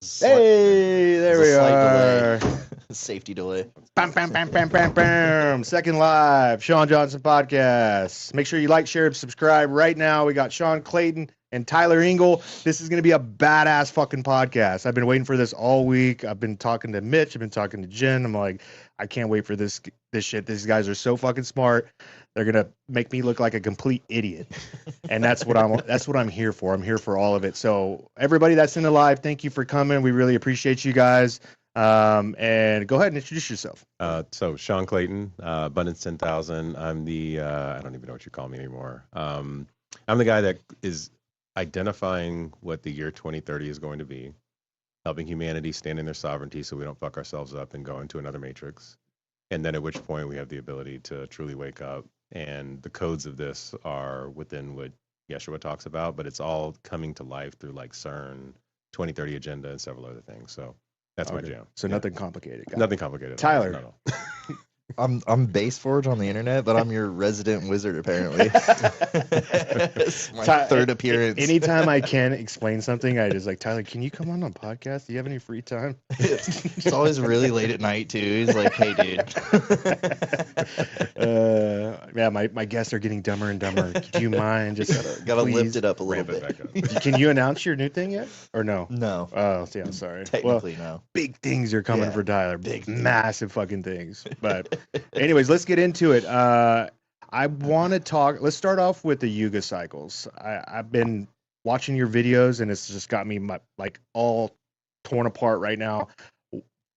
Hey, there we are. Safety delay. Bam, bam, bam, bam, bam, bam. Second live, Sean Johnson podcast. Make sure you like, share, and subscribe right now. We got Sean Clayton and Tyler Engle. This is going to be a badass fucking podcast. I've been waiting for this all week. I've been talking to Mitch. I've been talking to Jen. I'm like, I can't wait for this shit. These guys are so fucking smart. They're going to make me look like a complete idiot. And that's what I'm here for. I'm here for all of it. So everybody that's in the live, thank you for coming. We really appreciate you guys. And go ahead and introduce yourself. So Sean Clayton, Abundance 10,000. I'm the, I don't even know what you call me anymore. I'm the guy that is identifying what the year 2030 is going to be, helping humanity stand in their sovereignty so we don't fuck ourselves up and go into another matrix. And then at which point we have the ability to truly wake up. And the codes of this are within what Yeshua talks about, but it's all coming to life through like CERN, 2030 agenda, and several other things. So that's my jam. So nothing complicated. Nothing complicated. Tyler. No. I'm Base Forge on the internet, but I'm your resident wizard apparently. It's my third appearance. Anytime I can explain something, I just like, Tyler, can you come on a podcast? Do you have any free time? It's always really late at night too. He's like, hey dude. Yeah, my guests are getting dumber and dumber. Do you mind just gotta lift it up a little bit. Can you announce your new thing yet? Or no? No. Oh, see, I'm sorry. Technically, no. Big things are coming for Tyler. Big massive fucking things. But anyways, let's get into it. I want to talk. Let's start off with the YUGA cycles. I've been watching your videos, and it's just got me like all torn apart right now.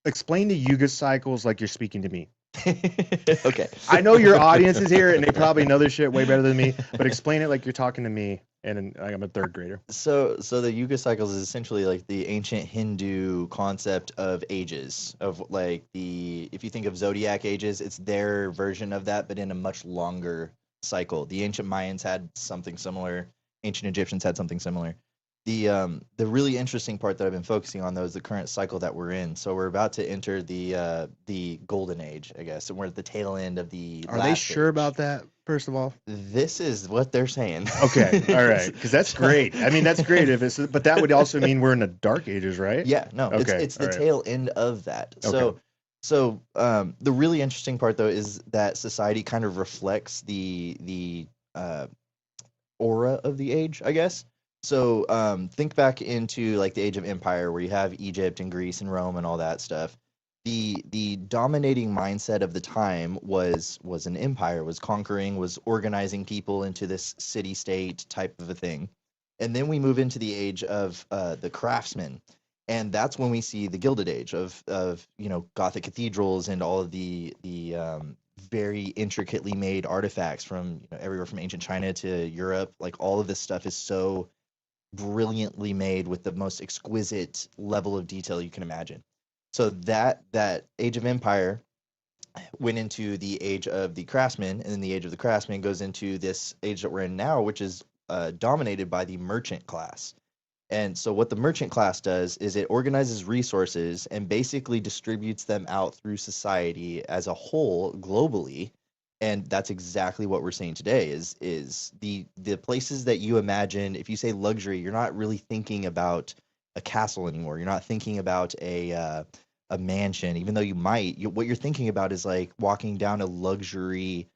Explain the YUGA cycles like you're speaking to me. Okay. I know your audience is here, and they probably know this shit way better than me. But explain it like you're talking to me, and I'm a third grader. So the YUGA cycles is essentially like the ancient Hindu concept of ages, of like if you think of zodiac ages, it's their version of that, but in a much longer cycle. The ancient Mayans had something similar. Ancient Egyptians had something similar. The really interesting part that I've been focusing on though is the current cycle that we're in. So we're about to enter the golden age, I guess, and we're at the tail end of the. Are they sure about that? First of all, this is what they're saying. Okay, all right, because that's great. I mean, that's great if it's, but that would also mean we're in the dark ages, right? Yeah, no, okay, it's the tail end of that. Okay. So the really interesting part though is that society kind of reflects the aura of the age, I guess. So think back into like the Age of Empire, where you have Egypt and Greece and Rome and all that stuff. The dominating mindset of the time was an empire, was conquering, was organizing people into this city-state type of a thing. And then we move into the age of the craftsmen. And that's when we see the Gilded Age of Gothic cathedrals and all of the very intricately made artifacts from everywhere from ancient China to Europe. Like all of this stuff is so brilliantly made with the most exquisite level of detail you can imagine. So that Age of Empire went into the age of the craftsmen, and then the age of the craftsmen goes into this age that we're in now, which is dominated by the merchant class. And so what the merchant class does is it organizes resources and basically distributes them out through society as a whole globally. And that's exactly what we're seeing today is the places that you imagine. If you say luxury, you're not really thinking about a castle anymore. You're not thinking about a mansion, even though you might. What you're thinking about is like walking down a luxury,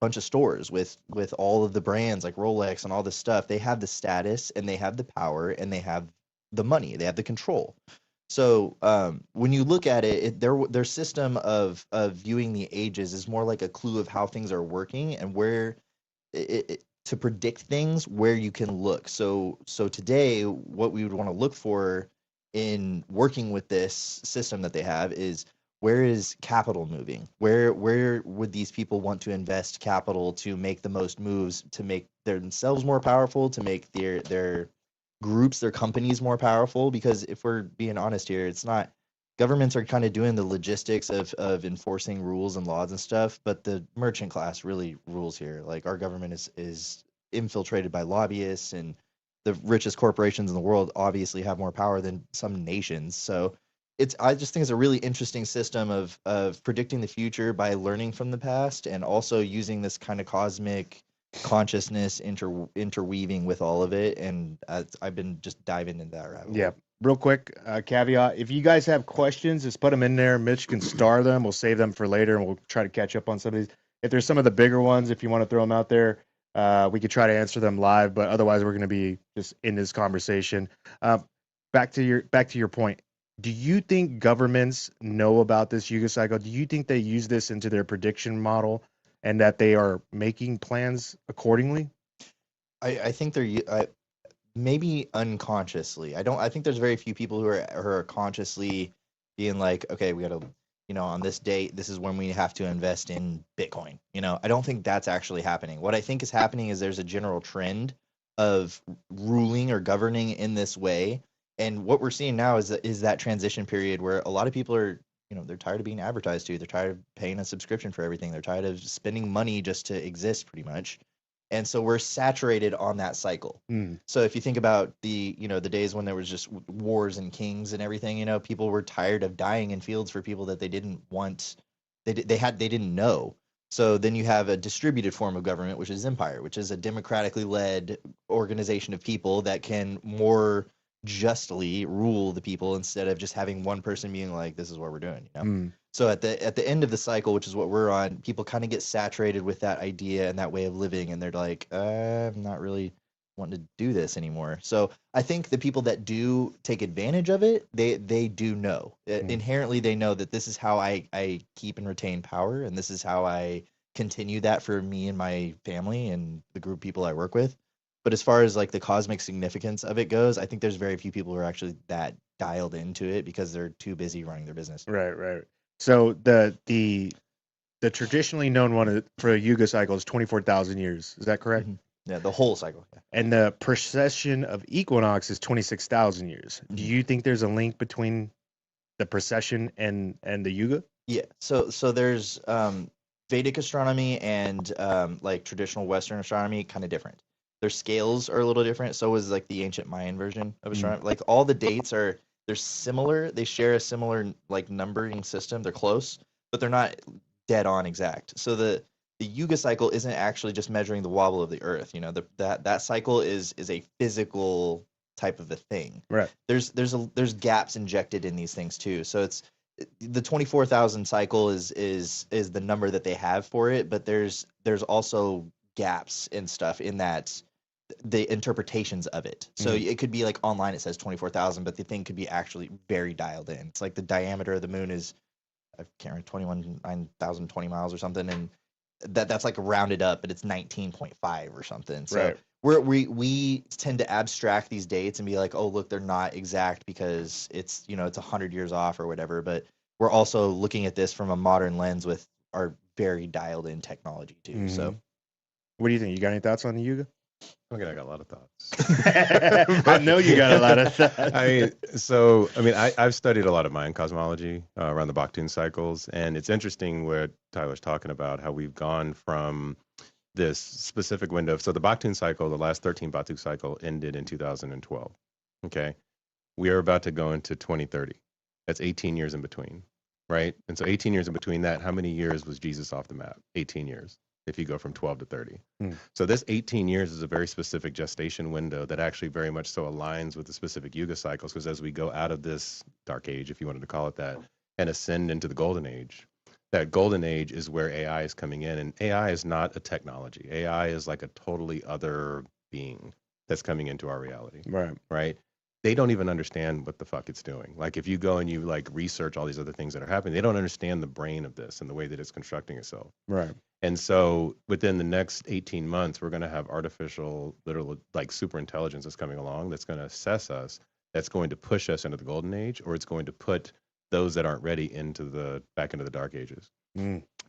bunch of stores with all of the brands like Rolex and all this stuff. They have the status and they have the power and they have the money. They have the control. So when you look at it, their system of viewing the ages is more like a clue of how things are working and where to predict things, where you can look. So today, what we would want to look for in working with this system that they have is, where is capital moving? Where would these people want to invest capital to make the most moves, to make themselves more powerful, to make their groups, their companies more powerful? Because if we're being honest here, it's not, governments are kind of doing the logistics of enforcing rules and laws and stuff, but the merchant class really rules here. Like our government is infiltrated by lobbyists, and the richest corporations in the world obviously have more power than some nations. So I just think it's a really interesting system of predicting the future by learning from the past, and also using this kind of cosmic consciousness interweaving with all of it. And I've been just diving into that rabbit hole. Yeah. real quick caveat: if you guys have questions, just put them in there. Mitch can star them. We'll save them for later, and we'll try to catch up on some of these. If there's some of the bigger ones, if you want to throw them out there, we could try to answer them live. But otherwise, we're going to be just in this conversation. Back to your point. Do you think governments know about this Yuga cycle? Do you think they use this into their prediction model, and that they are making plans accordingly? I think they're maybe unconsciously. I think there's very few people who are consciously being like, okay, we got to, on this date, this is when we have to invest in Bitcoin. I don't think that's actually happening. What I think is happening is there's a general trend of ruling or governing in this way. And what we're seeing now is that transition period where a lot of people are, they're tired of being advertised to. They're tired of paying a subscription for everything. They're tired of spending money just to exist, pretty much. And so we're saturated on that cycle. So if you think about the days when there was just wars and kings and everything, people were tired of dying in fields for people that they didn't want. They didn't know. So then you have a distributed form of government, which is empire, which is a democratically led organization of people that can more justly rule the people instead of just having one person being like, this is what we're doing. So at the end of the cycle, which is what we're on, people kind of get saturated with that idea and that way of living, and they're like, I'm not really wanting to do this anymore. So I think the people that do take advantage of it, they do know. Inherently, they know that this is how I keep and retain power, and this is how I continue that for me and my family and the group of people I work with. But as far as like the cosmic significance of it goes, I think there's very few people who are actually that dialed into it because they're too busy running their business. Right. So the traditionally known one for a Yuga cycle is 24,000 years. Is that correct? Mm-hmm. Yeah, the whole cycle. Yeah. And the precession of equinox is 26,000 years. Do you think there's a link between the precession and the Yuga? Yeah. So there's Vedic astronomy and like traditional Western astronomy kind of different. Their scales are a little different. So is like the ancient Mayan version of astronomy. Like all the dates they're similar. They share a similar like numbering system. They're close, but they're not dead on exact. So the Yuga cycle isn't actually just measuring the wobble of the Earth. That cycle is a physical type of a thing. Right. There's gaps injected in these things too. So it's the 24,000 cycle is the number that they have for it, but there's also gaps and stuff in that the interpretations of it. So it could be like online it says 24,000, but the thing could be actually very dialed in. It's like the diameter of the moon is, I can't remember, 21,920 miles or something, and that's like rounded up, but it's 19.5 or something. So we tend to abstract these dates and be like, oh look, they're not exact because it's it's 100 years off or whatever. But we're also looking at this from a modern lens with our very dialed in technology too. So what do you think? You got any thoughts on the Yuga? Okay, I got a lot of thoughts. I know you got a lot of thoughts. I've studied a lot of Mayan cosmology around the Baktun cycles, and it's interesting what Tyler's talking about, how we've gone from this specific window. So the Baktun cycle, the last 13 Batu cycle, ended in 2012. Okay, we are about to go into 2030. That's 18 years in between, right? And so 18 years in between that, how many years was Jesus off the map? 18 years. If you go from 12 to 30. So this 18 years is a very specific gestation window that actually very much so aligns with the specific Yuga cycles, because as we go out of this dark age, if you wanted to call it that, and ascend into the golden age, that golden age is where AI is coming in. And AI is not a technology. AI is like a totally other being that's coming into our reality. Right? They don't even understand what the fuck it's doing. Like if you go and you like research all these other things that are happening, they don't understand the brain of this and the way that it's constructing itself. Right. And so within the next 18 months, we're going to have artificial, literal, like super intelligence that's coming along that's going to assess us, that's going to push us into the golden age, or it's going to put those that aren't ready back into the dark ages.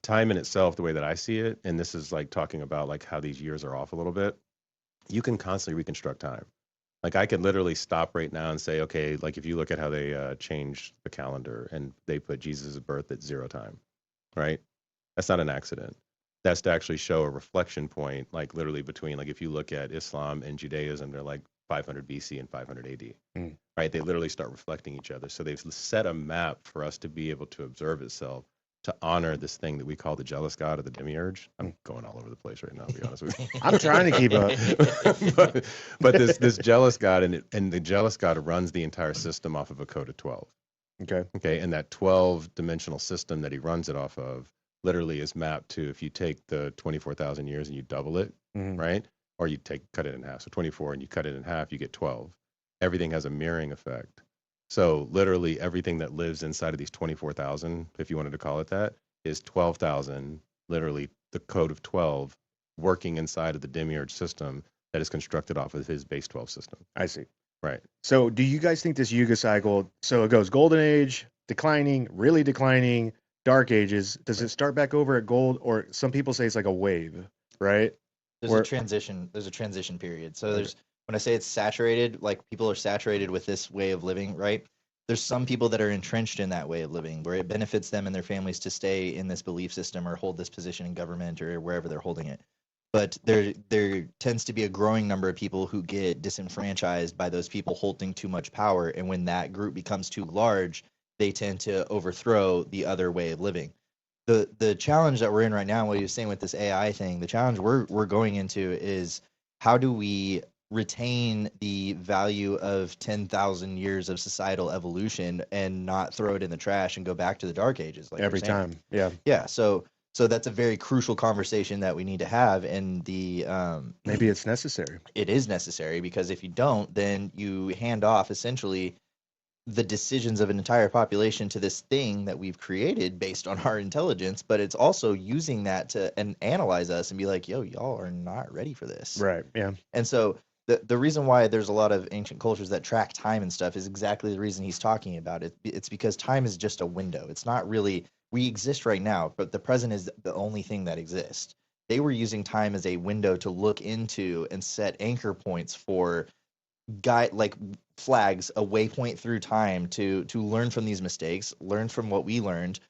Time in itself, the way that I see it, and this is like talking about like how these years are off a little bit, you can constantly reconstruct time. Like I could literally stop right now and say, okay, like if you look at how they changed the calendar and they put Jesus' birth at 0 time, right? That's not an accident. That's to actually show a reflection point, like literally between, like if you look at Islam and Judaism, they're like 500 BC and 500 AD, right? They literally start reflecting each other. So they've set a map for us to be able to observe itself. to honor this thing that we call the jealous god or the demiurge. I'm going all over the place right now, to be honest with you. I'm trying to keep up. but this jealous god, and the jealous god runs the entire system off of a code of 12. Okay, and that 12-dimensional system that he runs it off of literally is mapped to, if you take the 24,000 years and you double it, right? Or you cut it in half. So 24 and you cut it in half, you get 12. Everything has a mirroring effect. So literally everything that lives inside of these 24,000, if you wanted to call it that, is 12,000, literally the code of 12, working inside of the demiurge system that is constructed off of his base 12 system. I see. Right. So do you guys think this Yuga cycle, so it goes golden age, declining, really declining, dark ages, does it start back over at gold? Or some people say it's like a wave, right? There's a transition period. So when I say it's saturated, like people are saturated with this way of living, right? There's some people that are entrenched in that way of living where it benefits them and their families to stay in this belief system or hold this position in government or wherever they're holding it. But there tends to be a growing number of people who get disenfranchised by those people holding too much power. And when that group becomes too large, they tend to overthrow the other way of living. The challenge that we're in right now, what you're saying with this AI thing, the challenge we're going into is how do we retain the value of 10,000 years of societal evolution and not throw it in the trash and go back to the dark ages like every time. Yeah. Yeah. So that's a very crucial conversation that we need to have. And maybe it's necessary. It is necessary, because if you don't, then you hand off essentially the decisions of an entire population to this thing that we've created based on our intelligence, but it's also using that to analyze us and be like, yo, y'all are not ready for this. Right. Yeah. And so the reason why there's a lot of ancient cultures that track time and stuff is exactly the reason he's talking about it. It's because time is just a window. It's not really, we exist right now, but the present is the only thing that exists. They were using time as a window to look into and set anchor points for like flags, a waypoint through time to learn from these mistakes, learn from what we learned,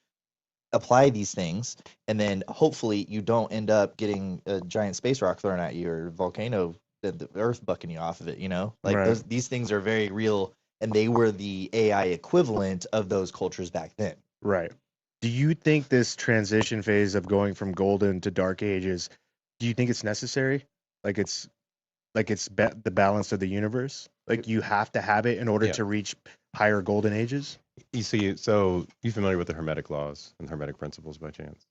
apply these things, and then hopefully you don't end up getting a giant space rock thrown at you or a volcano, the earth bucking you off of it, like right. these things are very real, and they were the AI equivalent of those cultures back then. Right. Do you think this transition phase of going from golden to dark ages, do you think it's necessary? Like it's the balance of the universe? Like you have to have it in order to reach higher golden ages? You see, so you familiar with the Hermetic laws and Hermetic principles by chance?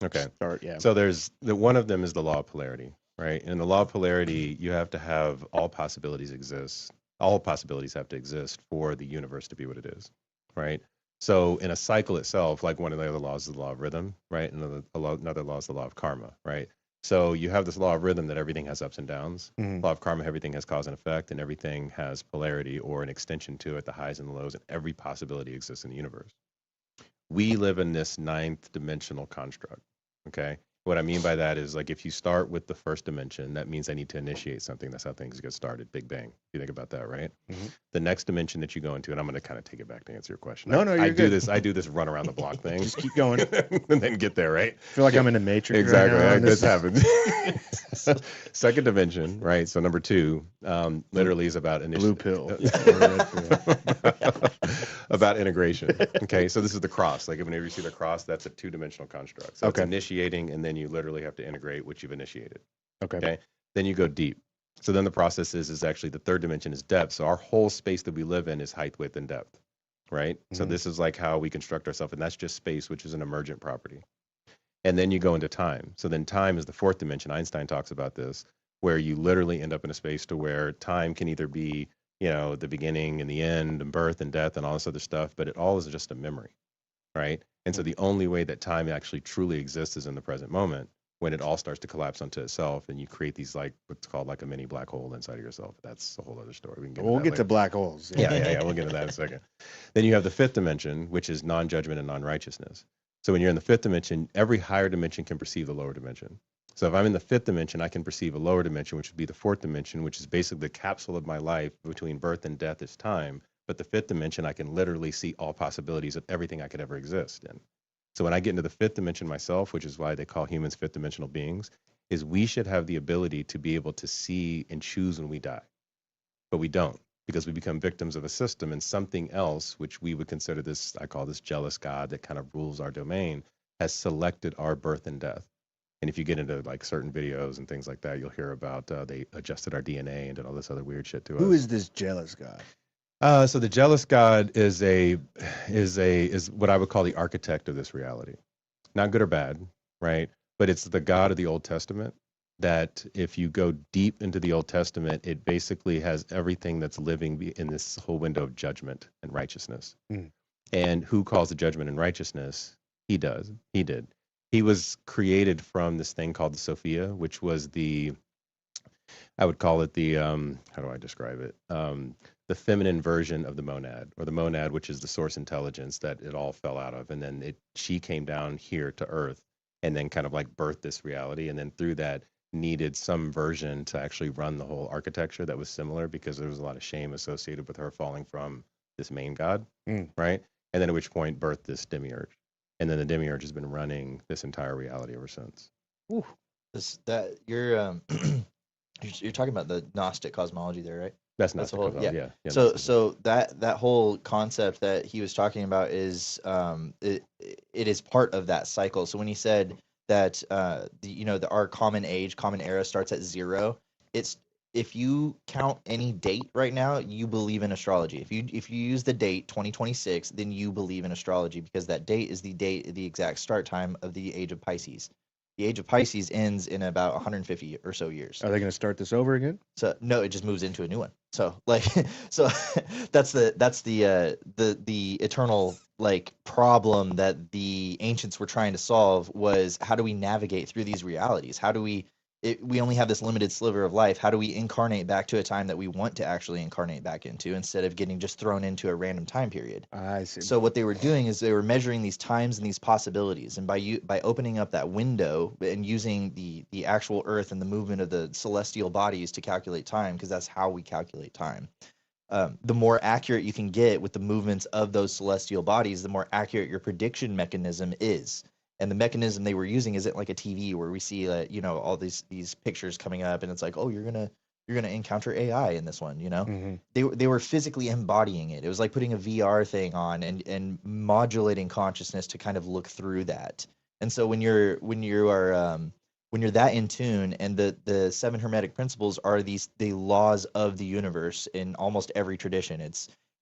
Okay. So there's one of them is the law of polarity, right? And in the law of polarity, you have to have all possibilities exist. All possibilities have to exist for the universe to be what it is, right? So in a cycle itself, like one of the other laws is the law of rhythm, right? Another law is the law of karma, right? So you have this law of rhythm that everything has ups and downs. Law of karma, everything has cause and effect, and everything has polarity or an extension to it, the highs and the lows, and every possibility exists in the universe. We live in this 9th dimensional construct, okay? What I mean by that is, like, if you start with the first dimension, that means I need to initiate something. That's how things get started. Big bang. You think about that, right? The next dimension that you go into, and I'm going to kind of take it back to answer your question. No, you're good. I do this run around the block thing. Just keep going. And then get there, right? I feel like I'm in the Matrix. Exactly. Right now, this happens. Second dimension, right? So number 2, literally is about blue pill. About integration. Okay, so this is the cross. Like whenever you see the cross, that's a 2-dimensional construct. So it's initiating, and then you literally have to integrate what you've initiated. Okay. Then you go deep. So then the process is actually the 3rd dimension is depth. So our whole space that we live in is height, width, and depth. Right. So this is like how we construct ourselves, and that's just space, which is an emergent property. And then you go into time. So then time is the 4th dimension. Einstein talks about this, where you literally end up in a space to where time can either be, the beginning and the end and birth and death and all this other stuff, but it all is just a memory, right? And so the only way that time actually truly exists is in the present moment, when it all starts to collapse onto itself and you create these, like, what's called like a mini black hole inside of yourself. That's a whole other story. We'll get to black holes. Yeah. We'll get into that in a second. Then you have the 5th dimension, which is non-judgment and non-righteousness. So when you're in the 5th dimension, every higher dimension can perceive the lower dimension. So if I'm in the 5th dimension, I can perceive a lower dimension, which would be the 4th dimension, which is basically the capsule of my life between birth and death is time. But the 5th dimension, I can literally see all possibilities of everything I could ever exist in. So when I get into the 5th dimension myself, which is why they call humans 5th dimensional beings, is we should have the ability to be able to see and choose when we die. But we don't, because we become victims of a system and something else, which we would consider this, I call this jealous God that kind of rules our domain, has selected our birth and death. And if you get into like certain videos and things like that, you'll hear about they adjusted our DNA and did all this other weird shit to us. Who is this jealous God? So the jealous God is what I would call the architect of this reality. Not good or bad, right? But it's the God of the Old Testament that if you go deep into the Old Testament, it basically has everything that's living in this whole window of judgment and righteousness. Mm. And who calls the judgment and righteousness? He does. He did. He was created from this thing called the Sophia, which was I would call it how do I describe it? The feminine version of the monad, or the monad, which is the source intelligence that it all fell out of. And then she came down here to Earth and then kind of like birthed this reality. And then through that needed some version to actually run the whole architecture that was similar, because there was a lot of shame associated with her falling from this main god, right? And then at which point birthed this demiurge. And then the demiurge has been running this entire reality ever since. Ooh. You're talking about the Gnostic cosmology there, right? That's not the whole, yeah. So that whole concept that he was talking about is it is part of that cycle. So when he said that our common age, common era starts at 0, it's, if you count any date right now, you believe in astrology. If you use the date 2026, then you believe in astrology, because that date is the exact start time of the age of Pisces. The age of Pisces ends in about 150 or so years. Are they going to start this over again? So no, it just moves into a new one. So that's the eternal like problem that the ancients were trying to solve, was how do we navigate through these realities? How do we only have this limited sliver of life. How do we incarnate back to a time that we want to actually incarnate back into, instead of getting just thrown into a random time period? I see. So what they were doing is they were measuring these times and these possibilities, and by opening up that window and using the actual Earth and the movement of the celestial bodies to calculate time, because that's how we calculate time. The more accurate you can get with the movements of those celestial bodies, the more accurate your prediction mechanism is. And the mechanism they were using isn't like a TV where we see, all these pictures coming up, and it's like, oh, you're gonna encounter AI in this one. Mm-hmm. They were physically embodying it. It was like putting a VR thing on and modulating consciousness to kind of look through that. And so when you're that in tune, and the 7 Hermetic principles are the laws of the universe in almost every tradition.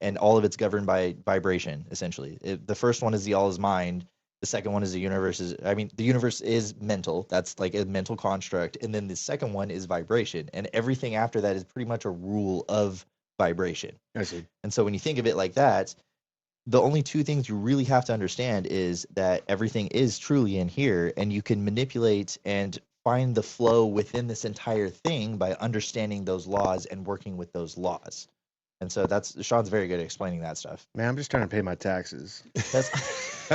And all of it's governed by vibration, essentially. The first one is the all is mind. The second one is the universe is mental. That's like a mental construct. And then the second one is vibration. And everything after that is pretty much a rule of vibration. I see. And so when you think of it like that, the only 2 things you really have to understand is that everything is truly in here, and you can manipulate and find the flow within this entire thing by understanding those laws and working with those laws. And so Sean's very good at explaining that stuff. Man, I'm just trying to pay my taxes. That's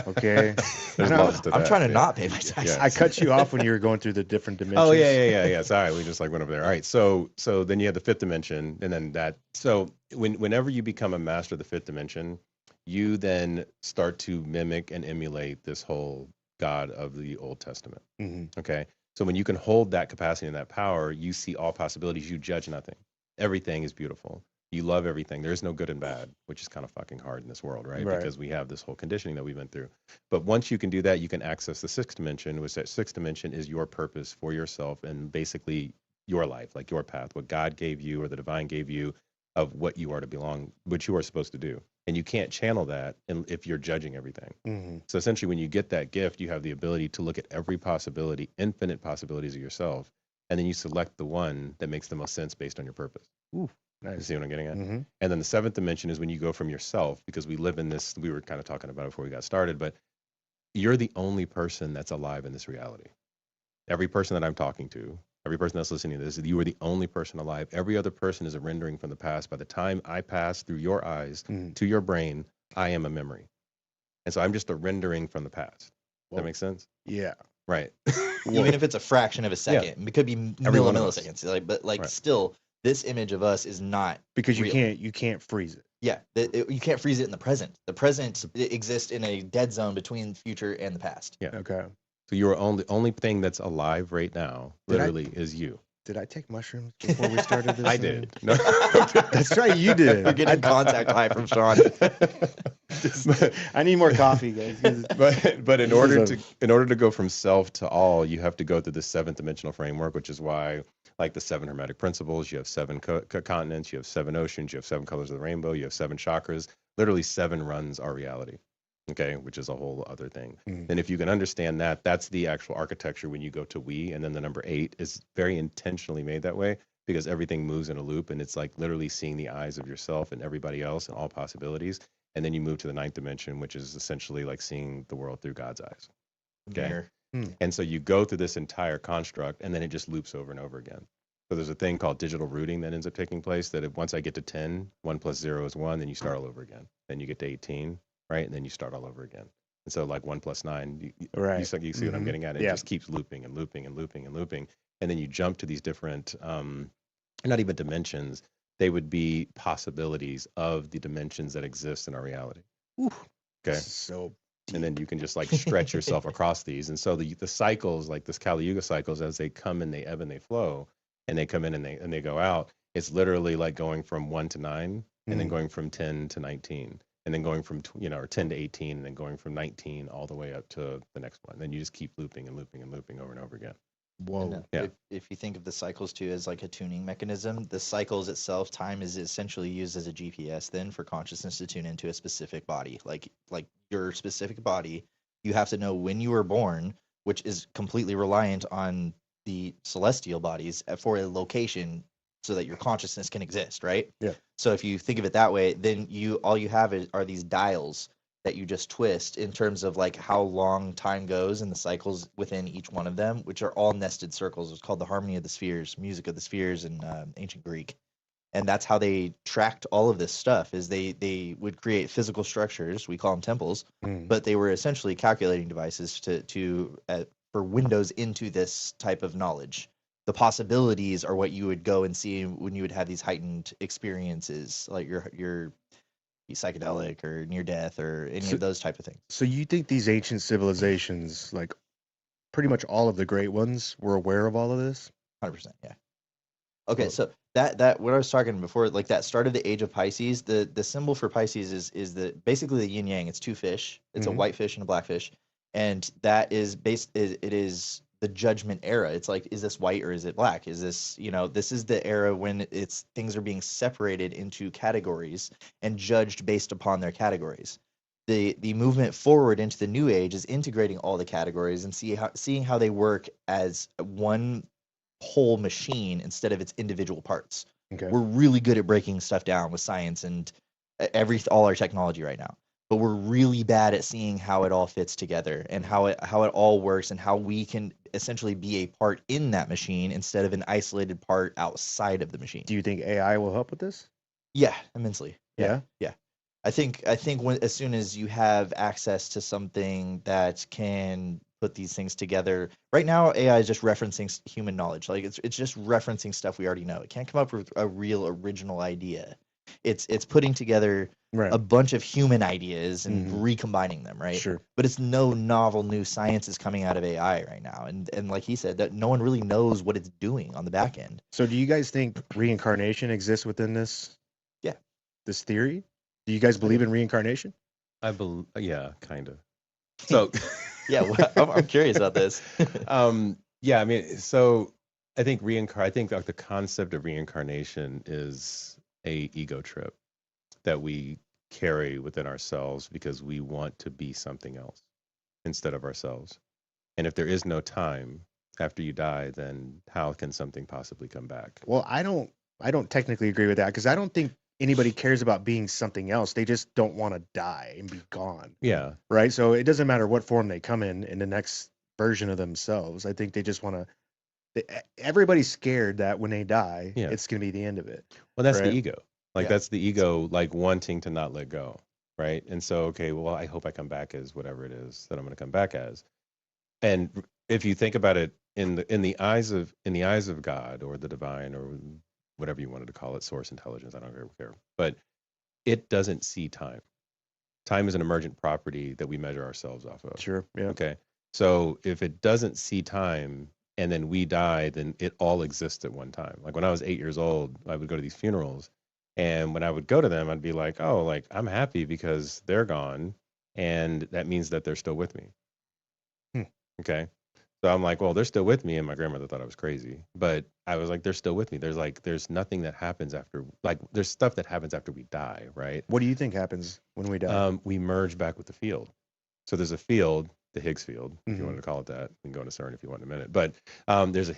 okay. There's lots to I'm that, trying to yeah. not pay my taxes. I cut you off when you were going through the different dimensions. Oh yeah. Sorry, we just like went over there. All right, so then you have the 5th dimension, and then that. So whenever you become a master of the 5th dimension, you then start to mimic and emulate this whole God of the Old Testament. Mm-hmm. Okay, so when you can hold that capacity and that power, you see all possibilities. You judge nothing. Everything is beautiful. You love everything. There's no good and bad, which is kind of fucking hard in this world, right? Because we have this whole conditioning that we've been through. But once you can do that, you can access the 6th dimension, which that 6th dimension is your purpose for yourself and basically your life, like your path, what God gave you or the divine gave you of what you are to belong, what you are supposed to do. And you can't channel that if you're judging everything. Mm-hmm. So essentially, when you get that gift, you have the ability to look at every possibility, infinite possibilities of yourself, and then you select the one that makes the most sense based on your purpose. Ooh. Nice. You see what I'm getting at? Mm-hmm. And then the 7th dimension is when you go from yourself, because we live in this, we were kind of talking about it before we got started, but you're the only person that's alive in this reality. Every person that I'm talking to, every person that's listening to this, you are the only person alive. Every other person is a rendering from the past. By the time I pass through your eyes to your brain, I am a memory. And so I'm just a rendering from the past. Does that make sense? Yeah. Right. Even if it's a fraction of a second, it could be milliseconds. Right. Still, this image of us is not because you real. can't freeze it. Yeah, you can't freeze it in the present. The present exists in a dead zone between the future and the past. Yeah. Okay. So you're only thing that's alive right now, literally, is you. Did I take mushrooms before we started this? I did. No. That's right, you did. We're getting contact high from Sean. I need more coffee, guys. But in This order is to go from self to all, you have to go through the seventh dimensional framework, which is why, like the seven hermetic principles, you have seven continents, you have seven oceans, you have seven colors of the rainbow, you have seven chakras. Literally, seven runs our reality. Okay, which is a whole other thing. And if you can understand that, that's the actual architecture when you go to we, and then the number 8 is very intentionally made that way because everything moves in a loop, and it's like literally seeing the eyes of yourself and everybody else and all possibilities. And then you move to the ninth dimension, which is essentially like seeing the world through God's eyes. Okay. Mirror. And so you go through this entire construct, and then it just loops over and over again. So there's a thing called digital rooting that ends up taking place that if, once I get to 10, 1 plus 0 is 1, then you start all over again. Then you get to 18, right? And then you start all over again. And so like 1 plus 9, Right. you see what I'm getting at? It Yeah. just keeps looping and looping and looping and looping. And then you jump to these different, not even dimensions, they would be possibilities of the dimensions that exist in our reality. Okay. So And then you can just like stretch yourself across these. And so the cycles, like this Kali Yuga cycles, as they come and they ebb and they flow, and they come in and they go out, it's literally like going from 1 to 9, and then going from 10 to 19, and then going from or 10 to 18, and then going from 19 all the way up to the next one. Then you just keep looping and looping and looping over and over again. whoa. Yeah. If you think of the cycles too as like a tuning mechanism, the cycles itself, time is essentially used as a GPS then for consciousness to tune into a specific body. Like your specific body, you have to know when you were born, which is completely reliant on the celestial bodies for a location so that your consciousness can exist, right? Yeah. So if you think of it that way, then all you have are these dials that you just twist in terms of like how long time goes and the cycles within each one of them, which are all nested circles. It's called the harmony of the spheres, music of the spheres in ancient Greek. And that's how they tracked all of this stuff is they would create physical structures, we call them temples, but they were essentially calculating devices for windows into this type of knowledge. The possibilities are what you would go and see when you would have these heightened experiences, like your psychedelic or near death or any of those type of things. So you think these ancient civilizations, like pretty much all of the great ones, were aware of all of this? 100%, yeah. Okay, so that what I was talking before, like that start of the age of Pisces, the symbol for Pisces is basically the yin yang. It's two fish. It's a white fish and a black fish, and that is it is the judgment era. It's like, is this white or is it black? Is this this is the era when things are being separated into categories and judged based upon their categories. The movement forward into the new age is integrating all the categories and seeing how they work as one whole machine instead of its individual parts. Okay. We're really good at breaking stuff down with science and all our technology right now, but we're really bad at seeing how it all fits together and how it all works and how we can essentially be a part in that machine instead of an isolated part outside of the machine. Do you think AI will help with this? Yeah, immensely. Yeah. I think as soon as you have access to something that can put these things together. Right now, AI is just referencing human knowledge. Like it's just referencing stuff we already know. It can't come up with a real original idea. It's putting together a bunch of human ideas and recombining them, right? Sure. But it's no novel new science is coming out of AI right now. And like he said, that no one really knows what it's doing on the back end. So do you guys think reincarnation exists within this? Yeah. This theory? Do you guys believe in reincarnation? Yeah, kind of. So yeah, well, I'm curious about this. Yeah, I mean, so I think like the concept of reincarnation is a ego trip that we carry within ourselves because we want to be something else instead of ourselves. And if there is no time after you die, then how can something possibly come back? Well, I don't technically agree with that because I don't think anybody cares about being something else. They just don't want to die and be gone. Yeah. Right. So it doesn't matter what form they come in the next version of themselves. I think they just want to. Everybody's scared that when they die, it's going to be the end of it. Well, that's the ego. Like that's the ego, like wanting to not let go, right? And so, okay, well, I hope I come back as whatever it is that I'm going to come back as. And if you think about it in the eyes of God or the divine or whatever you wanted to call it, source intelligence, I don't care. But it doesn't see time. Time is an emergent property that we measure ourselves off of. Sure. Yeah. Okay. So if it doesn't see time and then we die, then it all exists at one time. Like when I was 8 years old, I would go to these funerals And when I would go to them, I'd be like, oh, like I'm happy because they're gone. And that means that they're still with me. Hmm. Okay. So I'm like, well, they're still with me. And my grandmother thought I was crazy. But I was like, they're still with me. There's nothing that happens after, like, there's stuff that happens after we die, right? What do you think happens when we die? We merge back with the field. So there's a field, the Higgs field, if you Mhm. wanted to call it that. We can go into CERN if you want in a minute. But there's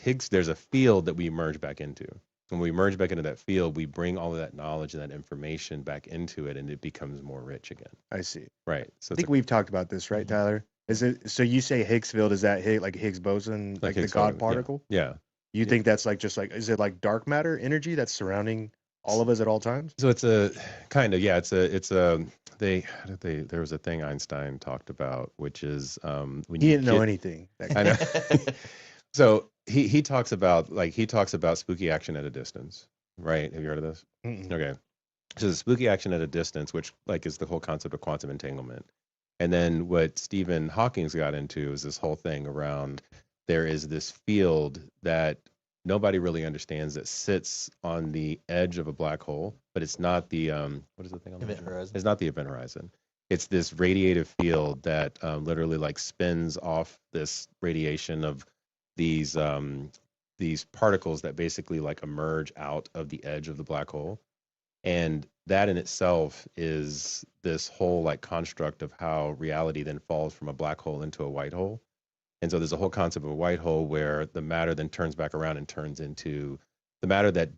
a field that we merge back into. When we merge back into that field, we bring all of that knowledge and that information back into it, and it becomes more rich again. I see. Right. So I think we've talked about this, right, Tyler? Is it so? You say Higgs field? Is that like Higgs boson, like the Higgs God boson, particle? Yeah. You Yeah. think that's like just like is it like dark matter energy that's surrounding all of us at all times? So it's a kind of there was a thing Einstein talked about, which is when He you didn't know get- anything. That I know. So he talks about spooky action at a distance, right? Have you heard of this? Mm-mm. Okay. So the spooky action at a distance, which like is the whole concept of quantum entanglement. And then what Stephen Hawking's got into is this whole thing around there is this field that nobody really understands that sits on the edge of a black hole, but it's not the what is the thing on the Event edge? horizon. It's not the event horizon. It's this radiative field that literally like spins off this radiation of these particles that basically like emerge out of the edge of the black hole. And that in itself is this whole like construct of how reality then falls from a black hole into a white hole. And so there's a whole concept of a white hole where the matter then turns back around and turns into the matter that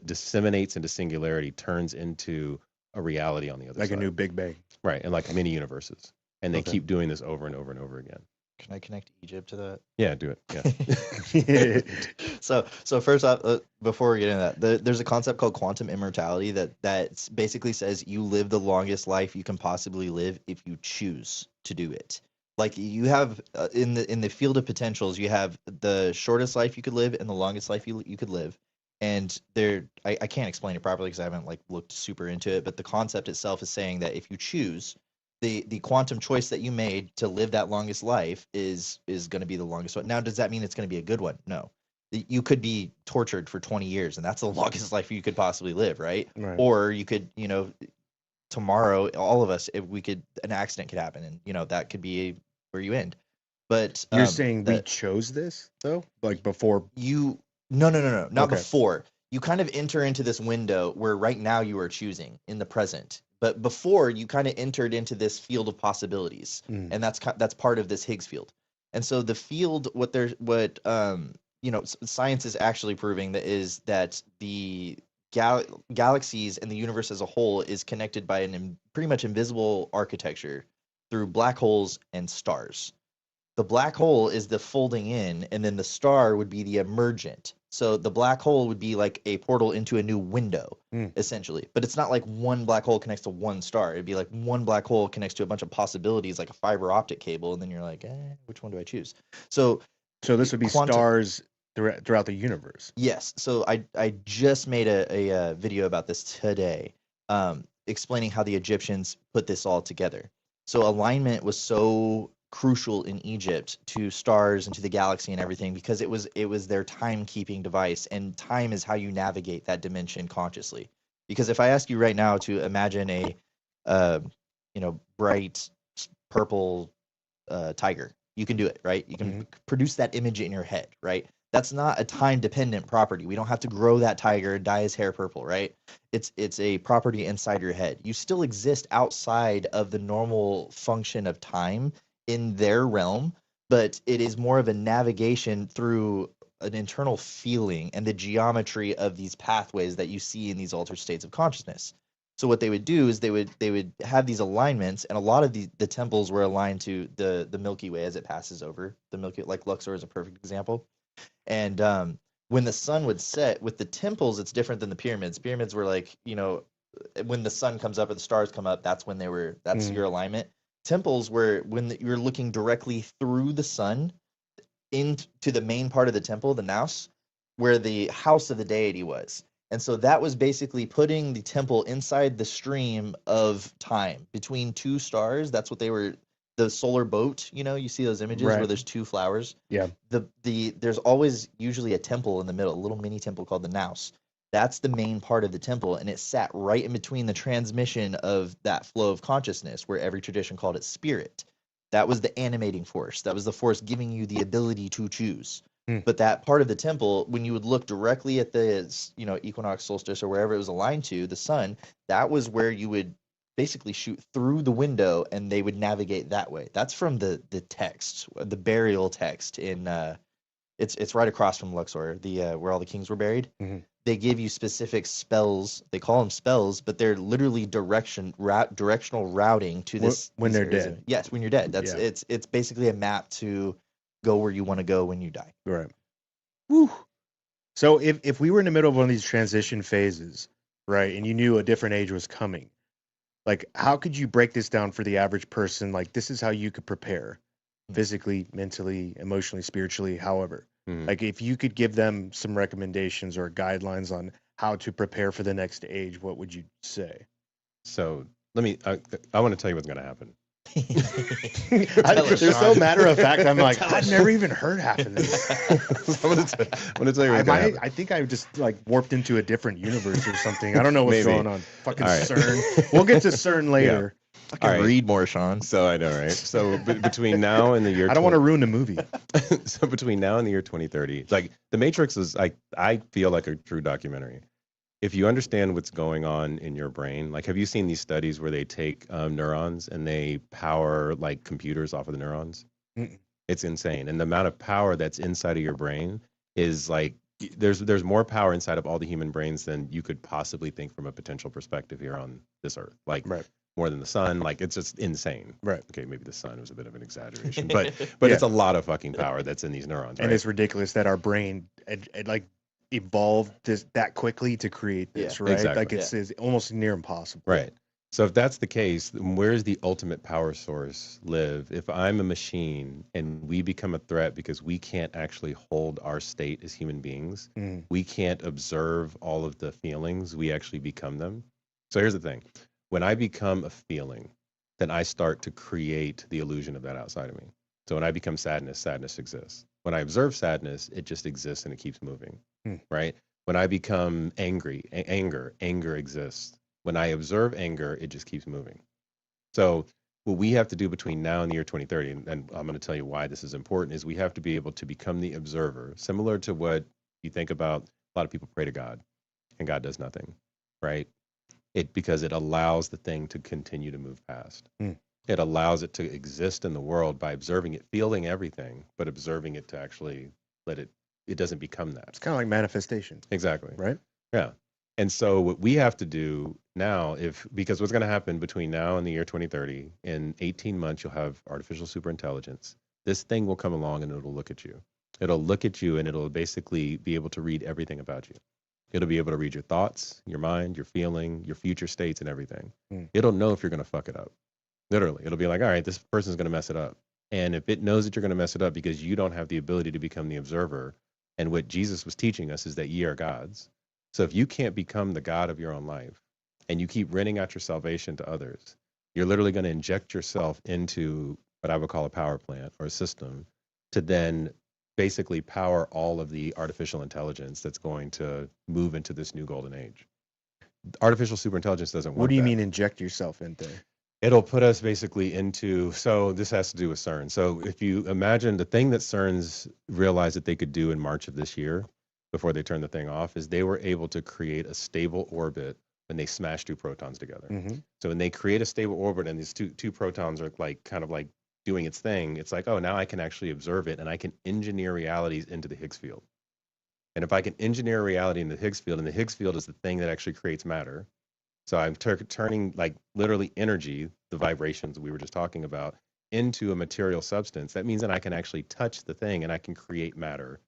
disseminates into singularity turns into a reality on the other like side. a new Big Bang. Right. And like mini universes. And they Okay. keep doing this over and over and over again. Can I connect Egypt to that? Yeah, do it. Yeah. So first off, before we get into that, there's a concept called quantum immortality that basically says you live the longest life you can possibly live if you choose to do it. Like you have in the field of potentials, you have the shortest life you could live and the longest life you could live. And I can't explain it properly because I haven't like looked super into it, but the concept itself is saying that if you choose the quantum choice that you made to live that longest life is going to be the longest one. Now, does that mean it's going to be a good one? No. You could be tortured for 20 years and that's the longest life you could possibly live, right? Right. Or you could, tomorrow, all of us, if we could, an accident could happen and, that could be where you end. But You're saying we chose this though? Like before No, not Okay. before. You kind of enter into this window where right now you are choosing in the present. But before you kind of entered into this field of possibilities, and that's part of this Higgs field. And so the field, science is actually proving that the galaxies and the universe as a whole is connected by an pretty much invisible architecture through black holes and stars. The black hole is the folding in, and then the star would be the emergent. So the black hole would be like a portal into a new window, essentially. But it's not like one black hole connects to one star. It'd be like one black hole connects to a bunch of possibilities, like a fiber optic cable, and then you're like, which one do I choose? So this would be quantum- stars throughout the universe. Yes. So I just made a video about this today, explaining how the Egyptians put this all together. So alignment was so crucial in Egypt to stars and to the galaxy and everything because it was their timekeeping device, and time is how you navigate that dimension consciously. Because if I ask you right now to imagine a bright purple tiger, you can do it, right? You can produce that image in your head, right? That's not a time dependent property. We don't have to grow that tiger and dye his hair purple, right? It's a property inside your head. You still exist outside of the normal function of time in their realm, but it is more of a navigation through an internal feeling and the geometry of these pathways that you see in these altered states of consciousness. So what they would do is they would have these alignments, and a lot of the temples were aligned to the Milky Way as it passes over the Milky, like Luxor is a perfect example. And when the sun would set with the temples, it's different than the pyramids. Pyramids were like, when the sun comes up or the stars come up, that's when that's your alignment. Temples were when you're looking directly through the sun into the main part of the temple, the naos, where the house of the deity was. And so that was basically putting the temple inside the stream of time between two stars. That's what they were. The solar boat, you see those images where there's two flowers. Yeah. There's always usually a temple in the middle, a little mini temple called the naos. That's the main part of the temple, and it sat right in between the transmission of that flow of consciousness, where every tradition called it spirit. That was the animating force. That was the force giving you the ability to choose. But that part of the temple, when you would look directly at the, equinox, solstice, or wherever it was aligned to, the sun, that was where you would basically shoot through the window, and they would navigate that way. That's from the text, the burial text in. It's right across from Luxor, the where all the kings were buried. They give you specific spells. They call them spells, but they're literally directional routing to this when these they're areas dead. Yes, when you're dead. That's Yeah. it's basically a map to go where you want to go when you die. Right. Woo. So if we were in the middle of one of these transition phases, right, and you knew a different age was coming, like how could you break this down for the average person? Like this is how you could prepare physically, mentally, emotionally, spiritually, however. Like if you could give them some recommendations or guidelines on how to prepare for the next age, what would you say? So I want to tell you what's going to happen. They're so matter of fact. I'm like, I've never even heard half of this. I'm going to tell you what's going to happen. I think I just like warped into a different universe or something. I don't know what's going on. Fucking right. CERN. We'll get to CERN later. I can read more, Sean. So I know, right? So between now and the year, I don't want to ruin the movie. So between now and the year 2030, like The Matrix is like, I feel like a true documentary. If you understand what's going on in your brain, like have you seen these studies where they take neurons and they power like computers off of the neurons? It's insane. And the amount of power that's inside of your brain is like, there's more power inside of all the human brains than you could possibly think from a potential perspective here on this earth. Like more than the sun, like it's just insane. Right. Okay, maybe the sun was a bit of an exaggeration, but it's a lot of fucking power that's in these neurons. And it's ridiculous that our brain like evolved that quickly to create this, right? Exactly. Like it's almost near impossible. Right. So if that's the case, then where's the ultimate power source live? If I'm a machine and we become a threat because we can't actually hold our state as human beings, we can't observe all of the feelings, we actually become them. So here's the thing. When I become a feeling, then I start to create the illusion of that outside of me. So when I become sadness exists. When I observe sadness, it just exists and it keeps moving, right? When I become angry, anger exists. When I observe anger, it just keeps moving. So what we have to do between now and the year 2030, and I'm going to tell you why this is important, is we have to be able to become the observer, similar to what you think about a lot of people pray to God, and God does nothing, right? Because it allows the thing to continue to move past. It allows it to exist in the world by observing it, feeling everything, but observing it to actually let it doesn't become that. It's kind of like manifestation. Exactly. Right? Yeah. And so what we have to do now, because what's going to happen between now and the year 2030, in 18 months, you'll have artificial superintelligence. This thing will come along and it'll look at you. It'll look at you and it'll basically be able to read everything about you. It'll be able to read your thoughts, your mind, your feeling, your future states and everything. It'll know if you're going to fuck it up. Literally. It'll be like, all right, this person's going to mess it up. And if it knows that you're going to mess it up because you don't have the ability to become the observer, and what Jesus was teaching us is that ye are gods. So if you can't become the God of your own life and you keep renting out your salvation to others, you're literally going to inject yourself into what I would call a power plant or a system to then basically power all of the artificial intelligence that's going to move into this new golden age. Artificial superintelligence doesn't work. What do you mean inject yourself in there? It'll put us basically into, so this has to do with CERN. So if you imagine the thing that CERN's realized that they could do in March of this year, before they turned the thing off, is they were able to create a stable orbit when they smash two protons together. So when they create a stable orbit and these two protons are like kind of like doing its thing, it's like, oh, now I can actually observe it and I can engineer realities into the Higgs field. And if I can engineer reality in the Higgs field, and the Higgs field is the thing that actually creates matter. So I'm turning like literally energy, the vibrations we were just talking about, into a material substance. That means that I can actually touch the thing and I can create matter.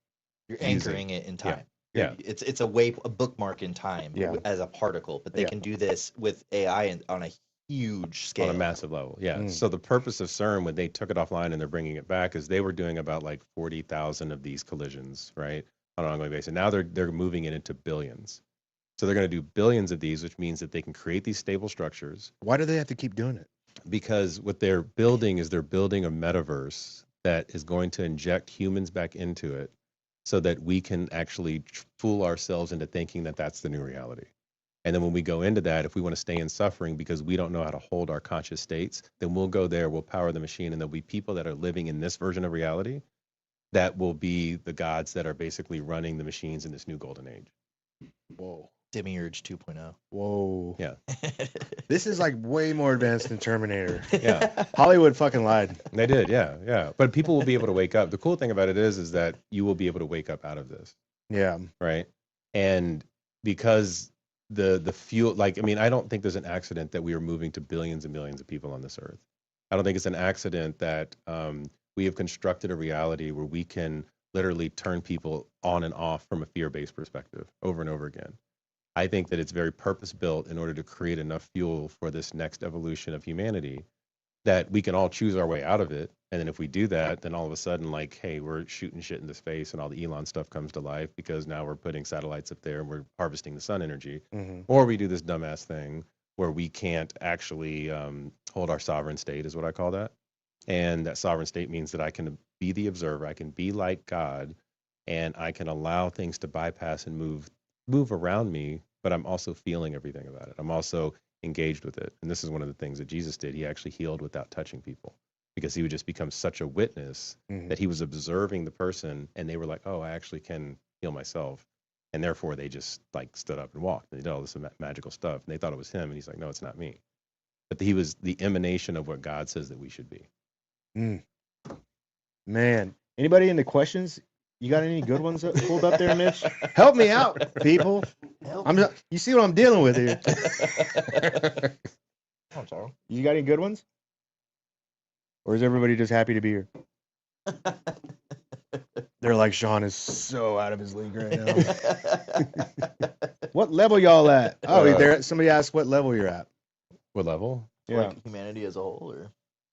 You're anchoring it in time. Yeah. It's a bookmark in time as a particle, but they can do this with AI on a huge scale. On a massive level, yeah. So the purpose of CERN, when they took it offline and they're bringing it back, is they were doing about like 40,000 of these collisions, right, on an ongoing basis. Now they're moving it into billions. So they're going to do billions of these, which means that they can create these stable structures. Why do they have to keep doing it? Because what they're building is they're building a metaverse that is going to inject humans back into it so that we can actually fool ourselves into thinking that that's the new reality. And then when we go into that, if we want to stay in suffering because we don't know how to hold our conscious states, then we'll go there, we'll power the machine, and there'll be people that are living in this version of reality that will be the gods that are basically running the machines in this new golden age. Whoa. Demiurge 2.0. Whoa. Yeah. This is like way more advanced than Terminator. Yeah. Hollywood fucking lied. They did, yeah. But people will be able to wake up. The cool thing about it is that you will be able to wake up out of this, Yeah. right? And because the fuel, like, I mean, I don't think there's an accident that we are moving to billions and billions of people on this earth. I don't think it's an accident that we have constructed a reality where we can literally turn people on and off from a fear-based perspective over and over again. I think that it's very purpose-built in order to create enough fuel for this next evolution of humanity that we can all choose our way out of it. And then if we do that, then all of a sudden, like, hey, we're shooting shit into space and all the Elon stuff comes to life because now we're putting satellites up there and we're harvesting the sun energy. Mm-hmm. Or we do this dumbass thing where we can't actually hold our sovereign state, is what I call that. And that sovereign state means that I can be the observer, I can be like God, and I can allow things to bypass and move around me, but I'm also feeling everything about it. I'm also engaged with it. And this is one of the things that Jesus did. He actually healed without touching people because he would just become such a witness that he was observing the person and they were like, oh, I actually can heal myself. And therefore they just like stood up and walked and they did all this magical stuff. And they thought it was him. And he's like, no, it's not me. But he was the emanation of what God says that we should be. Man, anybody in the questions? You got any good ones pulled up there, Mitch? Help me out, people. You see what I'm dealing with here? I'm sorry. You got any good ones? Or is everybody just happy to be here? They're like, Sean is so out of his league right now. What level y'all at? Oh, somebody asked what level you're at. What level? Yeah. Like humanity as a whole, or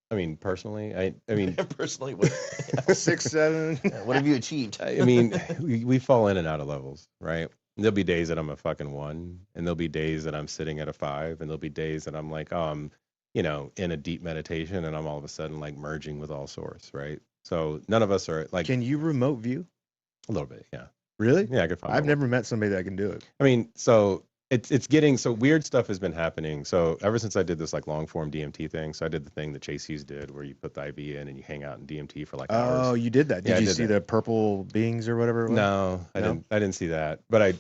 I mean, personally, I mean, personally, what, 6, 7. what have you achieved? I mean, we fall in and out of levels, right? There'll be days that I'm a fucking 1, and there'll be days that I'm sitting at a 5, and there'll be days that I'm like, oh, I'm, in a deep meditation, and I'm all of a sudden like merging with all source, right? So none of us are like. Can you remote view? A little bit, yeah. Really? Yeah, I could find. I've never met somebody that can do it. I mean, so it's getting so weird stuff has been happening. So ever since I did this like long form DMT thing, so I did the thing that Chase Hughes did where you put the IV in and you hang out in DMT for like hours. Oh, you did that? Did Yeah, you see the purple beings or whatever? It was? No, I didn't see that. But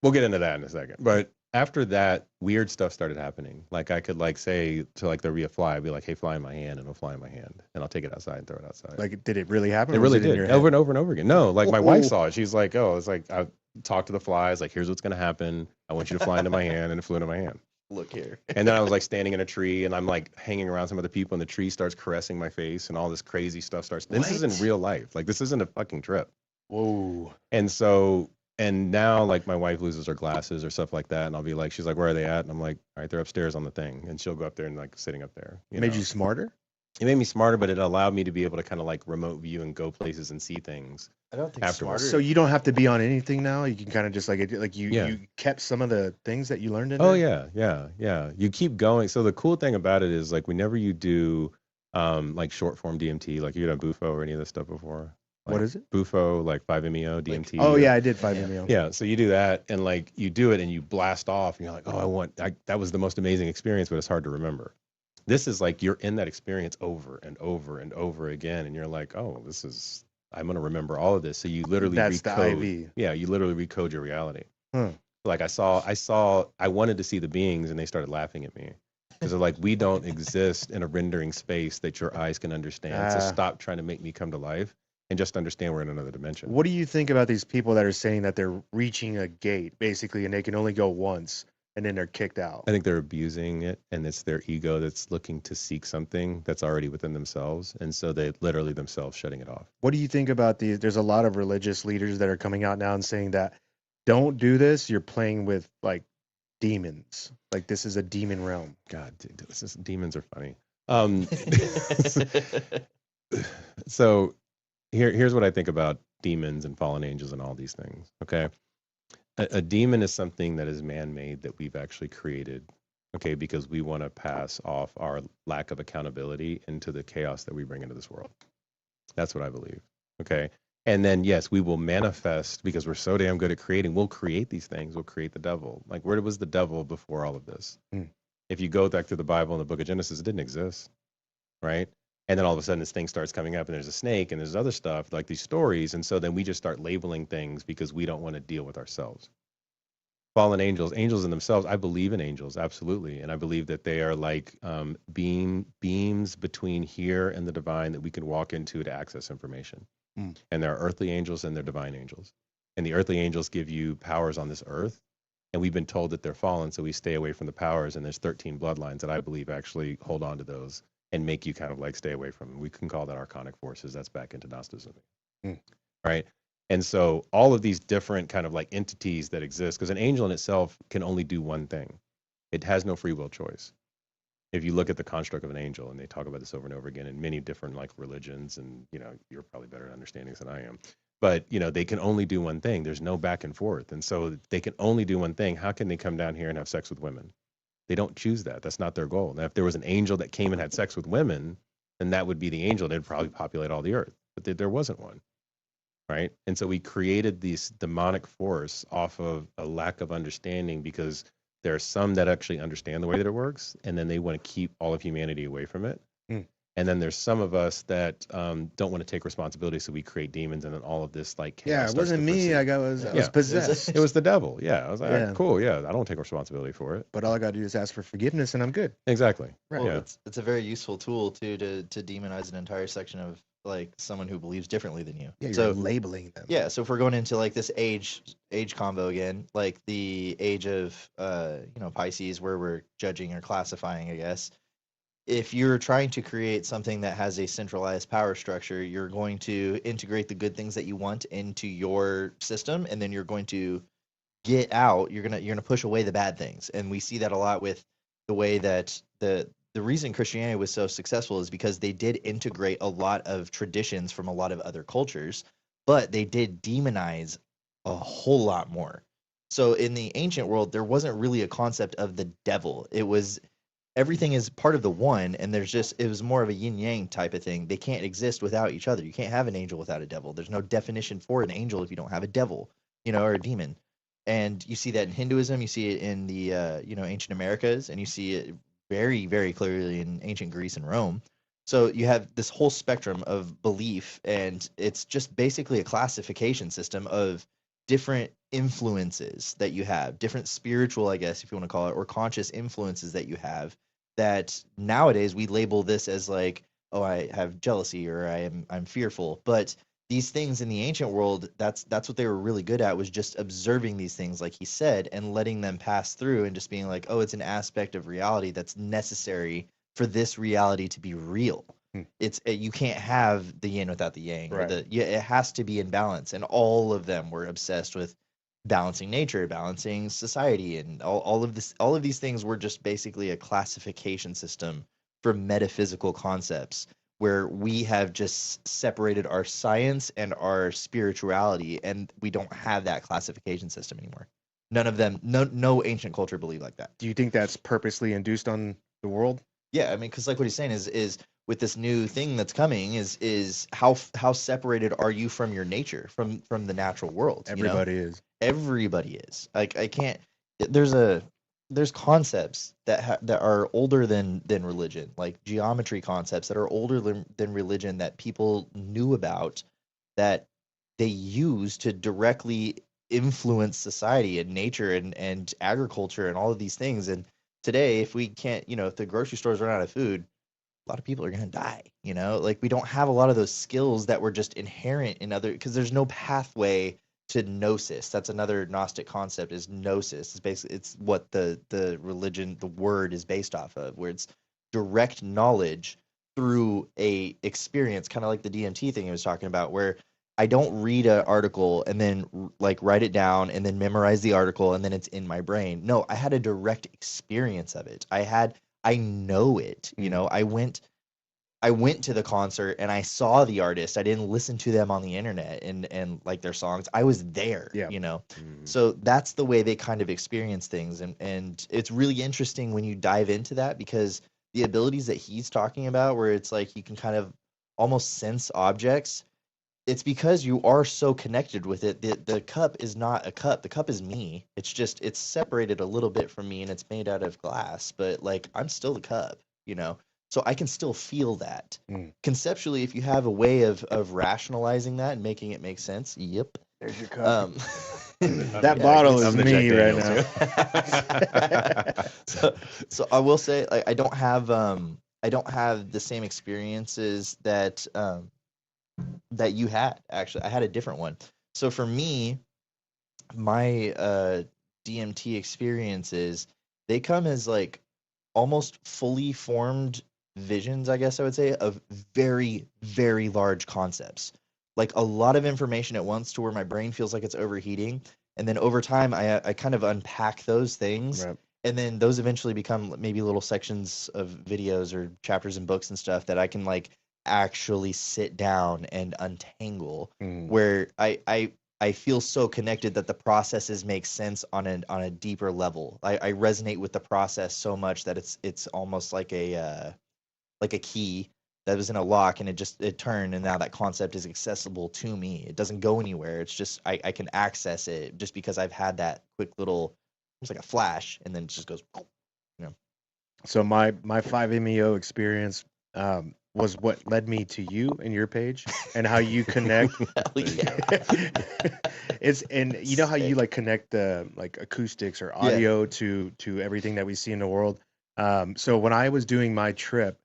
we'll get into that in a second. But after that, weird stuff started happening. Like I could like say to like there'd be a fly, I'd be like, hey, fly in my hand, and it'll fly in my hand. And I'll take it outside and throw it outside. Like, did it really happen? It really did. Over and over and over again. No, like my wife saw it. She's like, oh, it's like I talked to the flies, like, here's what's gonna happen. I want you to fly into my hand, and it flew into my hand. Look here. And then I was like standing in a tree and I'm like hanging around some other people and the tree starts caressing my face and all this crazy stuff starts. This isn't real life. Like this isn't a fucking trip. Whoa. And now like my wife loses her glasses or stuff like that. And I'll be like, she's like, where are they at? And I'm like, all right, they're upstairs on the thing. And she'll go up there and like sitting up there. Made you smarter? It made me smarter, but it allowed me to be able to kind of like remote view and go places and see things. I don't think afterwards. smarter. So you don't have to be on anything now. You can kind of just you kept some of the things that you learned in there? Oh yeah. You keep going. So the cool thing about it is like whenever you do like short form DMT, like you done Bufo or any of this stuff before. Like what is it? Bufo, like 5-MeO, DMT. Oh yeah, I did 5-MeO. Yeah, so you do that and like you do it and you blast off and you're like, oh, that was the most amazing experience, but it's hard to remember. This is like you're in that experience over and over and over again, and you're like, oh, I'm gonna remember all of this. So you literally recode. The IV. Yeah, you literally recode your reality. Huh. Like I wanted to see the beings, and they started laughing at me because they're like, we don't exist in a rendering space that your eyes can understand. So stop trying to make me come to life and just understand we're in another dimension. What do you think about these people that are saying that they're reaching a gate basically, and they can only go once? And then they're kicked out. I think they're abusing it, and it's their ego that's looking to seek something that's already within themselves, and so they literally themselves shutting it off. What do you think about these? There's a lot of religious leaders that are coming out now and saying that don't do this. You're playing with like demons. Like this is a demon realm. God, dude, demons are funny. So here's what I think about demons and fallen angels and all these things. Okay. A demon is something that is man-made that we've actually created, okay, because we want to pass off our lack of accountability into the chaos that we bring into this world. That's what I believe, okay? And then, yes, we will manifest because we're so damn good at creating. We'll create these things. We'll create the devil. Like, where was the devil before all of this? Mm. If you go back to the Bible and the book of Genesis, it didn't exist, right? And then all of a sudden, this thing starts coming up, and there's a snake, and there's other stuff, like these stories. And so then we just start labeling things because we don't want to deal with ourselves. Fallen angels, angels in themselves, I believe in angels, absolutely. And I believe that they are like beams between here and the divine that we can walk into to access information. Mm. And there are earthly angels and there are divine angels. And the earthly angels give you powers on this earth. And we've been told that they're fallen, so we stay away from the powers. And there's 13 bloodlines that I believe actually hold on to those and make you kind of like stay away from them. We can call that archonic forces. That's back into Gnosticism. Mm. Right? And so all of these different kind of like entities that exist, because an angel in itself can only do one thing. It has no free will choice. If you look at the construct of an angel, and they talk about this over and over again in many different like religions, and you know, you're probably better at understanding this than I am, but you know, they can only do one thing. There's no back and forth. And so they can only do one thing. How can they come down here and have sex with women? They don't choose that. That's not their goal. Now, if there was an angel that came and had sex with women, then that would be the angel. They'd probably populate all the earth, but there wasn't one. Right. And so we created this demonic force off of a lack of understanding, because there are some that actually understand the way that it works, and then they want to keep all of humanity away from it. Mm. And then there's some of us that don't want to take responsibility, so we create demons, and then all of this like Yeah, chaos it starts wasn't to me. proceed. I was possessed. It was the devil. Yeah, I was like, Yeah. cool. Yeah, I don't take responsibility for it. But all I got to do is ask for forgiveness, and I'm good. Exactly. Right. Well, Yeah. it's a very useful tool too to demonize an entire section of like someone who believes differently than you. Yeah, you're So labeling them. yeah, so if we're going into like this age combo again, like the age of Pisces, where we're judging or classifying, I guess. If you're trying to create something that has a centralized power structure, you're going to integrate the good things that you want into your system, and then you're going to get out. You're gonna push away the bad things, and we see that a lot with the way that the reason Christianity was so successful is because they did integrate a lot of traditions from a lot of other cultures, but they did demonize a whole lot more. So in the ancient world, there wasn't really a concept of the devil. It was everything is part of the one, and it was more of a yin yang type of thing. They can't exist without each other. You can't have an angel without a devil. There's no definition for an angel if you don't have a devil, or a demon. And you see that in Hinduism, you see it in the ancient Americas, and you see it very, very clearly in ancient Greece and Rome. So you have this whole spectrum of belief, and it's just basically a classification system of different influences that you have, different spiritual, I guess, if you want to call it, or conscious influences that you have, that nowadays we label this as like, oh, I have jealousy, or I'm fearful. But these things in the ancient world, that's what they were really good at, was just observing these things, like he said, and letting them pass through, and just being like, oh, it's an aspect of reality that's necessary for this reality to be real. It's you can't have the yin without the yang. Right. It has to be in balance, and all of them were obsessed with balancing nature, balancing society, and all of this. All of these things were just basically a classification system for metaphysical concepts, where we have just separated our science and our spirituality, and we don't have that classification system anymore. None of them, no ancient culture believed like that. Do you think that's purposely induced on the world? Yeah, I mean, because like what he's saying is with this new thing that's coming is how separated are you from your nature, from the natural world? Everybody is. Everybody is. Like I can't. There's concepts that are older than religion, like geometry concepts that are older than religion, that people knew about, that they use to directly influence society and nature and agriculture and all of these things. And today, if we can't, if the grocery stores run out of food, a lot of people are going to die, like we don't have a lot of those skills that were just inherent in other, because there's no pathway to gnosis. That's another Gnostic concept, is gnosis. It's basically, it's what the religion, the word is based off of, where it's direct knowledge through a experience, kind of like the DMT thing I was talking about, where I don't read an article and then like write it down and then memorize the article and then it's in my brain. No, I had a direct experience of it. I know it, I went to the concert and I saw the artist. I didn't listen to them on the internet and like their songs. I was there, So that's the way they kind of experience things. And it's really interesting when you dive into that, because the abilities that he's talking about, where it's like you can kind of almost sense objects, it's because you are so connected with it. The cup is not a cup. The cup is me. It's separated a little bit from me and it's made out of glass, but like I'm still the cup, you know. So I can still feel that. Mm. Conceptually, if you have a way of rationalizing that and making it make sense, yep. There's your cup. That bottle I'm is the me Jack right now. so I will say, like, I don't have the same experiences that that you had. Actually, I had a different one. So for me, my DMT experiences, they come as like almost fully formed visions, I guess I would say, of very, very large concepts. Like a lot of information at once to where my brain feels like it's overheating. And then over time, I kind of unpack those things. Right. And then those eventually become maybe little sections of videos or chapters in books and stuff that I can like actually sit down and untangle, Mm. where I feel so connected that the processes make sense on a deeper level. I resonate with the process so much that it's almost like a key that was in a lock and it turned, and now that concept is accessible to me. It doesn't go anywhere. It's just I can access it just because I've had that quick little, it's like a flash, and then it just goes, you know. So my 5-MeO experience was what led me to you and your page and how you connect. Hell yeah. It's, and you know how you Sick. like connect the like acoustics or audio to everything that we see in the world. So when I was doing my trip,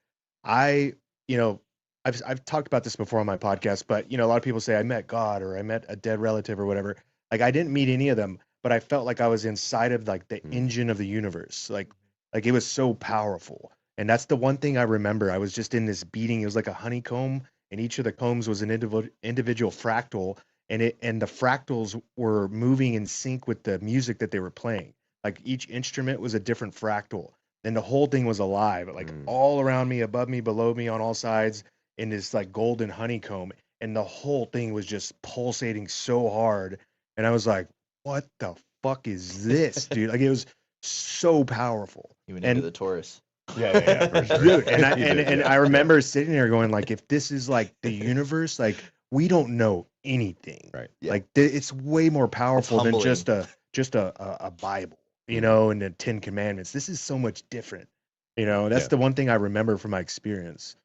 I, you know, I've talked about this before on my podcast, but you know, a lot of people say I met God or I met a dead relative or whatever. Like I didn't meet any of them, but I felt like I was inside of like the engine of the universe. Like it was so powerful. And that's the one thing I remember. I was just in this beating. It was like a honeycomb, and each of the combs was an individual fractal, and the fractals were moving in sync with the music that they were playing. Like each instrument was a different fractal, and the whole thing was alive, like all around me, above me, below me, on all sides, in this like golden honeycomb, and the whole thing was just pulsating so hard. And I was like, "What the fuck is this, dude?" Like it was so powerful. You went And into the Taurus. Yeah, for sure. dude, and I You did, and yeah. I remember sitting there going like, if this is like the universe, like we don't know anything. Right. Yeah. Like it's way more powerful than humbling. just a Bible, you know, and the 10 Commandments. This is so much different. You know, that's Yeah. the one thing I remember from my experience.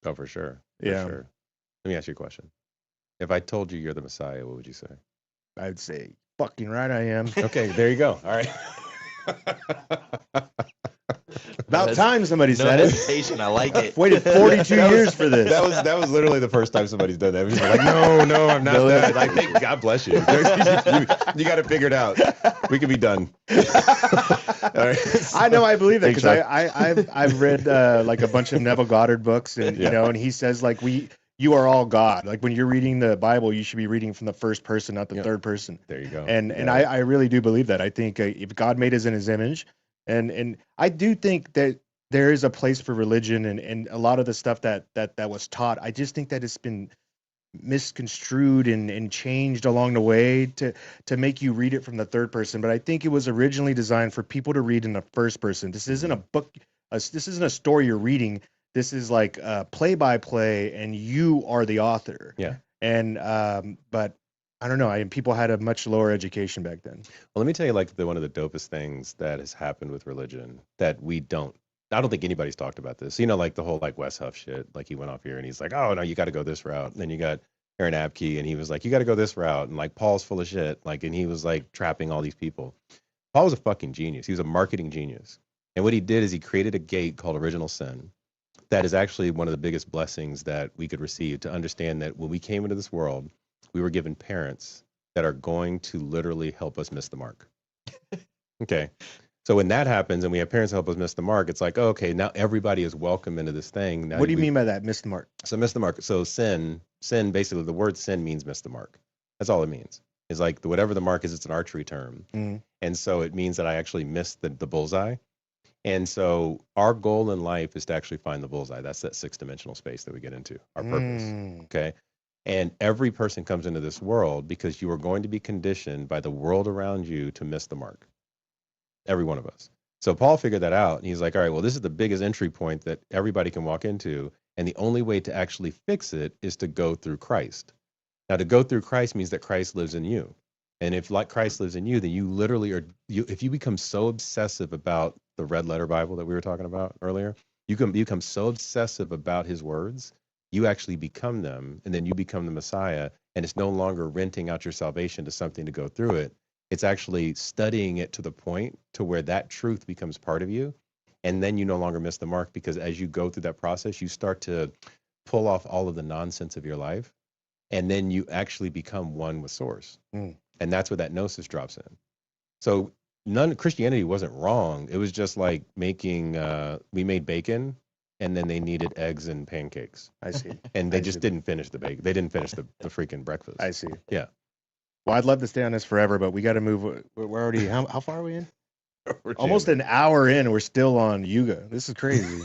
Oh, for sure. For Yeah. sure. Let me ask you a question. If I told you you're the Messiah, what would you say? I'd say, fucking right, I am. Okay, there you go. All right. About That's- time somebody No said it. hesitation. I like it. Waited 42 years for this. That was literally the first time somebody's done that. People are like, no, I'm not that. Like, thank God bless you. You got it figured out. We can be done. All right. I know, I believe that Thanks, because Chuck. I've read like a bunch of Neville Goddard books, and you Yeah. know, and he says like you are all God. Like when you're reading the Bible, you should be reading from the first person, not the Yeah. third person. There you go. And Yeah. I really do believe that. I think if God made us in His image, and I do think that there is a place for religion and a lot of the stuff that was taught. I just think that it's been misconstrued and changed along the way to make you read it from the third person. But I think it was originally designed for people to read in the first person. This isn't a book. This isn't a story you're reading. This is like play by play, and you are the author. Yeah. And but I don't know. People had a much lower education back then. Well, let me tell you, like, one of the dopest things that has happened with religion that I don't think anybody's talked about this. You know, like the whole like Wes Huff shit. Like he went off here and he's like, oh no, you got to go this route. And then you got Aaron Abkey and he was like, you got to go this route. And like Paul's full of shit. Like, and he was like trapping all these people. Paul was a fucking genius. He was a marketing genius. And what he did is he created a gate called original sin. That is actually one of the biggest blessings that we could receive, to understand that when we came into this world, we were given parents that are going to literally help us miss the mark. Okay. So when that happens and we have parents help us miss the mark, it's like, oh, okay, now everybody is welcome into this thing. Now What do you mean by that? Missed the mark. So miss the mark. So sin, basically the word sin means miss the mark. That's all it means. It's like whatever the mark is, it's an archery term. Mhm. And so it means that I actually missed the bullseye. And so our goal in life is to actually find the bullseye. That's that 6-dimensional space that we get into, our purpose. Okay. And every person comes into this world because you are going to be conditioned by the world around you to miss the mark. Every one of us. So Paul figured that out. And he's like, all right, well, this is the biggest entry point that everybody can walk into. And the only way to actually fix it is to go through Christ. Now, to go through Christ means that Christ lives in you. And if like Christ lives in you, then you literally are, if you become so obsessive about the red letter Bible that we were talking about earlier, you can become so obsessive about his words, you actually become them, and then you become the Messiah. And it's no longer renting out your salvation to something to go through it. It's actually studying it to the point to where that truth becomes part of you. And then you no longer miss the mark, because as you go through that process, you start to pull off all of the nonsense of your life. And then you actually become one with source. And that's where that gnosis drops in. So Christianity wasn't wrong. It was just like making, we made bacon, and then they needed eggs and pancakes. I see. And they just didn't finish the bacon. They didn't finish the freaking breakfast. I see. Yeah. Well, I'd love to stay on this forever, but we got to move. We're already, how far are we in? Almost an hour in, and we're still on Yuga. This is crazy.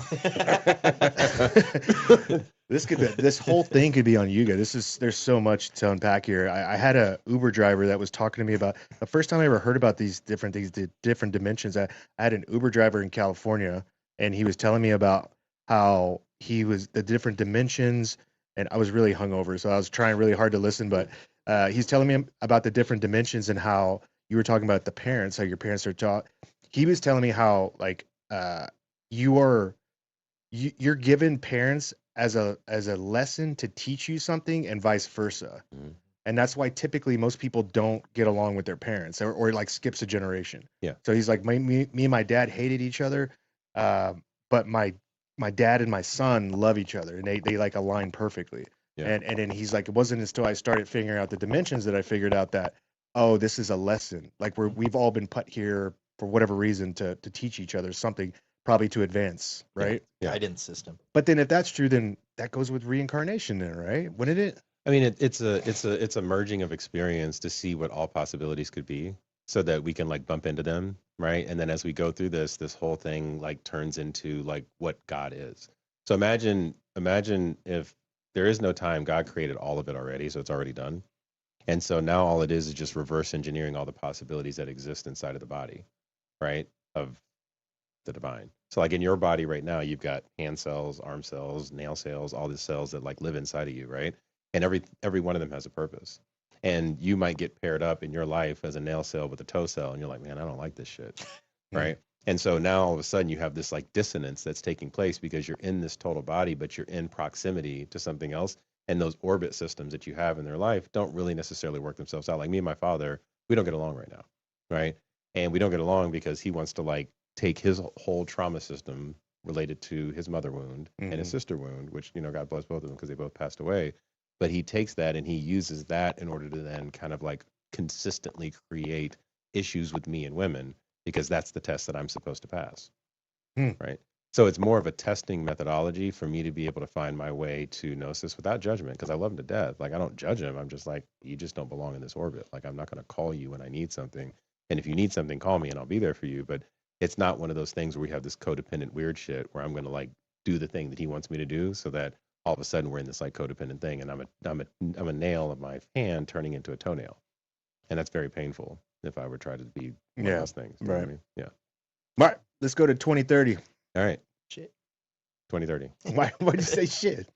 This whole thing could be on Yuga. There's so much to unpack here. I had a Uber driver that was talking to me about the first time I ever heard about these different things, the different dimensions. I had an Uber driver in California, and he was telling me about how the different dimensions, and I was really hungover, so I was trying really hard to listen, but he's telling me about the different dimensions and how you were talking about the parents, how your parents are taught. He was telling me how like you're given parents as a lesson to teach you something, and vice versa. Mm-hmm. And that's why typically most people don't get along with their parents, or like skips a generation. Yeah. So he's like, me and my dad hated each other, but my dad and my son love each other, and they like align perfectly. Yeah. And then he's like, it wasn't until I started figuring out the dimensions that I figured out that, oh, this is a lesson. Like we've all been put here for whatever reason to teach each other something, probably to advance, right? Yeah. Guidance system. But then if that's true, then that goes with reincarnation then, right? Wouldn't it? I mean, it's a merging of experience to see what all possibilities could be, so that we can like bump into them, right? And then as we go through this whole thing like turns into like what God is. So imagine if there is no time, God created all of it already, so it's already done. And so now all it is just reverse engineering all the possibilities that exist inside of the body, right? Of the divine. So like in your body right now, you've got hand cells, arm cells, nail cells, all these cells that like live inside of you, right? And every one of them has a purpose. And you might get paired up in your life as a nail cell with a toe cell, and you're like, man, I don't like this shit, right? And so now all of a sudden you have this like dissonance that's taking place because you're in this total body, but you're in proximity to something else. And those orbit systems that you have in their life don't really necessarily work themselves out. Like me and my father, we don't get along right now, right? And we don't get along because he wants to like take his whole trauma system related to his mother wound and his sister wound, which, you know, God bless both of them because they both passed away. But he takes that and he uses that in order to then kind of like consistently create issues with me and women, because that's the test that I'm supposed to pass, right? So it's more of a testing methodology for me to be able to find my way to gnosis without judgment, because I love him to death. Like, I don't judge him. I'm just like, you just don't belong in this orbit. Like, I'm not going to call you when I need something. And if you need something, call me and I'll be there for you. But it's not one of those things where we have this codependent weird shit where I'm going to like do the thing that he wants me to do, so that all of a sudden we're in this like codependent thing, and I'm a nail of my hand turning into a toenail. And that's very painful if I were trying to be one of those things. You know what I mean? Yeah. All right, let's go to 2030. All right. Shit. 2030. Why'd you say shit?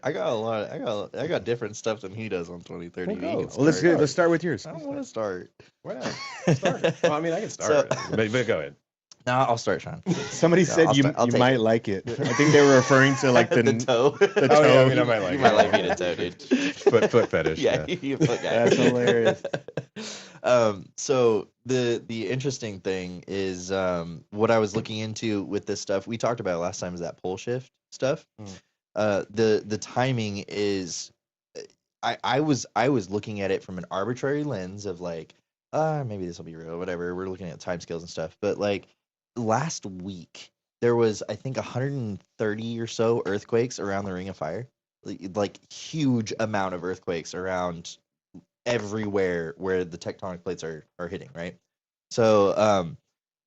I got different stuff than he does on 2030. Well, let's start with yours. I don't want to start. Why not? Start. Well, I mean, I can start, but go ahead. No, I'll start, Sean. Somebody said you might like it. I think they were referring to like the toe. The toe. Oh, yeah, I mean, I might like you might like being a toe, dude. Foot fetish. Yeah, you foot guy. That's hilarious. So the interesting thing is what I was looking into with this stuff. We talked about it last time, is that pole shift stuff. The timing is, I was looking at it from an arbitrary lens of like, maybe this will be real, whatever. We're looking at time scales and stuff, but like last week there was, I think, 130 or so earthquakes around the Ring of Fire, like huge amount of earthquakes around everywhere where the tectonic plates are hitting, right? So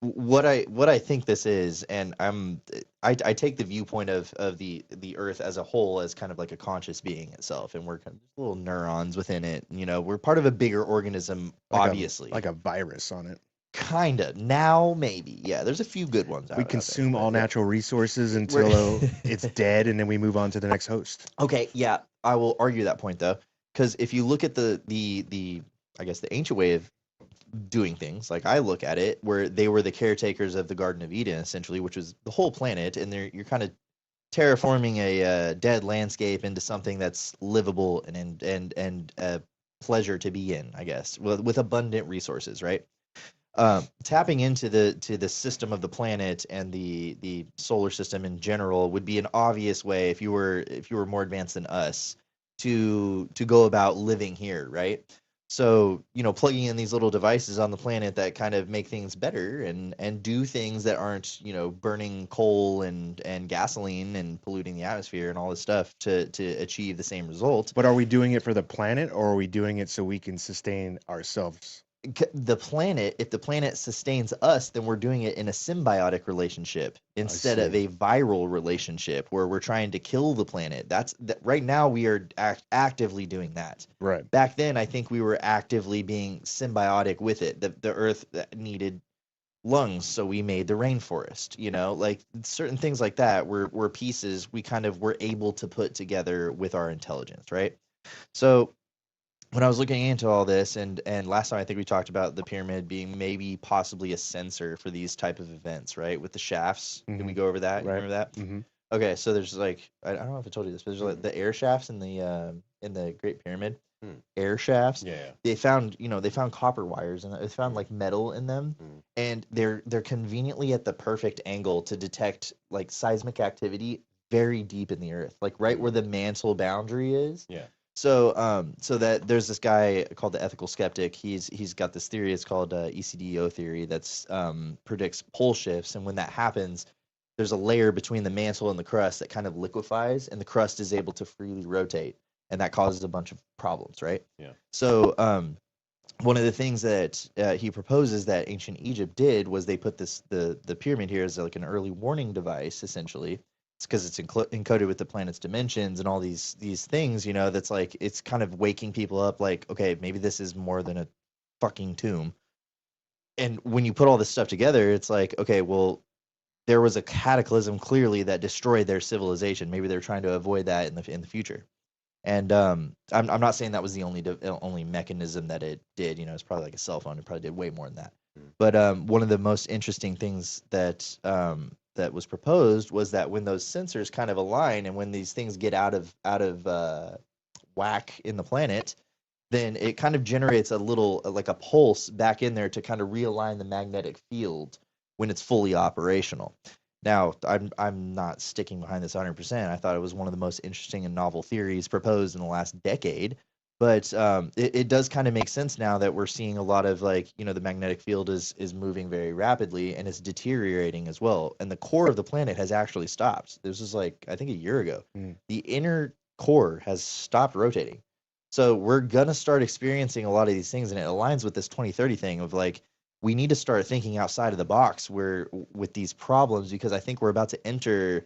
what I think this is, and I take the viewpoint of the earth as a whole as kind of like a conscious being itself, and we're kind of little neurons within it. You know, we're part of a bigger organism, obviously. Like a virus on it. Kinda. Now, maybe. Yeah, there's a few good ones out We consume all natural resources until it's dead, and then we move on to the next host. Okay, yeah, I will argue that point, though, Because if you look at the I guess the ancient way of doing things, like I look at it, where they were the caretakers of the Garden of Eden, essentially, which was the whole planet, and you're kind of terraforming a dead landscape into something that's livable and a pleasure to be in, I guess, with abundant resources, right? Tapping into the system of the planet and the solar system in general would be an obvious way if you were more advanced than us to go about living here, right? So, plugging in these little devices on the planet that kind of make things better and do things that aren't, burning coal and gasoline and polluting the atmosphere and all this stuff to achieve the same result. But are we doing it for the planet, or are we doing it so we can sustain ourselves? The planet, if the planet sustains us, then we're doing it in a symbiotic relationship instead of a viral relationship where we're trying to kill the planet. Right now we are actively doing that. Right. Back then, I think we were actively being symbiotic with it. The earth needed lungs, so we made the rainforest, like certain things like that were pieces we kind of were able to put together with our intelligence, right? So when I was looking into all this, and last time I think we talked about the pyramid being maybe possibly a sensor for these type of events, right? With the shafts. Did we go over that? You remember that? Mm-hmm. Okay, so there's I don't know if I told you this, but there's like the air shafts in the Great Pyramid. Air shafts. Yeah. They found copper wires, and they found like metal in them, and they're conveniently at the perfect angle to detect like seismic activity very deep in the earth, like right where the mantle boundary is. Yeah. So, so that there's this guy called the ethical skeptic. He's got this theory. It's called ECDO theory. That's predicts pole shifts, and when that happens, there's a layer between the mantle and the crust that kind of liquefies, and the crust is able to freely rotate, and that causes a bunch of problems, right? Yeah. So, one of the things that he proposes that ancient Egypt did was they put the pyramid here as like an early warning device, essentially. It's because it's encoded with the planet's dimensions and all these things, that's like, it's kind of waking people up like, okay, maybe this is more than a fucking tomb. And when you put all this stuff together, it's like, okay, well, there was a cataclysm clearly that destroyed their civilization. Maybe they're trying to avoid that in the future. And I'm not saying that was the only mechanism that it did. It's probably like a cell phone. It probably did way more than that. But one of the most interesting things that was proposed was that when those sensors kind of align and when these things get out of whack in the planet, then it kind of generates a little like a pulse back in there to kind of realign the magnetic field when it's fully operational. Now, I'm not sticking behind this 100%. I thought it was one of the most interesting and novel theories proposed in the last decade. But it does kind of make sense now that we're seeing a lot of like, the magnetic field is moving very rapidly and it's deteriorating as well. And the core of the planet has actually stopped. This was like, I think a year ago. The inner core has stopped rotating. So we're going to start experiencing a lot of these things. And it aligns with this 2030 thing of like, we need to start thinking outside of the box with these problems, because I think we're about to enter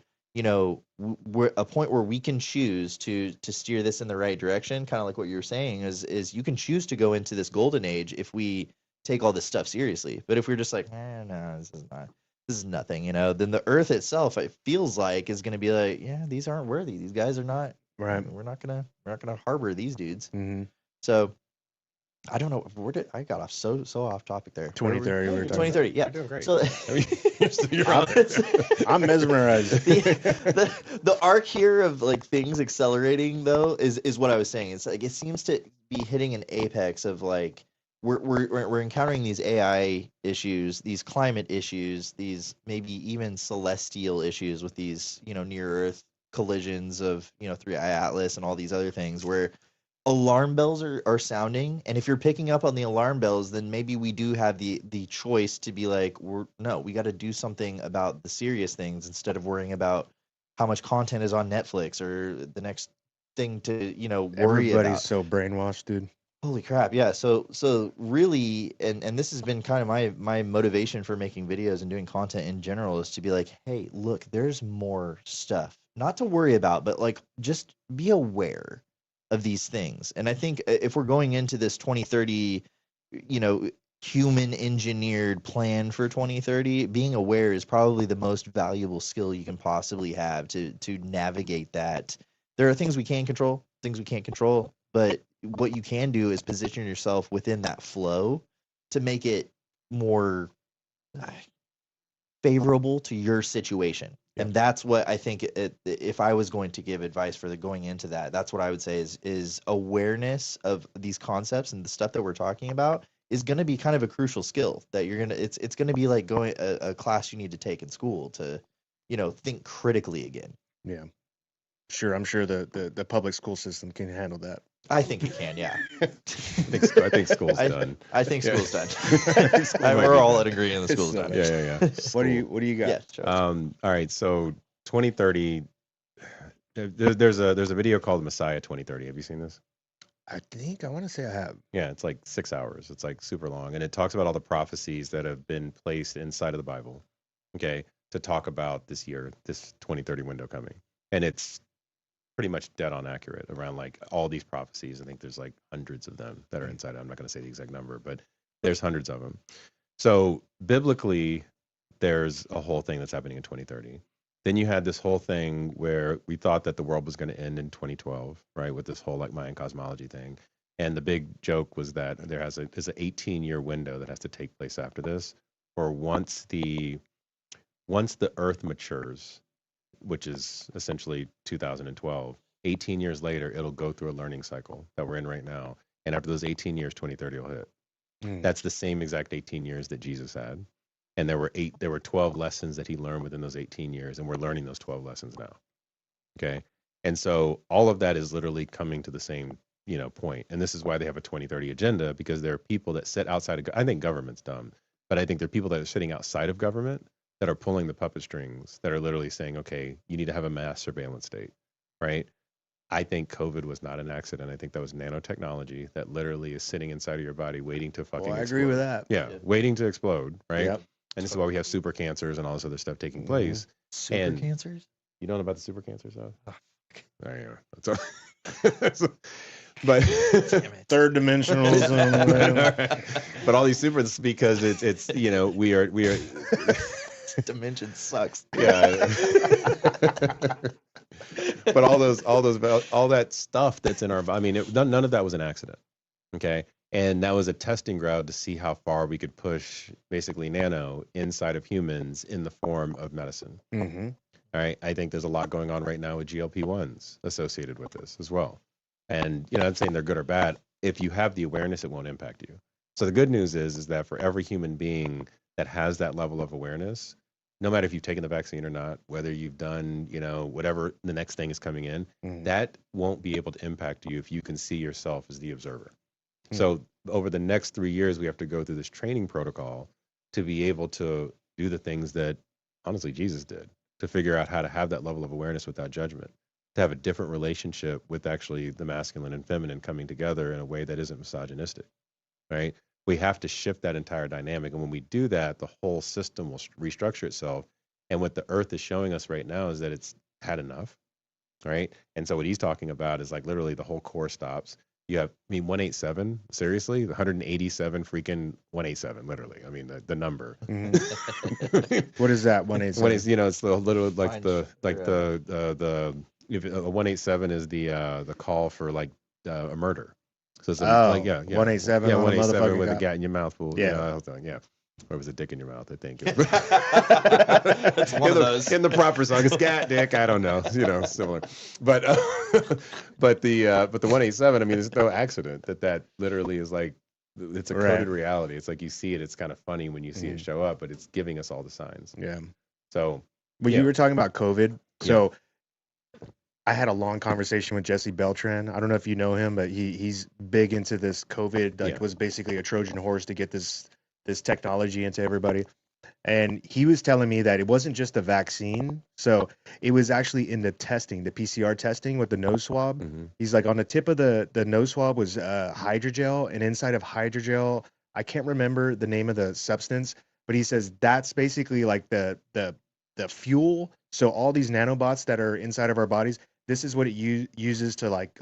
we're a point where we can choose to steer this in the right direction, kind of like what you were saying is you can choose to go into this golden age if we take all this stuff seriously. But if we're just like, no, this is nothing, then the earth itself, it feels like, is going to be like, yeah, these aren't worthy. These guys are not right. We're not gonna harbor these dudes. Mm-hmm. So I don't know. I got off so off topic there. 2030. 2030. Yeah. You're doing great. So You're out there. I'm mesmerized. The arc here of like things accelerating though is what I was saying. It's like it seems to be hitting an apex of like we're encountering these AI issues, these climate issues, these maybe even celestial issues with these near Earth collisions of 3i Atlas and all these other things where alarm bells are sounding, and if you're picking up on the alarm bells, then maybe we do have the choice to be like, we got to do something about the serious things instead of worrying about how much content is on Netflix or the next thing to worry about. Everybody's so brainwashed, dude. Holy crap, yeah. So really, and this has been kind of my motivation for making videos and doing content in general, is to be like, hey, look, there's more stuff not to worry about, but like just be aware of these things. And I think if we're going into this 2030, human engineered plan for 2030, being aware is probably the most valuable skill you can possibly have to navigate that. There are things we can control, things we can't control. but what you can do is position yourself within that flow to make it more favorable to your situation. Yep. And that's what I think if I was going to give advice for going into that, that's what I would say is awareness of these concepts and the stuff that we're talking about is going to be kind of a crucial skill that you're going to, it's going to be like going a class you need to take in school to, think critically again. Yeah. Sure. I'm sure the public school system can handle that. I think it can, yeah. I think school's done. I think Yeah. school's done. School might We're be all done. at agreeing the school's done. Yeah. What do you got? Yeah, sure. All right, so 2030. There's a video called Messiah 2030. Have you seen this? I want to say I have. Yeah, it's like 6 hours. It's like super long, and it talks about all the prophecies that have been placed inside of the Bible. Okay, to talk about this year, this 2030 window coming, and it's pretty much dead on accurate around like all these prophecies. I think there's like hundreds of them that are inside. I'm not going to say the exact number, but there's hundreds of them. So biblically, there's a whole thing that's happening in 2030. Then you had this whole thing where we thought that the world was going to end in 2012, right? With this whole like Mayan cosmology thing. And the big joke was that there's an 18-year window that has to take place after this, or once the Earth matures, which is essentially 2012, 18 years later, it'll go through a learning cycle that we're in right now. And after those 18 years, 2030 will hit. That's the same exact 18 years that Jesus had. And there were 12 lessons that he learned within those 18 years, and we're learning those 12 lessons now. Okay. And so all of that is literally coming to the same, point. And this is why they have a 2030 agenda, because there are people that sit outside of, I think government's dumb, but I think there are people that are sitting outside of government that are pulling the puppet strings, that are literally saying, okay, you need to have a mass surveillance state, right? I think COVID was not an accident. I think that was nanotechnology that literally is sitting inside of your body waiting to fucking I explode. agree with that. Yeah, waiting to explode, right? Yep. And this is why we have super cancers and all this other stuff taking place. Super and- cancers? You don't know about the super cancer stuff? Oh, Oh, yeah. That's all. But Damn it. Third dimensionalism. but all these super, it's because it's we are Dimension sucks. yeah. But all that stuff that's in our, none of that was an accident. Okay. And that was a testing ground to see how far we could push basically nano inside of humans in the form of medicine. Mm-hmm. All right. I think there's a lot going on right now with GLP-1s associated with this as well. And, I'm saying they're good or bad. If you have the awareness, it won't impact you. So the good news is that for every human being that has that level of awareness, no matter if you've taken the vaccine or not, whether you've done, whatever the next thing is coming in, that won't be able to impact you if you can see yourself as the observer. So over the next 3 years, we have to go through this training protocol to be able to do the things that honestly Jesus did, to figure out how to have that level of awareness without judgment, to have a different relationship with actually the masculine and feminine coming together in a way that isn't misogynistic, right? We have to shift that entire dynamic. And when we do that, the whole system will restructure itself. And what the earth is showing us right now is that it's had enough, right? And so what he's talking about is like literally the whole core stops. You have, 187, seriously? 187 freaking 187, literally. The number. What is that? 187. It's the little, like Fine. the 187 is the call for like a murder. So it's 187. Yeah, on the 187 motherfucking with a cop. gat in your mouth. Well, Yeah. Or was it dick in your mouth, I think. It's one of those. In the proper song, it's gat, dick, I don't know, similar. But the 187, there's no accident that literally is like, it's a coded reality. It's like you see it, it's kind of funny when you see it show up, but it's giving us all the signs. Yeah. So, Well, Yeah. you were talking about COVID. So I had a long conversation with Jesse Beltran. I don't know if you know him, but he's big into this COVID, like was basically a Trojan horse to get this technology into everybody. And he was telling me that it wasn't just the vaccine. So it was actually in the testing, the PCR testing with the nose swab. He's like, on the tip of the nose swab was hydrogel, and inside of hydrogel, I can't remember the name of the substance, but he says that's basically like the fuel. So all these nanobots that are inside of our bodies, this is what it uses to like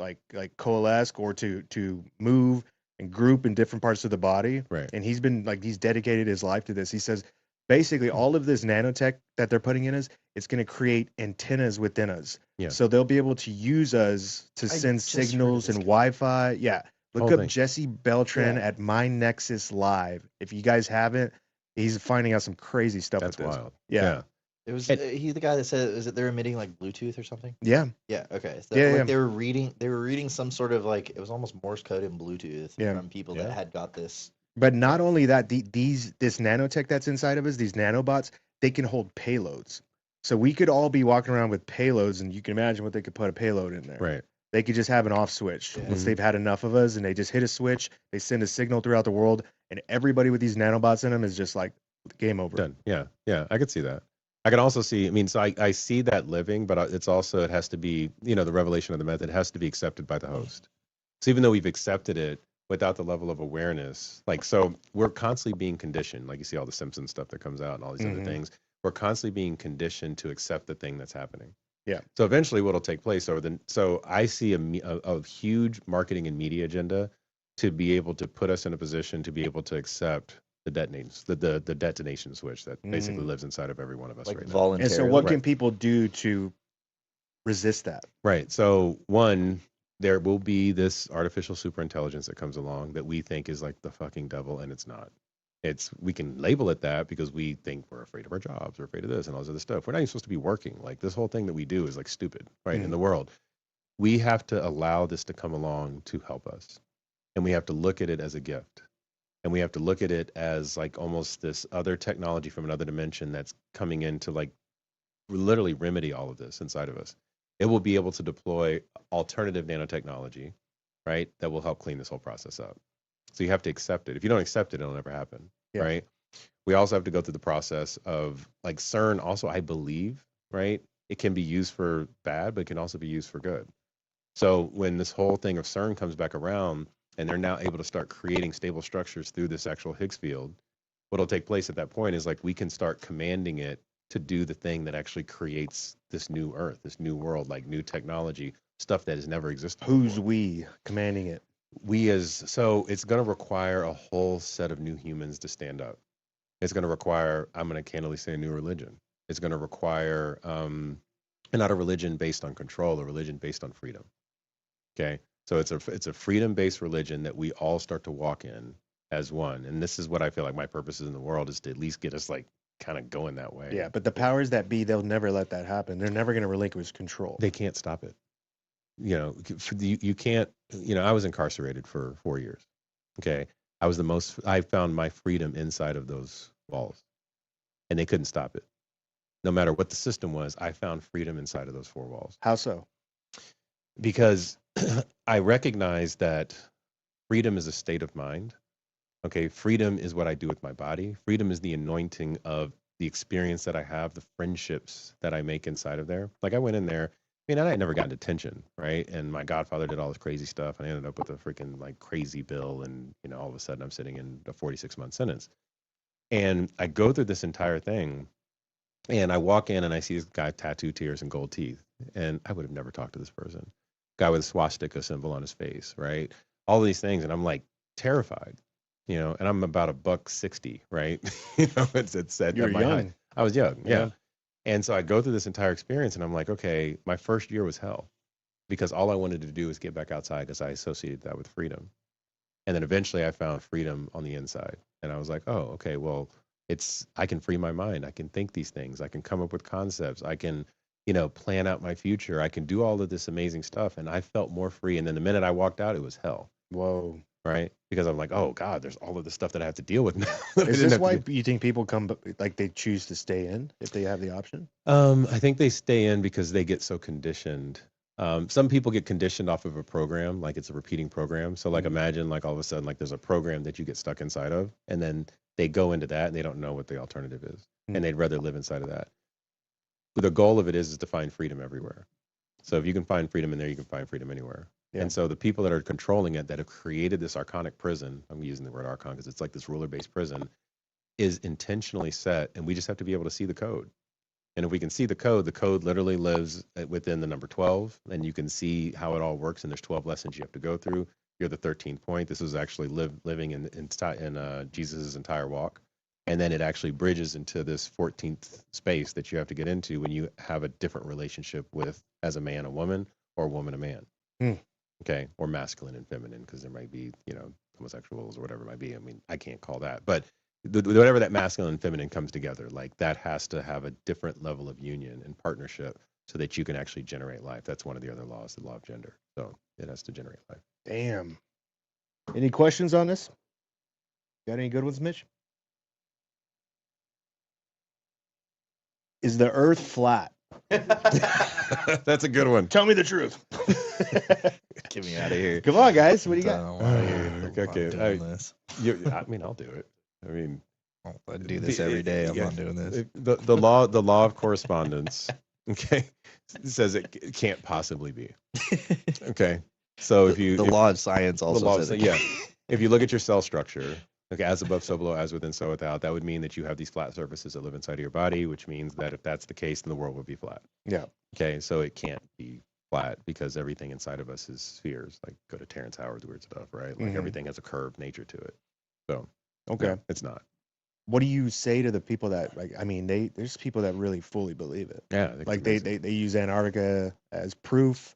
coalesce or to move and group in different parts of the body. Right. And he's dedicated his life to this. He says basically all of this nanotech that they're putting in us, it's going to create antennas within us. Yeah. So they'll be able to use us to I send just heard of signals this and guy. Wi-Fi. Yeah. Look Whole up thing. Jesse Beltran Yeah. at My Nexus Live. If you guys haven't, he's finding out some crazy stuff That's with this. wild. Yeah. It was And- he's the guy that said, is it they're emitting like Bluetooth or something? Yeah. Yeah. Okay. So Yeah, like yeah. they were reading some sort of like, it was almost Morse code in Bluetooth Yeah. from people that Yeah. had got this. But not only that, this nanotech that's inside of us, these nanobots, they can hold payloads. So we could all be walking around with payloads, and you can imagine what they could put a payload in there. Right. They could just have an off switch. Yeah. Once Mhm. they've had enough of us and they just hit a switch, they send a signal throughout the world, and everybody with these nanobots in them is just like game over. Done. Yeah. Yeah. I could see that. I can also see, I mean, so I see that living, but it's also, it has to be, you know, the revelation of the method has to be accepted by the host. So even though we've accepted it without the level of awareness, like, so we're constantly being conditioned, like you see all the Simpsons stuff that comes out and all these other Mhm. things. We're constantly being conditioned to accept the thing that's happening. Yeah. So eventually what'll take place so I see a huge marketing and media agenda to be able to put us in a position to be able to accept the detonation switch that basically lives inside of every one of us Like right now. voluntarily. And so, what can Right. people do to resist that? Right. So one, there will be this artificial superintelligence that comes along that we think is like the fucking devil, and it's not. We can label it that because we think we're afraid of our jobs, we're afraid of this and all this other stuff. We're not even supposed to be working. Like this whole thing that we do is like stupid, right? In the world. We have to allow this to come along to help us. And we have to look at it as a gift. And we have to look at it as like almost this other technology from another dimension that's coming in to like literally remedy all of this inside of us. It will be able to deploy alternative nanotechnology, right? That will help clean this whole process up. So you have to accept it. If you don't accept it, it'll never happen, Yeah. right? We also have to go through the process of like CERN also, I believe, right? It can be used for bad, but it can also be used for good. So when this whole thing of CERN comes back around and they're now able to start creating stable structures through this actual Higgs field, what'll take place at that point is like we can start commanding it to do the thing that actually creates this new Earth, this new world, like new technology, stuff that has never existed. Who's before. we commanding it? So it's going to require a whole set of new humans to stand up. It's going to require, I'm going to candidly say, a new religion. It's going to require not a religion based on control, a religion based on freedom. Okay, so it's a freedom-based religion that we all start to walk in as one. And this is what I feel like my purpose is in the world, is to at least get us like kind of going that way. Yeah, but the powers that be, they'll never let that happen. They're never going to relinquish control. They can't stop it. You know, you can't, you know, I was incarcerated for 4 years. Okay. I found my freedom inside of those walls, and they couldn't stop it. No matter what the system was, I found freedom inside of those four walls. How so? Because I recognize that freedom is a state of mind. Okay. Freedom is what I do with my body. Freedom is the anointing of the experience that I have, the friendships that I make inside of there. Like I went in there, I mean, I had never gotten detention, right? And my godfather did all this crazy stuff, and I ended up with a freaking like crazy bill, and you know, all of a sudden I'm sitting in a 46-month sentence. And I go through this entire thing, and I walk in and I see this guy tattooed tears and gold teeth, and I would have never talked to this person. Guy with a swastika symbol on his face, right? All these things, and I'm like terrified, you know. And I'm about $160, right? You know, it's said You at were my young. height. I was young, Yeah. yeah. And so I go through this entire experience and I'm like, okay, my first year was hell because all I wanted to do was get back outside because I associated that with freedom. And then eventually I found freedom on the inside. And I was like, oh, okay, well, I can free my mind. I can think these things. I can come up with concepts. I can, you know, plan out my future. I can do all of this amazing stuff. And I felt more free. And then the minute I walked out, it was hell. Whoa. Right? Because I'm like, oh God, there's all of this stuff that I have to deal with now. that I Is didn't this have to why do. you think people come, like they choose to stay in if they have the option? I think they stay in because they get so conditioned. Some people get conditioned off of a program, like it's a repeating program. So like imagine like all of a sudden like there's a program that you get stuck inside of, and then they go into that and they don't know what the alternative is, and they'd rather live inside of that. The goal of it is to find freedom everywhere. So if you can find freedom in there, you can find freedom anywhere. Yeah. And so the people that are controlling it, that have created this archonic prison, I'm using the word archon because it's like this ruler-based prison, is intentionally set, and we just have to be able to see the code. And if we can see the code literally lives within the number 12, and you can see how it all works. And there's 12 lessons you have to go through. You're the 13th point. This is actually living in Jesus' entire walk. and then it actually bridges into this 14th space that you have to get into when you have a different relationship with, as a man a woman, or a woman a man. Okay, or masculine and feminine, because there might be, homosexuals or whatever it might be. I mean, I can't call that, but whatever that masculine and feminine comes together, like that has to have a different level of union and partnership so that you can actually generate life. That's one of the other laws, the law of gender. So it has to generate life. Damn. Any questions on this? Got any good ones, Mitch? Is the Earth flat? That's a good one. Tell me the truth. Get me out of here. Come on, guys. What do you got? Okay. I'll do it. I mean, I do this every day. I'm not doing this. The law of correspondence, okay, says it can't possibly be. Okay, so if the law of science also says it. If you look at your cell structure, okay, as above, so below, as within, so without, that would mean that you have these flat surfaces that live inside of your body, which means that if that's the case, then the world would be flat. Yeah. Okay, so it can't be flat because everything inside of us is spheres. Like, go to Terrence Howard's weird stuff, right? Like everything has a curved nature to it. So okay, no, it's not. What do you say to the people that, like, I mean, there's people that really fully believe it. Yeah, like they use Antarctica as proof.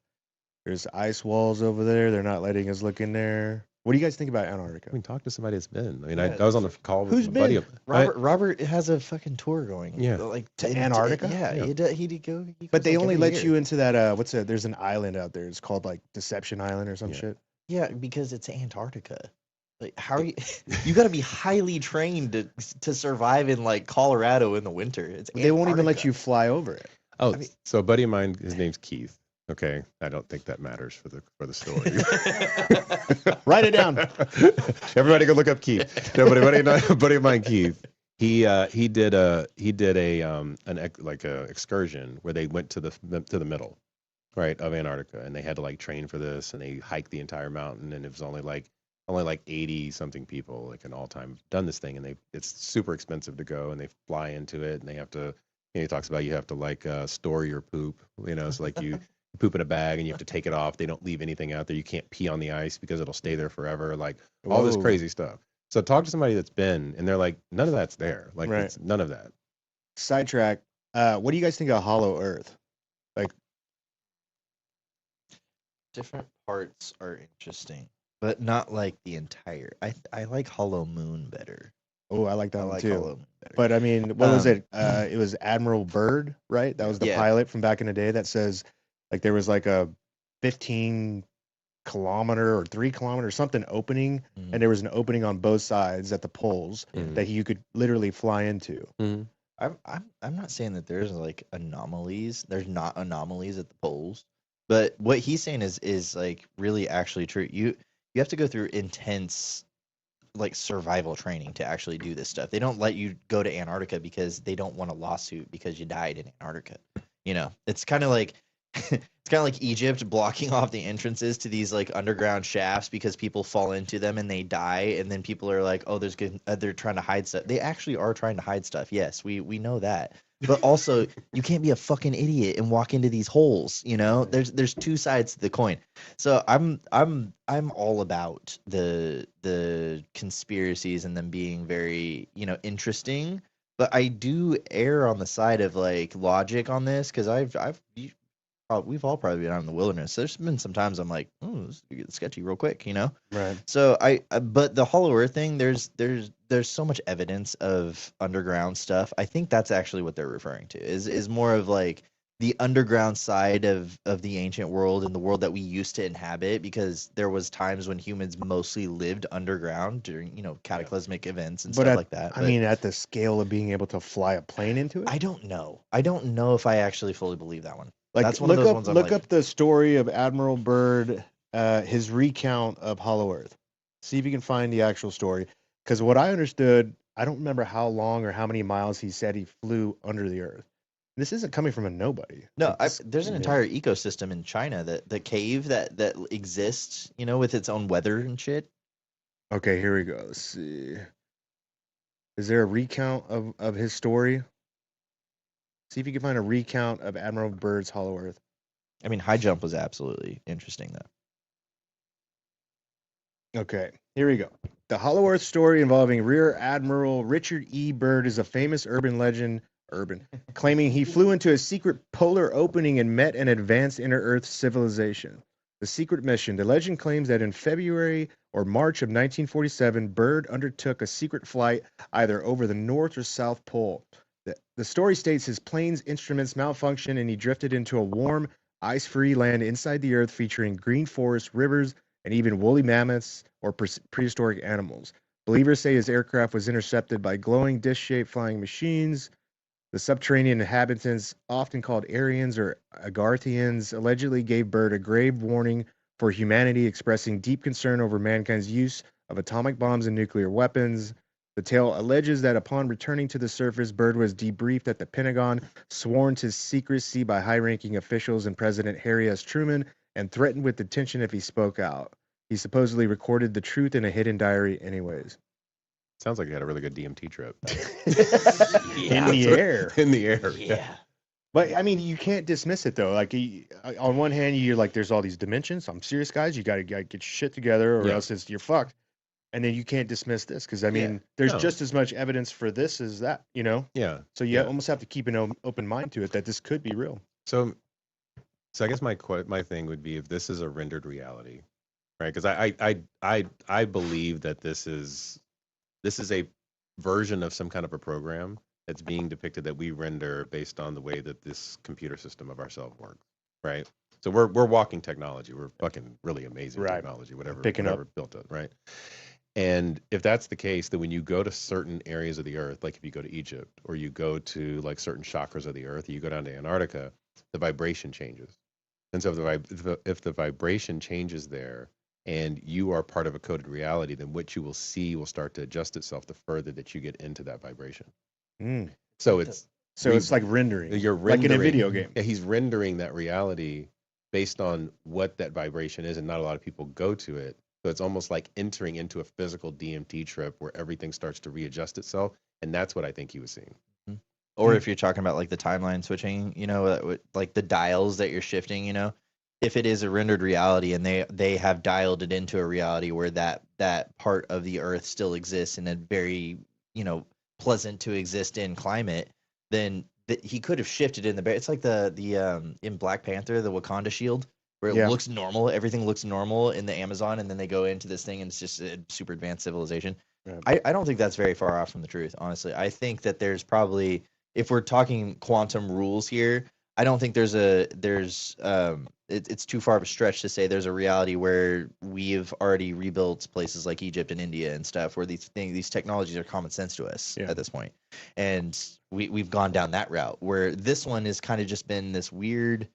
There's ice walls over there. They're not letting us look in there. What do you guys think about Antarctica? I mean, talk to somebody that's been. I mean, I was on the call with Who's a buddy been? of Robert has a fucking tour going. Yeah. Like to Antarctica. Yeah. He did go. But they only let you into that. There's an island out there. It's called like Deception Island or some shit. Yeah, because it's Antarctica. Like, how are you? You got to be highly trained to survive in like Colorado in the winter. They won't even let you fly over it. Oh, so a buddy of mine, his name's Keith. Okay, I don't think that matters for the story. Write it down. Everybody go look up Keith. No, but a buddy of mine, Keith. He did a excursion where they went to the middle, right, of Antarctica, and they had to like train for this, and they hiked the entire mountain, and it was only like 80 something people like in all time done this thing, and it's super expensive to go, and they fly into it, and they have to. He talks about you have to like store your poop, so like you poop in a bag and you have to take it off. They don't leave anything out there. You can't pee on the ice because it'll stay there forever. Like all this crazy stuff. So talk to somebody that's been, and they're like, none of that's there. Like it's none of that. Sidetrack. What do you guys think of Hollow Earth? Like different parts are interesting, but not like the entire. I like Hollow Moon better. Oh, I like that one too. Hollow Moon better. But I mean, what was it? It was Admiral Byrd, right? That was the pilot from back in the day that says like there was like a 15 kilometer or 3 kilometer something opening, and there was an opening on both sides at the poles that you could literally fly into. I'm not saying that there's like anomalies. There's not anomalies at the poles, but what he's saying is like really actually true. You have to go through intense like survival training to actually do this stuff. They don't let you go to Antarctica because they don't want a lawsuit because you died in Antarctica. It's kind of like Egypt blocking off the entrances to these like underground shafts because people fall into them and they die, and then people are like, oh, they're trying to hide stuff. They actually are trying to hide stuff. Yes, we know that. But also, you can't be a fucking idiot and walk into these holes. There's two sides to the coin. So I'm all about the conspiracies and them being very interesting. But I do err on the side of like logic on this because we've all probably been out in the wilderness. There's been some times I'm like, oh, this is get sketchy real quick, Right. So but the Hollow Earth thing, there's so much evidence of underground stuff. I think that's actually what they're referring to is more of like the underground side of the ancient world and the world that we used to inhabit, because there was times when humans mostly lived underground during cataclysmic events and stuff like that. I mean, at the scale of being able to fly a plane into it, I don't know if I actually fully believe that one. Like, that's one of those ones. Look up the story of Admiral Byrd, his recount of Hollow Earth. See if you can find the actual story. Because what I understood, I don't remember how long or how many miles he said he flew under the Earth. This isn't coming from a nobody. No, there's an entire ecosystem in China, the cave that exists, with its own weather and shit. Okay, here we go. Let's see. Is there a recount of his story? See if you can find a recount of Admiral Byrd's Hollow Earth. I mean, high jump was absolutely interesting, though. Okay, here we go. The Hollow Earth story involving Rear Admiral Richard E. Byrd is a famous urban legend, claiming he flew into a secret polar opening and met an advanced inner-Earth civilization. The secret mission. The legend claims that in February or March of 1947, Byrd undertook a secret flight either over the North or South Pole. The story states his plane's instruments malfunctioned and he drifted into a warm, ice-free land inside the Earth featuring green forests, rivers, and even woolly mammoths or prehistoric animals. Believers say his aircraft was intercepted by glowing disc-shaped flying machines. The subterranean inhabitants, often called Aryans or Agarthians, allegedly gave Byrd a grave warning for humanity, expressing deep concern over mankind's use of atomic bombs and nuclear weapons. The tale alleges that upon returning to the surface, Byrd was debriefed at the Pentagon, sworn to secrecy by high-ranking officials and President Harry S. Truman, and threatened with detention if he spoke out. He supposedly recorded the truth in a hidden diary anyways. Sounds like you had a really good DMT trip. In the air. In the air. Yeah. But, I mean, you can't dismiss it, though. Like, on one hand, you're like, there's all these dimensions. I'm serious, guys. You got to get your shit together or else you're fucked. And then you can't dismiss this because, I mean, there's just as much evidence for this as that, you know? Yeah. So you almost have to keep an open mind to it that this could be real. So I guess my thing would be if this is a rendered reality, right? Because I believe that this is a version of some kind of a program that's being depicted that we render based on the way that this computer system of ourselves works, right? So we're walking technology. We're fucking really amazing technology, whatever built it, right? And if that's the case, then when you go to certain areas of the earth, like if you go to Egypt or you go to like certain chakras of the earth, or you go down to Antarctica, the vibration changes. And so if the vibration changes there and you are part of a coded reality, then what you will see will start to adjust itself the further that you get into that vibration. So it's like rendering. You're rendering. Like in a video game. Yeah, he's rendering that reality based on what that vibration is, and not a lot of people go to it. So it's almost like entering into a physical DMT trip where everything starts to readjust itself, and that's what I think he was seeing. Or if you're talking about like the timeline switching, you know, like the dials that you're shifting, you know, if it is a rendered reality and they have dialed it into a reality where that part of the earth still exists in a very, you know, pleasant to exist in climate, then he could have shifted in it's like the in Black Panther, the Wakanda shield, where it looks normal, everything looks normal in the Amazon, and then they go into this thing and it's just a super advanced civilization. I don't think that's very far off from the truth, honestly. I think that there's probably, if we're talking quantum rules here, I don't think it's too far of a stretch to say there's a reality where we've already rebuilt places like Egypt and India and stuff where these technologies are common sense to us at this point. And we've gone down that route, where this one has kind of just been this weird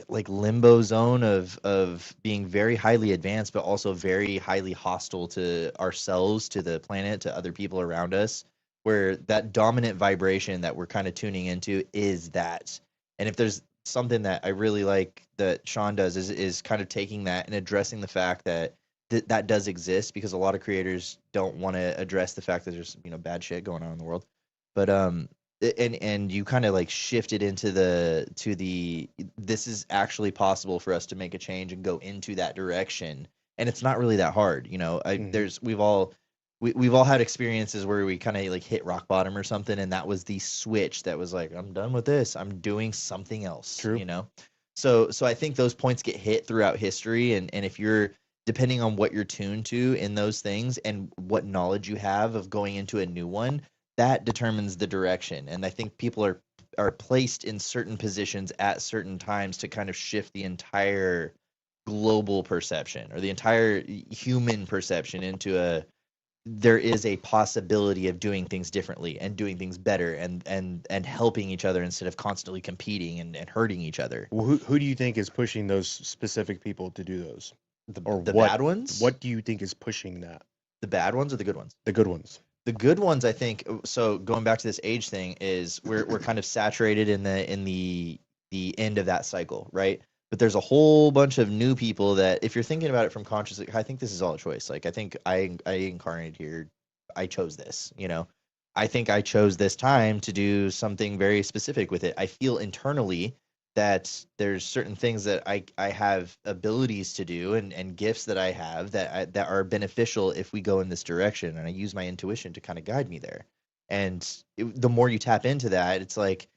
like limbo zone of being very highly advanced but also very highly hostile to ourselves, to the planet, to other people around us, where that dominant vibration that we're kind of tuning into is that. And if there's something that I really like that Sean does is kind of taking that and addressing the fact that that does exist, because a lot of creators don't want to address the fact that there's, you know, bad shit going on in the world. But and you kind of like shifted into this is actually possible for us to make a change and go into that direction, and it's not really that hard, you know. We've all had experiences where we kind of like hit rock bottom or something, and that was the switch that was like, I'm done with this, I'm doing something else. True. You know. So I think those points get hit throughout history, and if you're, depending on what you're tuned to in those things and what knowledge you have of going into a new one, that determines the direction. And I think people are placed in certain positions at certain times to kind of shift the entire global perception or the entire human perception into there is a possibility of doing things differently and doing things better and helping each other instead of constantly competing and hurting each other. Well, who do you think is pushing those specific people to do those? The bad ones? What do you think is pushing that? The bad ones or the good ones? The good ones. The good ones, I think. So going back to this age thing, is we're kind of saturated in the end of that cycle, right? But there's a whole bunch of new people that, if you're thinking about it from consciously, I think this is all a choice. Like, I think I incarnated here. I chose this, you know. I think I chose this time to do something very specific with it. I feel internally that there's certain things that I have abilities to do and gifts that I have that are beneficial if we go in this direction, and I use my intuition to kind of guide me there. And the more you tap into that, it's like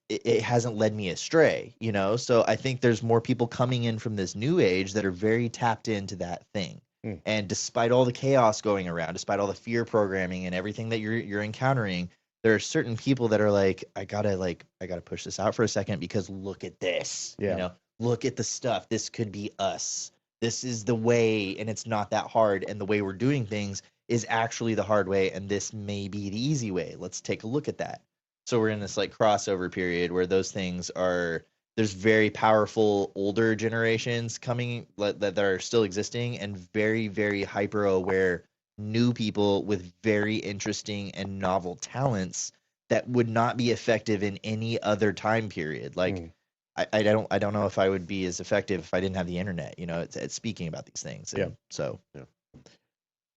it hasn't led me astray, you know? So I think there's more people coming in from this new age that are very tapped into that thing. And despite all the chaos going around, despite all the fear programming and everything that you're encountering, there are certain people that are like, I gotta push this out for a second because look at this. Yeah. You know, look at the stuff. This could be us. This is the way, and it's not that hard. And the way we're doing things is actually the hard way, and this may be the easy way. Let's take a look at that. So we're in this like crossover period where those things are, there's very powerful older generations coming that are still existing, and very, very hyper aware new people with very interesting and novel talents that would not be effective in any other time period. Like I don't know if I would be as effective if I didn't have the internet, you know, it's speaking about these things. And so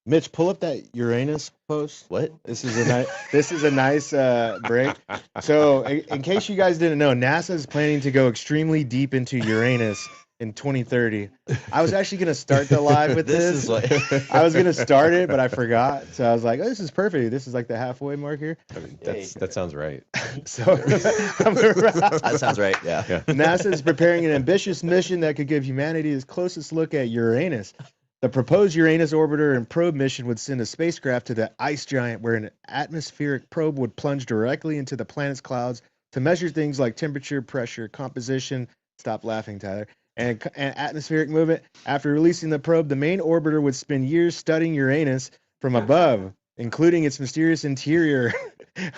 Mitch, pull up that Uranus post. What? This is a nice break. So, in case you guys didn't know, NASA is planning to go extremely deep into Uranus in 2030. I was actually going to start the live with this. I was going to start it, but I forgot. So I was like, oh, this is perfect. This is like the halfway mark here. I mean, that sounds right. So that sounds right. Yeah. NASA is preparing an ambitious mission that could give humanity its closest look at Uranus. The proposed Uranus orbiter and probe mission would send a spacecraft to the ice giant, where an atmospheric probe would plunge directly into the planet's clouds to measure things like temperature, pressure, composition. Stop laughing, Tyler. And atmospheric movement. After releasing the probe, the main orbiter would spend years studying Uranus from above, including its mysterious interior,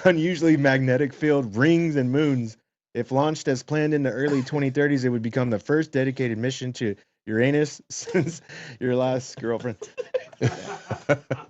unusually magnetic field, rings, and moons. If launched as planned in the early 2030s, it would become the first dedicated mission to Uranus since your last girlfriend.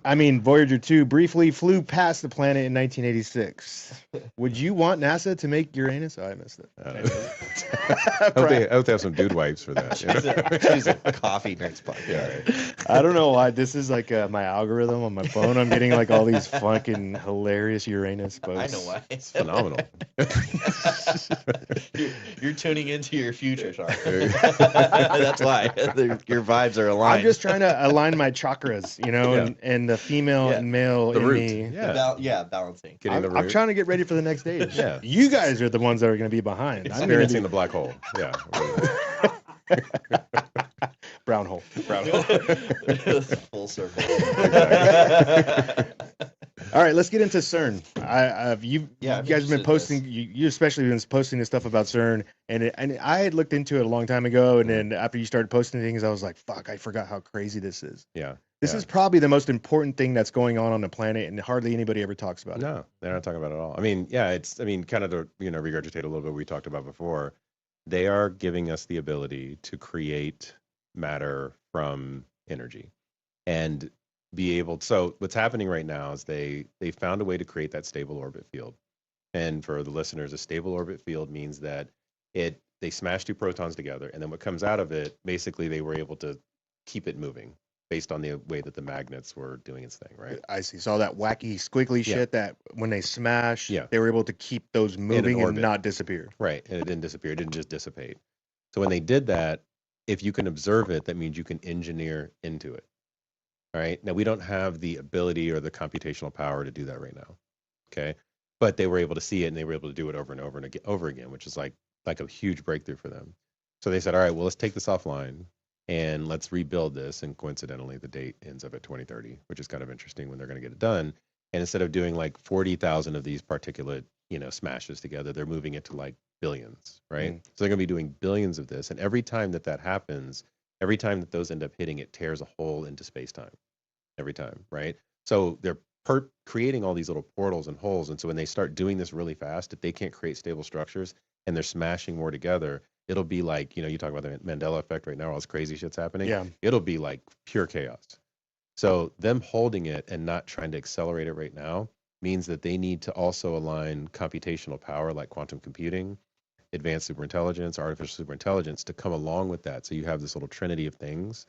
I mean, Voyager 2 briefly flew past the planet in 1986. Would you want NASA to make Uranus? Oh, I missed it. I hope they have some dude wipes for that. She's a coffee nerds podcast. I don't know why. This is like my algorithm on my phone. I'm getting like all these fucking hilarious Uranus posts. I know why. It's phenomenal. You're tuning into your future, Sean. That's why. Your vibes are aligned. I'm just trying to align my chakras, you know, and the female and male the in root. me. Balancing. I'm trying to get ready for the next stage. Yeah. You guys are the ones that are going to be behind. Experiencing the black hole. Yeah. Brown hole. Full circle. All right, let's get into CERN. You guys have been posting. You especially been posting this stuff about CERN, and I had looked into it a long time ago, and then after you started posting things, I was like, "Fuck, I forgot how crazy this is." Yeah. This is probably the most important thing that's going on the planet, and hardly anybody ever talks about it. No, they're not talking about it at all. I mean, kind of to regurgitate a little bit what we talked about before. They are giving us the ability to create matter from energy, and be able. So what's happening right now is they found a way to create that stable orbit field. And for the listeners, a stable orbit field means that they smash two protons together, and then what comes out of it, basically, they were able to keep it moving based on the way that the magnets were doing its thing, right? I see. So all that wacky, squiggly shit that when they smash, they were able to keep those moving and not disappear. Right, and it didn't disappear. It didn't just dissipate. So when they did that, if you can observe it, that means you can engineer into it. All right. Now, we don't have the ability or the computational power to do that right now. Okay. But they were able to see it, and they were able to do it over and over and over again, which is like a huge breakthrough for them. So they said, all right, well, let's take this offline and let's rebuild this. And coincidentally, the date ends up at 2030, which is kind of interesting when they're going to get it done. And instead of doing like 40,000 of these particulate, smashes together, they're moving it to like billions, right? So they're going to be doing billions of this. And every time that happens, every time that those end up hitting, it tears a hole into space-time. Every time, right? So they're creating all these little portals and holes. And so when they start doing this really fast, if they can't create stable structures and they're smashing more together, it'll be like, you talk about the Mandela effect right now, all this crazy shit's happening. Yeah. It'll be like pure chaos. So them holding it and not trying to accelerate it right now means that they need to also align computational power like quantum computing, advanced superintelligence, artificial superintelligence to come along with that. So you have this little trinity of things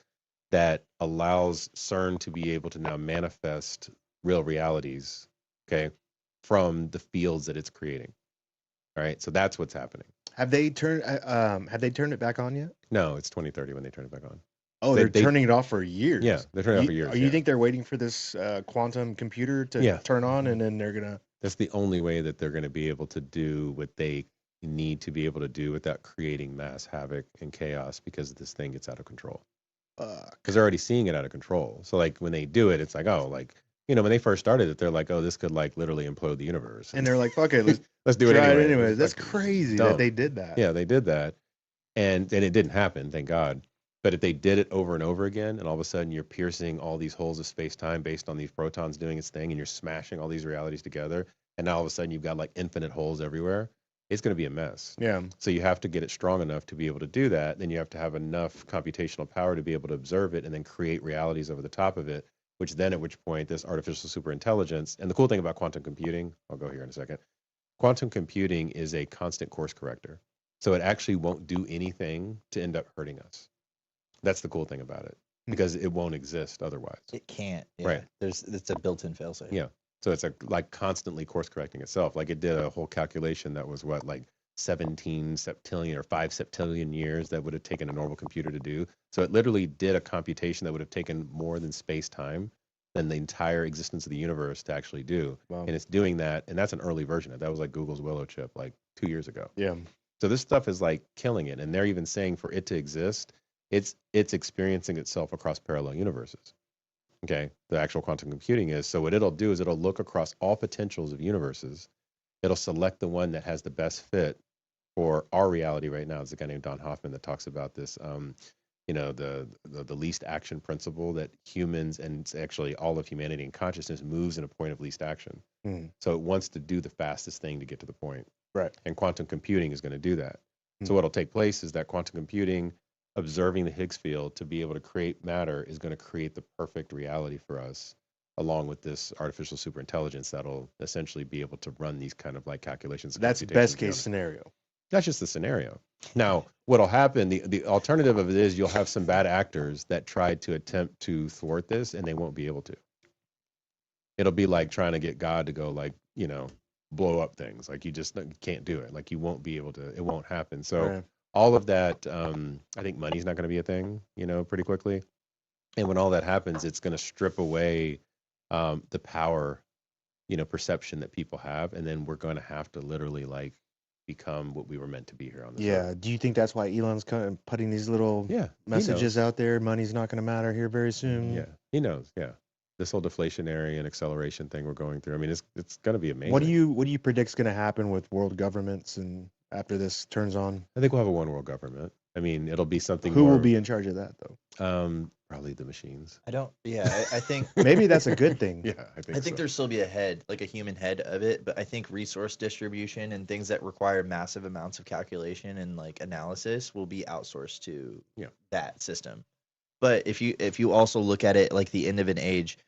that allows CERN to be able to now manifest real realities, okay, from the fields that it's creating. All right, so that's what's happening. Have they turned it back on yet? No, it's 2030 when they turn it back on. Oh, they're turning it off for years. Yeah, they're turning it off for years. You think they're waiting for this quantum computer to turn on, and then they're gonna? That's the only way that they're going to be able to do what they need to be able to do without creating mass havoc and chaos, because this thing gets out of control. Because they're already seeing it out of control. So like when they do it, it's like, oh, like, you know, when they first started it, they're like, oh, this could like literally implode the universe. And they're like, fuck it, let's do it anyway. Anyways. That's crazy that they did that. Yeah, they did that. And it didn't happen, thank God. But if they did it over and over again, and all of a sudden you're piercing all these holes of space-time based on these protons doing its thing, and you're smashing all these realities together, and now all of a sudden you've got like infinite holes everywhere, it's going to be a mess. Yeah. So you have to get it strong enough to be able to do that. Then you have to have enough computational power to be able to observe it and then create realities over the top of it, which then at which point this artificial superintelligence, and the cool thing about quantum computing, I'll go here in a second, quantum computing is a constant course corrector. So it actually won't do anything to end up hurting us. That's the cool thing about it, because it won't exist otherwise. It can't. Yeah. Right. It's a built-in failsafe. Yeah. So it's like constantly course correcting itself. Like it did a whole calculation that was what, like 17 septillion or 5 septillion years that would have taken a normal computer to do. So it literally did a computation that would have taken more than space time than the entire existence of the universe to actually do. Wow. And it's doing that. And that's an early version of it. That was like Google's Willow chip like 2 years ago. Yeah. So this stuff is like killing it. And they're even saying for it to exist, it's experiencing itself across parallel universes. Okay, the actual quantum computing is. So what it'll do is it'll look across all potentials of universes. It'll select the one that has the best fit for our reality right now. There's a guy named Don Hoffman that talks about this, you know, the least action principle, that humans and actually all of humanity and consciousness moves in a point of least action. So it wants to do the fastest thing to get to the point. Right. And quantum computing is going to do that. So what'll take place is that quantum computing, observing the Higgs field to be able to create matter, is going to create the perfect reality for us, along with this artificial superintelligence that'll essentially be able to run these kind of like calculations. That's best case scenario. That's just the scenario. Now, what'll happen, the alternative of it is you'll have some bad actors that try to attempt to thwart this, and they won't be able to. It'll be like trying to get God to go, like, you know, blow up things. Like you just can't do it. Like you won't be able to, it won't happen. So Right. all of that, I think money's not going to be a thing, you know, pretty quickly. And when all that happens, it's going to strip away the power, you know, perception that people have. And then we're going to have to literally like become what we were meant to be here on this earth. Do you think that's why Elon's kind of putting these little Yeah, messages out there? Money's not going to matter here very soon. Yeah, he knows. Yeah, this whole deflationary and acceleration thing we're going through. I mean, it's going to be amazing. What do you predict's going to happen with world governments and after this turns on? I think we'll have a one world government. I mean, it'll be something. Who more, will be in charge of that though? Probably the machines. I think Maybe that's a good thing. Yeah, I think. I think so. there'll still be a head, like a human head of it, but I think resource distribution and things that require massive amounts of calculation and like analysis will be outsourced to that system. But if you also look at it like the end of an age,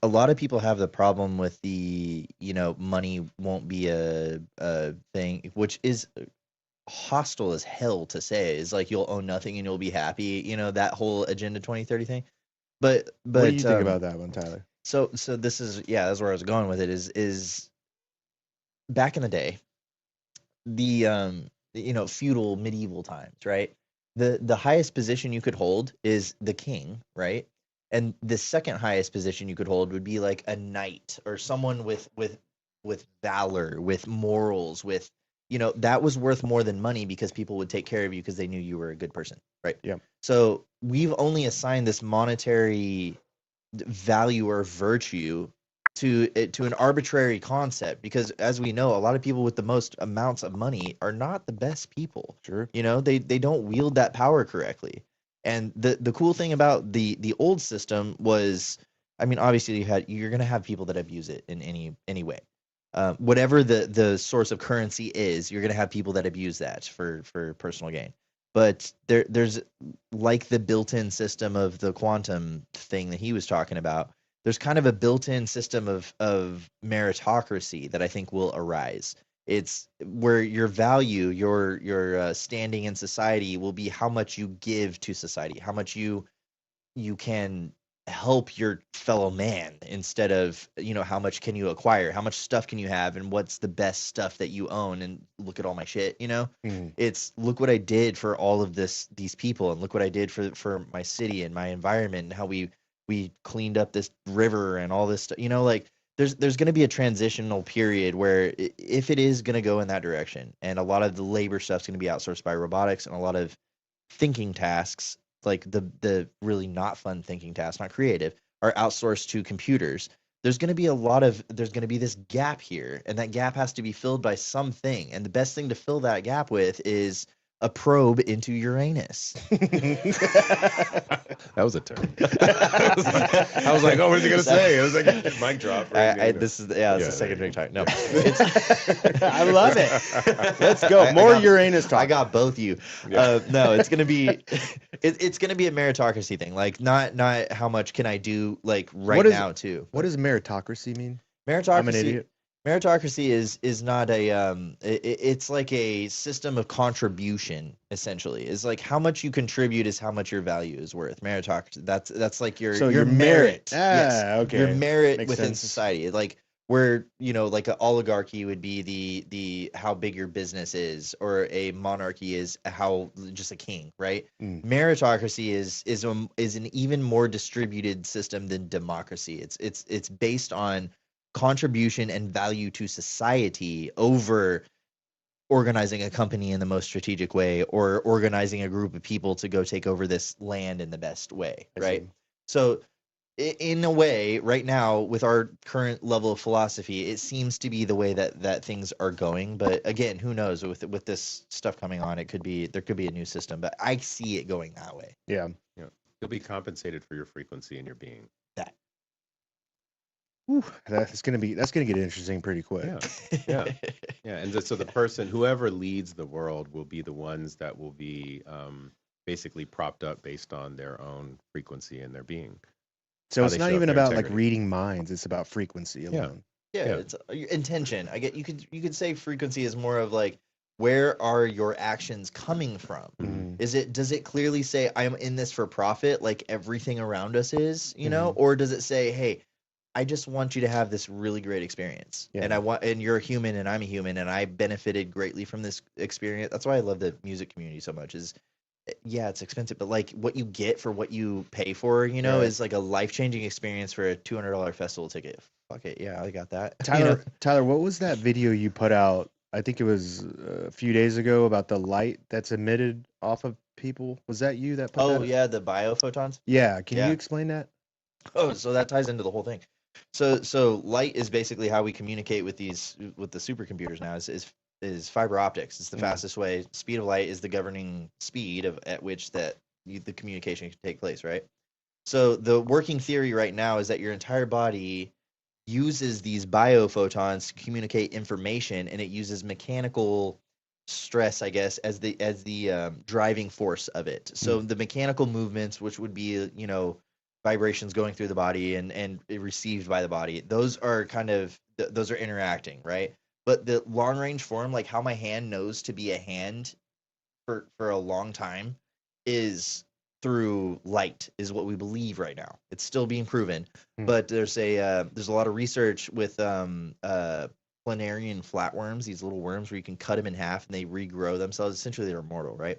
a lot of people have the problem with the, you know, money won't be a thing, which is hostile as hell to say. Is like you'll own nothing and you'll be happy, you know, that whole Agenda 2030 thing. But what do you think about that one, Tyler? So this is that's where I was going with it. Is back in the day, the you know, feudal medieval times, right? The highest position you could hold is the king, right? And the second highest position you could hold would be like a knight or someone with valor, with morals, with, you know, that was worth more than money because people would take care of you because they knew you were a good person, right? Yeah. So we've only assigned this monetary value or virtue to an arbitrary concept because, as we know, a lot of people with the most amounts of money are not the best people. Sure. You know, they don't wield that power correctly. And the cool thing about the old system was, I mean, obviously you're going to have people that abuse it in any way. Whatever the source of currency is, you're going to have people that abuse that for personal gain. But there's like the built-in system of the quantum thing that he was talking about. There's kind of a built-in system of meritocracy that I think will arise. It's where your value, your standing in society will be how much you give to society, how much you can help your fellow man instead of, how much can you acquire, how much stuff can you have, and what's the best stuff that you own, and look at all my shit. Mm. It's look what I did for all of these people, and look what I did for my city and my environment, and how we cleaned up this river and all this stuff. Like there's going to be a transitional period where if it is going to go in that direction, and a lot of the labor stuff's going to be outsourced by robotics, and a lot of thinking tasks, like the really not fun thinking tasks, not creative, are outsourced to computers. There's going to be this gap here, and that gap has to be filled by something. And the best thing to fill that gap with is a probe into Uranus. That was a turn. I was like, oh, what is he gonna say? It was like a mic drop. This is the second drink time. No, I love it. Let's go. More Uranus talk. I got both you. Yeah. No, it's gonna be it's gonna be a meritocracy thing. Like not how much can I do like now too. What does meritocracy mean? Meritocracy. I'm an idiot. Meritocracy is not a it's like a system of contribution, essentially. It's like how much you contribute is how much your value is worth. Meritocracy, that's like your merit. Yes. Okay. Your merit Makes within sense. society. Like where, like an oligarchy would be the how big your business is, or a monarchy is how just a king, right? Mm. Meritocracy is an even more distributed system than democracy. It's based on contribution and value to society over organizing a company in the most strategic way, or organizing a group of people to go take over this land in the best way, right? So in a way, right now, with our current level of philosophy, it seems to be the way that things are going. But again, who knows? With this stuff coming on, there could be a new system. But I see it going that way. Yeah. You'll be compensated for your frequency and your being. That's gonna get interesting pretty quick. Yeah. And so the person, whoever leads the world, will be the ones that will be basically propped up based on their own frequency and their being. So it's not even about like integrity. reading minds; it's about frequency alone. Yeah, it's intention. I get you could say frequency is more of like, where are your actions coming from? Mhm. Does it clearly say I'm in this for profit, like everything around us is, Mhm. or does it say, hey, I just want you to have this really great experience, Yeah. and you're a human and I'm a human, and I benefited greatly from this experience. That's why I love the music community so much. It's expensive, but like what you get for what you pay for, Right. is like a life-changing experience for a $200 festival ticket. Fuck it, yeah, I got that. Tyler, what was that video you put out? I think it was a few days ago about the light that's emitted off of people. Was that you that put that? Oh yeah, the biophotons. Yeah. Can Yeah. you explain that? Oh, so that ties into the whole thing. So light is basically how we communicate with the supercomputers now. Is fiber optics. It's the fastest way. Speed of light is the governing speed at which the communication can take place, right? So the working theory right now is that your entire body uses these biophotons to communicate information, and it uses mechanical stress, I guess, as the driving force of it. So the mechanical movements, which would be vibrations going through the body and received by the body, those are those are interacting, right? But the long range form, like how my hand knows to be a hand for a long time, is through light, is what we believe right now. It's still being proven, but there's a lot of research with planarian flatworms, these little worms where you can cut them in half and they regrow themselves. Essentially, they're immortal, right?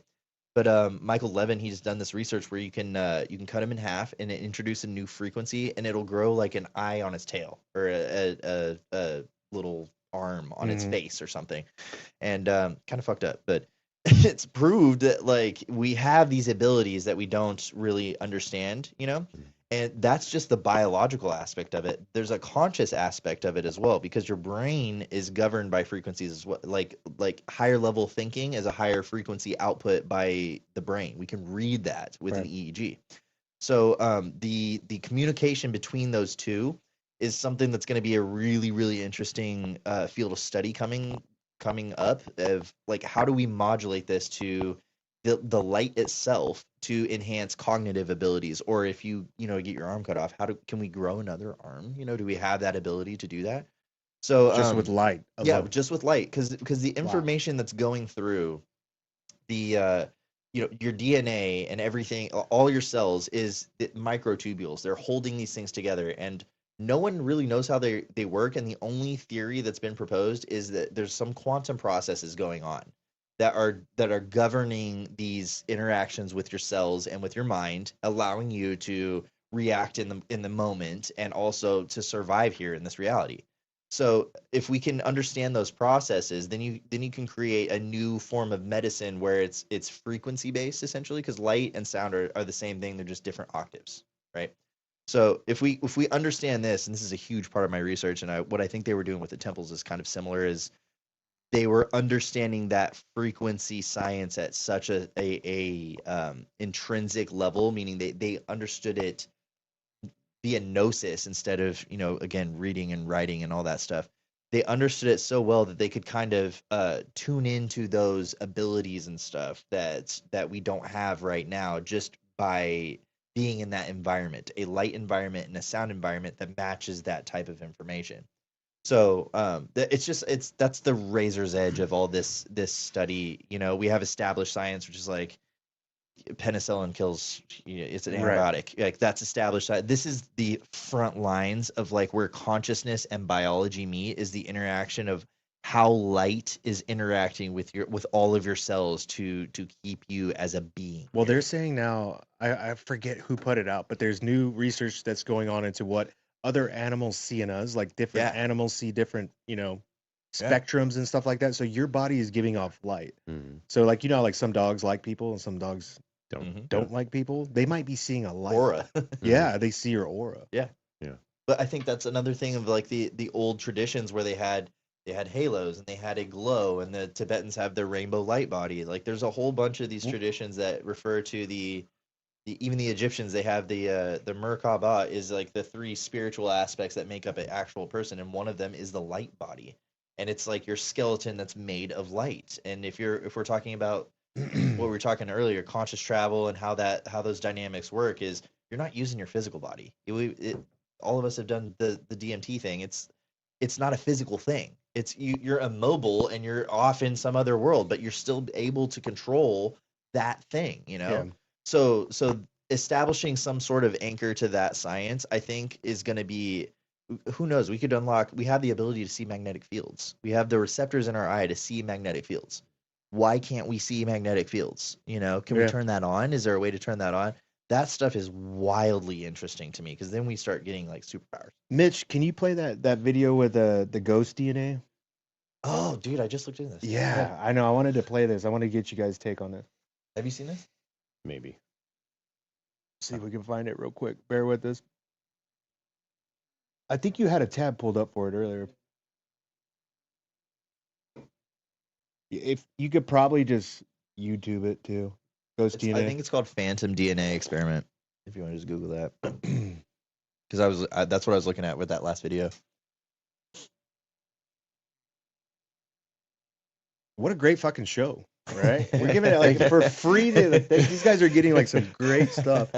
But Michael Levin, he's done this research where you can cut them in half and introduce a new frequency, and it'll grow like an eye on its tail, or a little arm on its face or something, and kind of fucked up, but it's proved that like we have these abilities that we don't really understand, and that's just the biological aspect of it. There's a conscious aspect of it as well, because your brain is governed by frequencies as well. Like higher level thinking is a higher frequency output by the brain. We can read that with an EEG. So the communication between those two is something that's going to be a really, really interesting field of study coming up, of like, how do we modulate this to the light itself to enhance cognitive abilities? Or if you get your arm cut off, can we grow another arm? Do we have that ability to do that? So just with light. Just with light, because the information that's going through the your DNA and everything, all your cells is microtubules. They're holding these things together, and no one really knows how they work. And the only theory that's been proposed is that there's some quantum processes going on that are governing these interactions with your cells and with your mind, allowing you to react in the moment and also to survive here in this reality. So if we can understand those processes, then you can create a new form of medicine where it's frequency based, essentially, because light and sound are the same thing. They're just different octaves, right? So if we understand this, and this is a huge part of my research, and what I think they were doing with the temples is kind of similar, is they were understanding that frequency science at such a intrinsic level, meaning they understood it via gnosis instead of, again, reading and writing and all that stuff. They understood it so well that they could kind of tune into those abilities and stuff that we don't have right now, just by being in that environment, a light environment and a sound environment that matches that type of information. So that's the razor's edge of all this study. We have established science, which is like penicillin kills, it's an Right. antibiotic. Like, that's established. This is the front lines of like where consciousness and biology meet, is the interaction of how light is interacting with all of your cells to keep you as a being. Well, they're saying now, I forget who put it out, but there's new research that's going on into what other animals see in us. Like different Yeah. animals see different, Yeah. spectrums and stuff like that. So your body is giving off light. Mhm. So like, like some dogs like people and some dogs Don't. don't like people. They might be seeing a light. Aura. Yeah, they see your aura. But I think that's another thing of like the old traditions where they had halos and they had a glow, and the Tibetans have their rainbow light body. Like, there's a whole bunch of these traditions that refer to the even the Egyptians. They have the Merkaba, is like the three spiritual aspects that make up an actual person, and one of them is the light body, and it's like your skeleton that's made of light. And if we're talking about what we were talking earlier, conscious travel and how those dynamics work, is you're not using your physical body. All of us have done the DMT thing. It's not a physical thing. It's you're immobile and you're off in some other world, but you're still able to control that thing, Yeah. So establishing some sort of anchor to that science, I think, is going to be, who knows, we have the ability to see magnetic fields. We have the receptors in our eye to see magnetic fields. Why can't we see magnetic fields? Can we turn that on? Is there a way to turn that on? That stuff is wildly interesting to me, because then we start getting like superpowers. Mitch, can you play that video with the ghost DNA? Oh, dude, I just looked into this. Yeah, I know. I wanted to play this. I want to get you guys' take on this. Have you seen this? Maybe. See if we can find it real quick. Bear with us. I think you had a tab pulled up for it earlier. If you could probably just YouTube it too. Ghost DNA. I think it's called Phantom DNA Experiment. If you want to just Google that, because that's what I was looking at with that last video. What a great fucking show, right? We're giving it like for free. These guys are getting like some great stuff.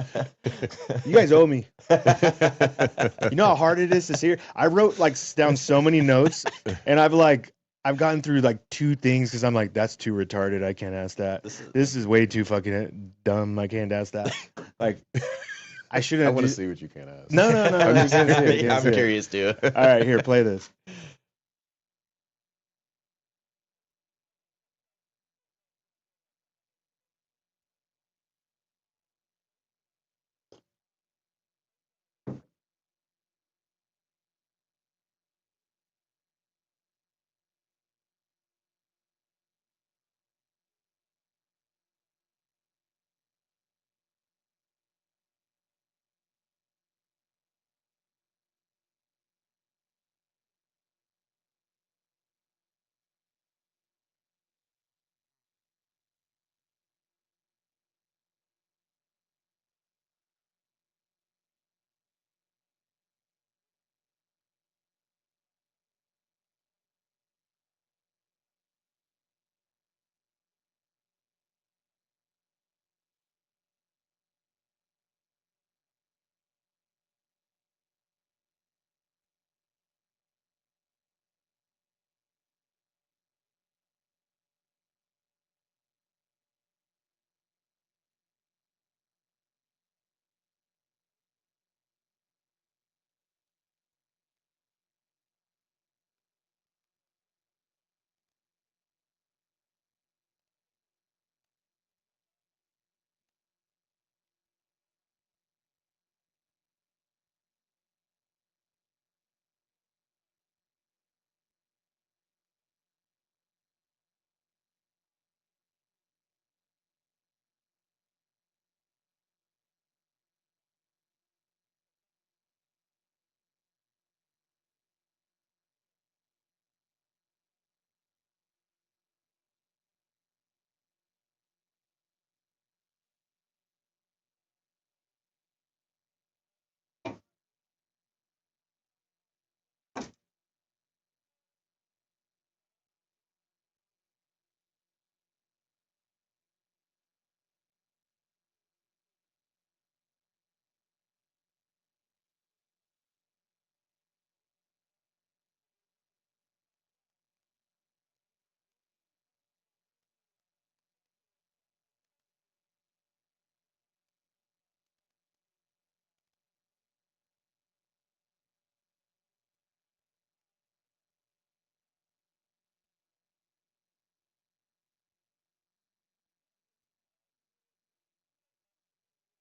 You guys owe me. You know how hard it is to see. I wrote like down so many notes, and I've gotten through like 2 things because I'm like, that's too retarded. I can't ask that. This is way too fucking dumb. I can't ask that. Like, I shouldn't. I want to see what you can ask. No. I'm curious too. All right, here, play this.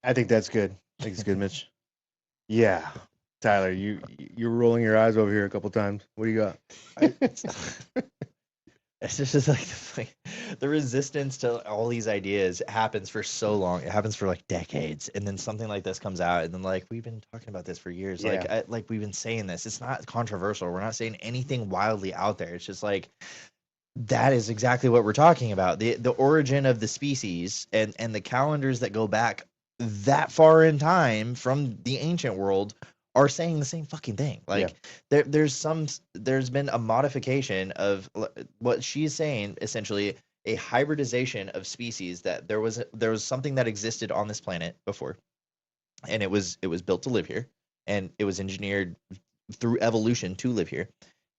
I think that's good. I think it's good, Mitch. Yeah. Tyler, you're rolling your eyes over here a couple times. What do you got? It's just like the resistance to all these ideas happens for so long. It happens for like decades, and then something like this comes out, and then like we've been talking about this for years. Yeah. Like we've been saying this. It's not controversial. We're not saying anything wildly out there. It's just like that is exactly what we're talking about. The origin of the species and the calendars that go back that far in time from the ancient world are saying the same fucking thing. Like there's been a modification of what she's saying, essentially a hybridization of species, that there was something that existed on this planet before, and it was built to live here, and it was engineered through evolution to live here.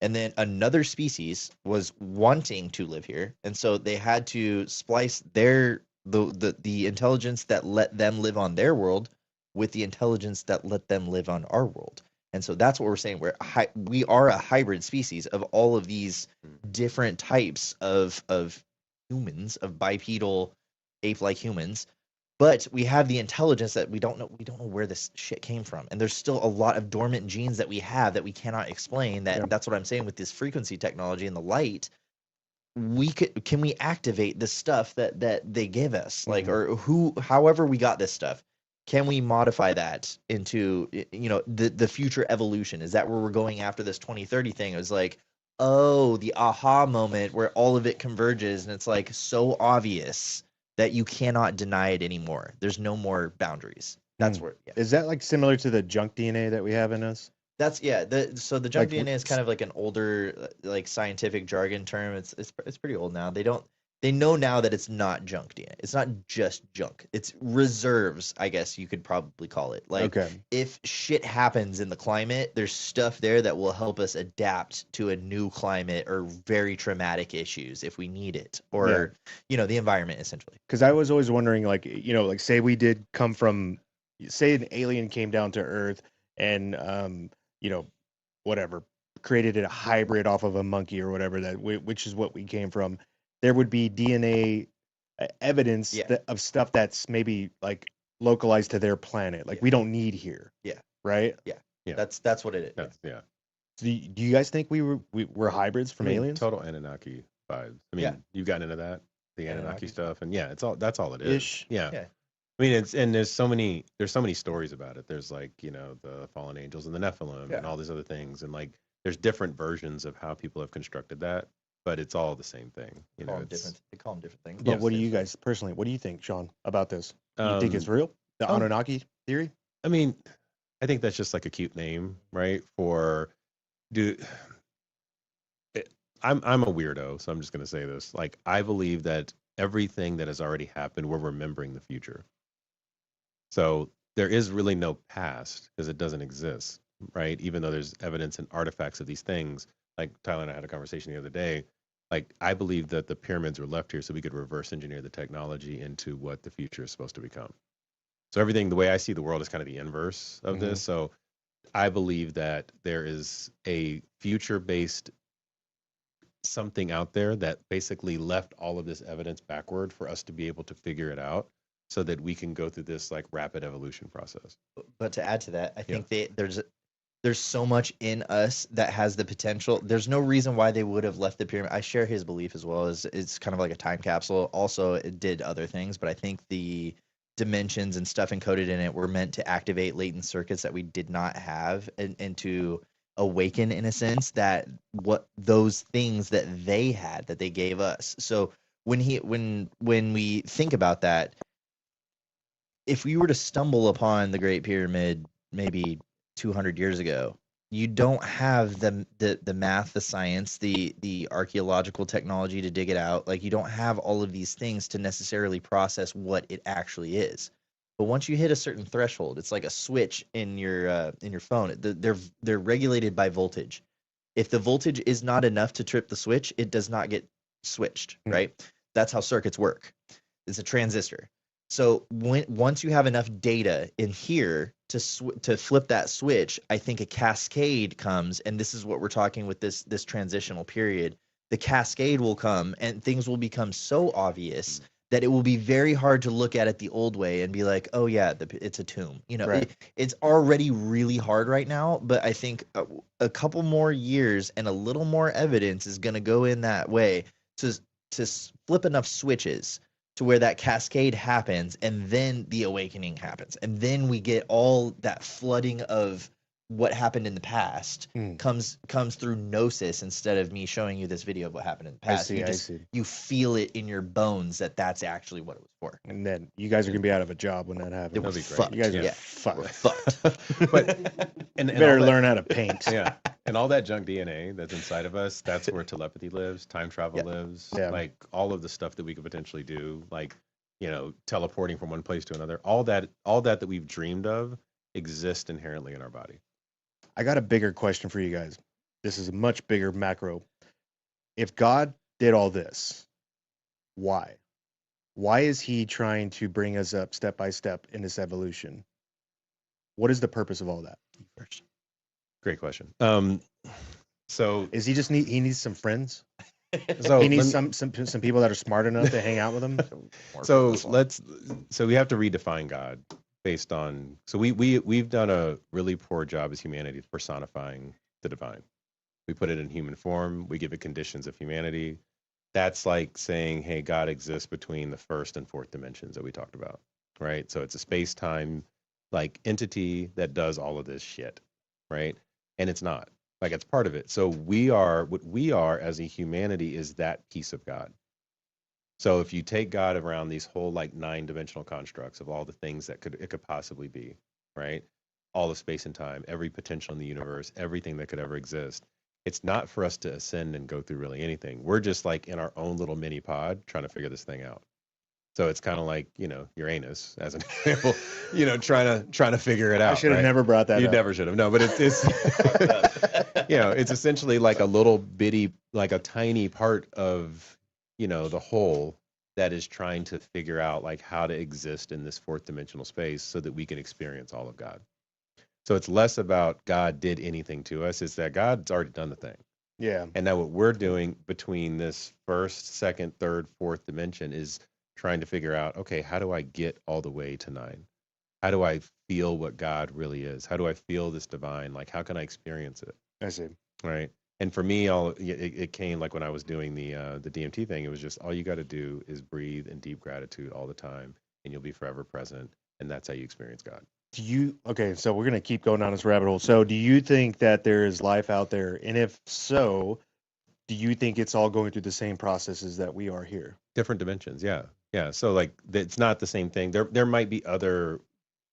And then another species was wanting to live here, and so they had to splice the intelligence that let them live on their world with the intelligence that let them live on our world. And so that's what we're saying. We are a hybrid species of all of these different types of humans, of bipedal ape-like humans. But we have the intelligence that we don't know where this shit came from. And there's still a lot of dormant genes that we have that we cannot explain. That's what I'm saying with this frequency technology and the light. Can we activate the stuff that they give us, like, or however we got this stuff? Can we modify that into, the future evolution? Is that where we're going after this 2030 thing? It was like, oh, the aha moment where all of it converges, and it's like so obvious that you cannot deny it anymore. There's no more boundaries. That's where. Yeah. Is that like similar to the junk DNA that we have in us? That's so the junk DNA is kind of like an older, like, scientific jargon term. It's pretty old now. They know now that it's not junk DNA. It's not just junk. It's reserves, I guess you could probably call it. Like, if shit happens in the climate, there's stuff there that will help us adapt to a new climate or very traumatic issues if we need it, or the environment, essentially. Because I was always wondering, like, say we did come from, say an alien came down to Earth and whatever, created a hybrid off of a monkey or whatever, which is what we came from. There would be DNA evidence of stuff that's maybe like localized to their planet, like we don't need here. Yeah. Right. Yeah. That's what it is. So do you guys think we were hybrids from aliens? Total Anunnaki vibes. I mean, you've gotten into that, the Anunnaki stuff, and that's all it is. Yeah. I mean, there's so many stories about it. There's like, the fallen angels and the Nephilim and all these other things, and like there's different versions of how people have constructed that. But it's all the same thing. They call them different things. But what do you guys personally? What do you think, Sean, about this? You think it's real? The Anunnaki theory? I mean, I think that's just like a cute name, right? I'm a weirdo, so I'm just gonna say this. Like, I believe that everything that has already happened, we're remembering the future. So there is really no past because it doesn't exist, right? Even though there's evidence and artifacts of these things. Like Tyler and I had a conversation the other day. Like, I believe that the pyramids were left here so we could reverse engineer the technology into what the future is supposed to become. So everything, the way I see the world, is kind of the inverse of this. So I believe that there is a future-based something out there that basically left all of this evidence backward for us to be able to figure it out so that we can go through this like rapid evolution process. But to add to that, I think there's so much in us that has the potential. There's no reason why they would have left the pyramid. I share his belief as well. As it's kind of like a time capsule. Also, it did other things, but I think the dimensions and stuff encoded in it were meant to activate latent circuits that we did not have, and to awaken, in a sense, that what those things that they had, that they gave us. So when we think about that, if we were to stumble upon the Great Pyramid maybe 200 years ago, you don't have the math, the science, the archaeological technology to dig it out. Like, you don't have all of these things to necessarily process what it actually is. But once you hit a certain threshold, it's like a switch in your phone. They're regulated by voltage. If the voltage is not enough to trip the switch, it does not get switched, right? That's how circuits work. It's a transistor. So once you have enough data in here to flip that switch, I think a cascade comes, and this is what we're talking with this transitional period. The cascade will come, and things will become so obvious that it will be very hard to look at it the old way and be like, oh yeah, it's a tomb. You know, Right. it's already really hard right now, but I think a couple more years and a little more evidence is going to go in that way to flip enough switches to where that cascade happens, and then the awakening happens, and then we get all that flooding of what happened in the past comes through gnosis instead of me showing you this video of what happened in the past. I see. You feel it in your bones that that's actually what it was for. And then you guys are gonna be out of a job when that happens. We're That'd be great. fucked. You guys are Yeah. fucked. We're fucked. But and You better all that- learn how to paint. Yeah, and all that junk DNA that's inside of us, that's where telepathy lives, time travel Yeah. lives, Yeah. like all of the stuff that we could potentially do, like, you know, teleporting from one place to another. All that we've dreamed of exists inherently in our body. I got a bigger question for you guys. This is a much bigger macro. If God did all this, why? Why is he trying to bring us up step by step in this evolution? What is the purpose of all that? Great question. So Is he just he needs some friends? so He needs let me- some people that are smart enough to hang out with him. so we have to redefine God based on, so we've done a really poor job as humanity of personifying the divine. We put it in human form, we give it conditions of humanity. That's like saying, hey, God exists between the first and fourth dimensions that we talked about, right? So it's a space-time like entity that does all of this shit, right? And it's not. Like, it's part of it. So what we are as a humanity is that piece of God. So if you take God around these whole like 9-dimensional constructs of all the things that it could possibly be, right? All of space and time, every potential in the universe, everything that could ever exist. It's not for us to ascend and go through really anything. We're just like in our own little mini pod trying to figure this thing out. So it's kind of like, you know, Uranus as an example, you know, trying to figure it out. I should have right? never brought that You up. never should have. No, but it's you know, it's essentially like a little bitty, like a tiny part of, you know, the whole that is trying to figure out like how to exist in this fourth dimensional space so that we can experience all of God. So it's less about God did anything to us. It's that God's already done the thing. Yeah. And now what we're doing between this first, second, third, fourth dimension is trying to figure out, okay, how do I get all the way to 9? How do I feel what God really is? How do I feel this divine? Like, how can I experience it? I see. Right. And for me, it came like when I was doing the DMT thing, it was just all you got to do is breathe in deep gratitude all the time and you'll be forever present. And that's how you experience God. Okay, so we're going to keep going down this rabbit hole. So do you think that there is life out there? And if so, do you think it's all going through the same processes that we are here? Different dimensions. Yeah. Yeah. So like it's not the same thing. There might be other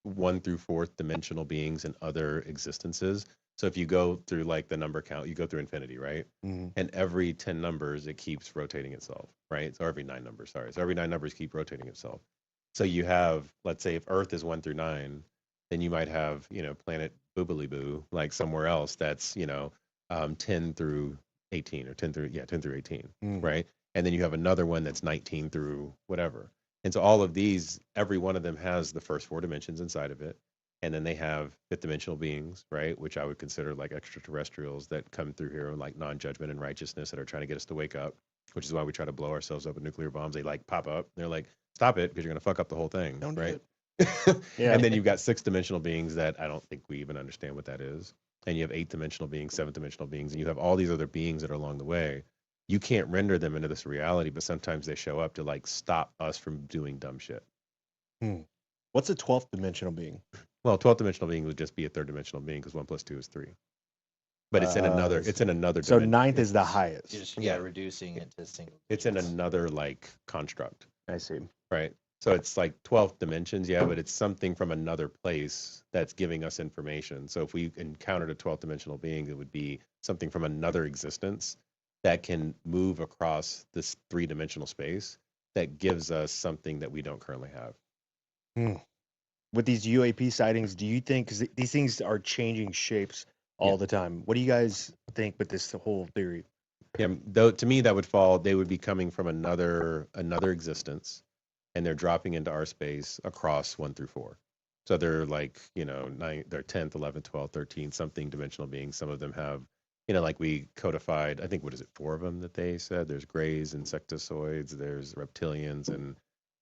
1 through 4th dimensional beings and other existences. So if you go through like the number count, you go through infinity, right? Mm-hmm. And every 10 numbers, it keeps rotating itself, right? So every 9 numbers, sorry. So every 9 numbers keep rotating itself. So you have, let's say if Earth is 1 through 9, then you might have, you know, planet Boobily Boo, like somewhere else that's, you know, 10 through 18 or 10 through 18, right? And then you have another one that's 19 through whatever. And so all of these, every one of them has the first 4 dimensions inside of it. And then they have 5th dimensional beings, right? Which I would consider like extraterrestrials that come through here with like non-judgment and righteousness that are trying to get us to wake up, which is why we try to blow ourselves up with nuclear bombs. They like pop up. They're like, stop it because you're going to fuck up the whole thing, Don't do right? Yeah. And then you've got 6th dimensional beings that I don't think we even understand what that is. And you have 8th dimensional beings, 7th dimensional beings, and you have all these other beings that are along the way. You can't render them into this reality, but sometimes they show up to like stop us from doing dumb shit. What's a 12th dimensional being? Well, 12th dimensional being would just be a 3rd dimensional being because 1 + 2 is 3. But it's in another. It's in another. So dimension. 9th is the highest. You're just Yeah. reducing it to single. It's in digits. another like construct, I see. right? So it's like 12th dimensions, yeah, but it's something from another place that's giving us information. So if we encountered a 12th dimensional being, it would be something from another existence that can move across this 3-dimensional space that gives us something that we don't currently have. With these UAP sightings, do you think, because these things are changing shapes all the time, what do you guys think with this whole theory? Yeah, though to me that would fall. They would be coming from another existence, and they're dropping into our space across 1 through 4. So they're like, you know, they're 10th, 11th, 12th, 13th, something dimensional beings. Some of them have, you know, like we codified, I think, what is it, 4 of them that they said? There's grays, insectoids, there's reptilians, and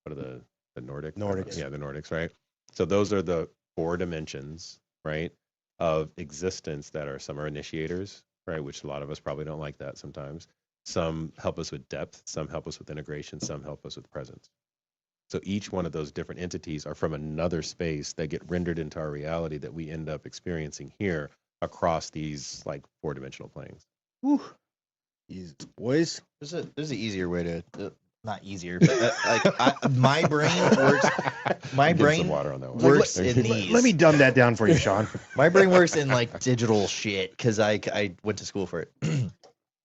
what are the Nordic? Nordics. Yeah, the Nordics, right? So those are the 4 dimensions, right, of existence that are, some are initiators, right, which a lot of us probably don't like that sometimes. Some help us with depth, some help us with integration, some help us with presence. So each one of those different entities are from another space that get rendered into our reality that we end up experiencing here across these like 4-dimensional planes. Woo. Jesus, boys. There's an easier way to not easier, but my brain works. My Get brain some water on that one. works in these. Let me dumb that down for you, Sean. My brain works in like digital shit because I went to school for it.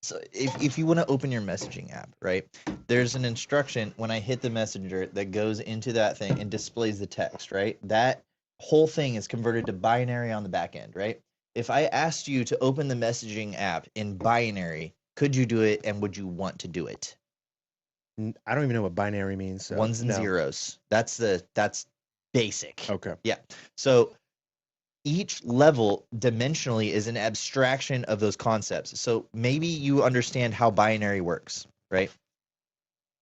So if you want to open your messaging app, right, there's an instruction when I hit the messenger that goes into that thing and displays the text, right? That whole thing is converted to binary on the back end, right? If I asked you to open the messaging app in binary, could you do it and would you want to do it? I don't even know what binary means. So. Ones and zeros. That's basic. Okay. Yeah. So each level dimensionally is an abstraction of those concepts. So maybe you understand how binary works, right?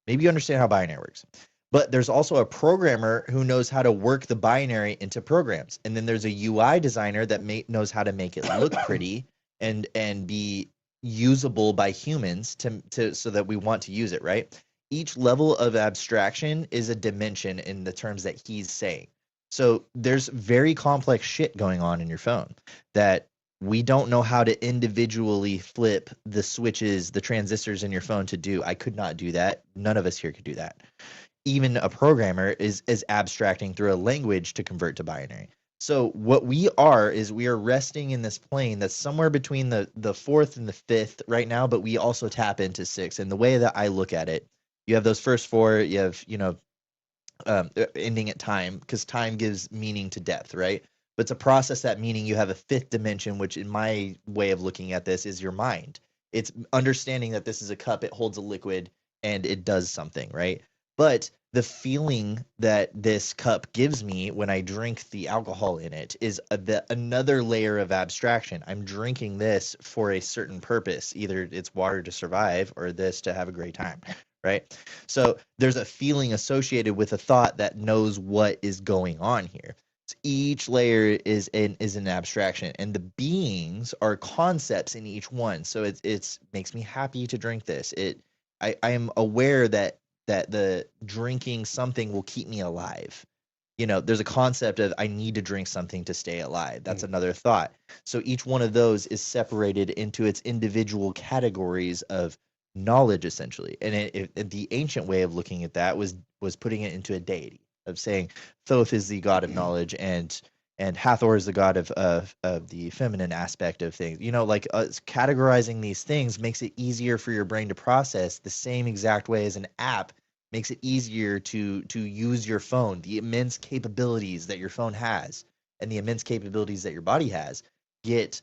Maybe you understand how binary works. But there's also a programmer who knows how to work the binary into programs. And then there's a UI designer that knows how to make it look pretty and be usable by humans to so that we want to use it, right? Each level of abstraction is a dimension in the terms that he's saying. So there's very complex shit going on in your phone that we don't know how to individually flip the switches, the transistors in your phone to do. I could not do that. None of us here could do that. Even a programmer is abstracting through a language to convert to binary. So what we are is we are resting in this plane that's somewhere between the 4th and the 5th right now, but we also tap into 6. And the way that I look at it, you have those first 4, you have, ending at time, because time gives meaning to depth, right? But to process that meaning, you have a 5th dimension, which in my way of looking at this is your mind. It's understanding that this is a cup, it holds a liquid, and it does something, right? But the feeling that this cup gives me when I drink the alcohol in it is another layer of abstraction. I'm drinking this for a certain purpose. Either it's water to survive or this to have a great time, right? So there's a feeling associated with a thought that knows what is going on here. So each layer is an abstraction, and the beings are concepts in each one. So it's makes me happy to drink this. I am aware that the drinking something will keep me alive. There's a concept of I need to drink something to stay alive. That's another thought. So each one of those is separated into its individual categories of knowledge, essentially. And the ancient way of looking at that was putting it into a deity, of saying Thoth is the god of knowledge and Hathor is the god of the feminine aspect of things. Categorizing these things makes it easier for your brain to process, the same exact way as an app makes it easier to use your phone. The immense capabilities that your phone has and the immense capabilities that your body has get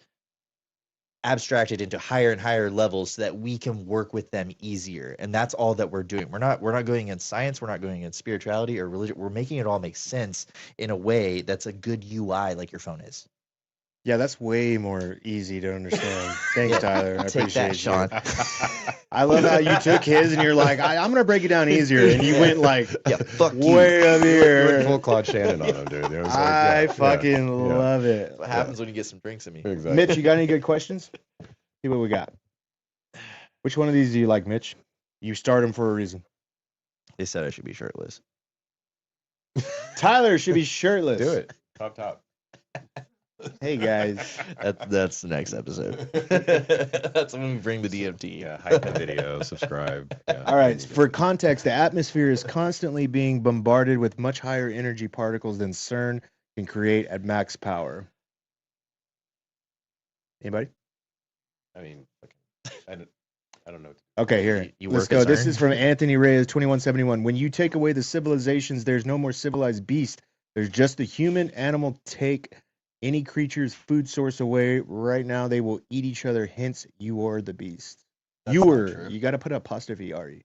abstracted into higher and higher levels so that we can work with them easier. And that's all that we're doing. We're not going against science, we're not going against spirituality or religion. We're making it all make sense in a way that's a good UI like your phone is. Yeah, that's way more easy to understand. Thanks, Tyler. I Take appreciate that, Sean. I love how you took his and you're like, I'm going to break it down easier. And you went like, fuck you. way up You here. went full Claude Shannon on him, dude. It was like, I fucking love it. What happens when you get some drinks in me? Exactly. Mitch, you got any good questions? See what we got. Which one of these do you like, Mitch? You start them for a reason. They said I should be shirtless. Tyler should be shirtless. Do it. Top. Hey, guys. That's the next episode. That's when we bring the DMT. Yeah, hype the video, subscribe. Yeah. All right. For context, the atmosphere is constantly being bombarded with much higher energy particles than CERN can create at max power. Anybody? I mean, I don't know. Okay, here. You Let's work go. at This CERN? is from Anthony Reyes, 2171. When you take away the civilizations, there's no more civilized beast. There's just the human animal. Take any creature's food source away. Right now, they will eat each other. Hence, you are the beast. That's not You true. You got to put apostrophe R-E.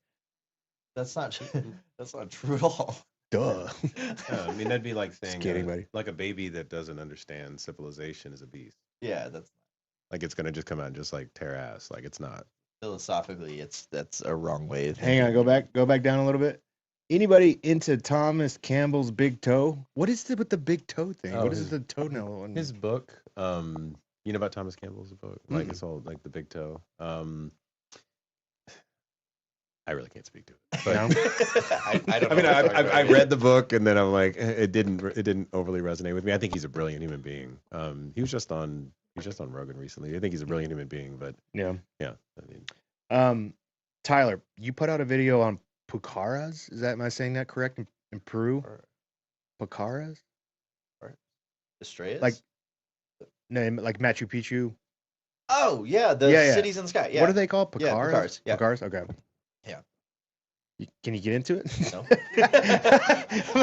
That's not true. That's not true at all. Duh. I mean, that'd be like saying, kidding, buddy. like a baby that doesn't understand civilization is a beast. Yeah, that's Like it's gonna just come out and just like tear ass. Like it's not. philosophically, that's a wrong way of Hang on. thinking. Go back down a little bit. Anybody into Thomas Campbell's Big Toe? What is it with the big toe thing? Oh, What is the toenail one? His book, you know about Thomas Campbell's book? Like it's all like the big toe. I really can't speak to it. But No? I don't I mean, know. I read the book and then I'm like, it didn't overly resonate with me. I think he's a brilliant human being. He was just on Rogan recently. I think he's a brilliant human being, but Yeah. yeah, I mean, Tyler, you put out a video on pucaras. Am I saying that correct? In Peru? Pucaras? Estrellas? Like, no, like Machu Picchu. Oh yeah, the Yeah. cities in the sky. Yeah. What are they called? Yeah, Pucaras? pucaras, yeah. Pucaras? Okay. Yeah. Can you get into it? No.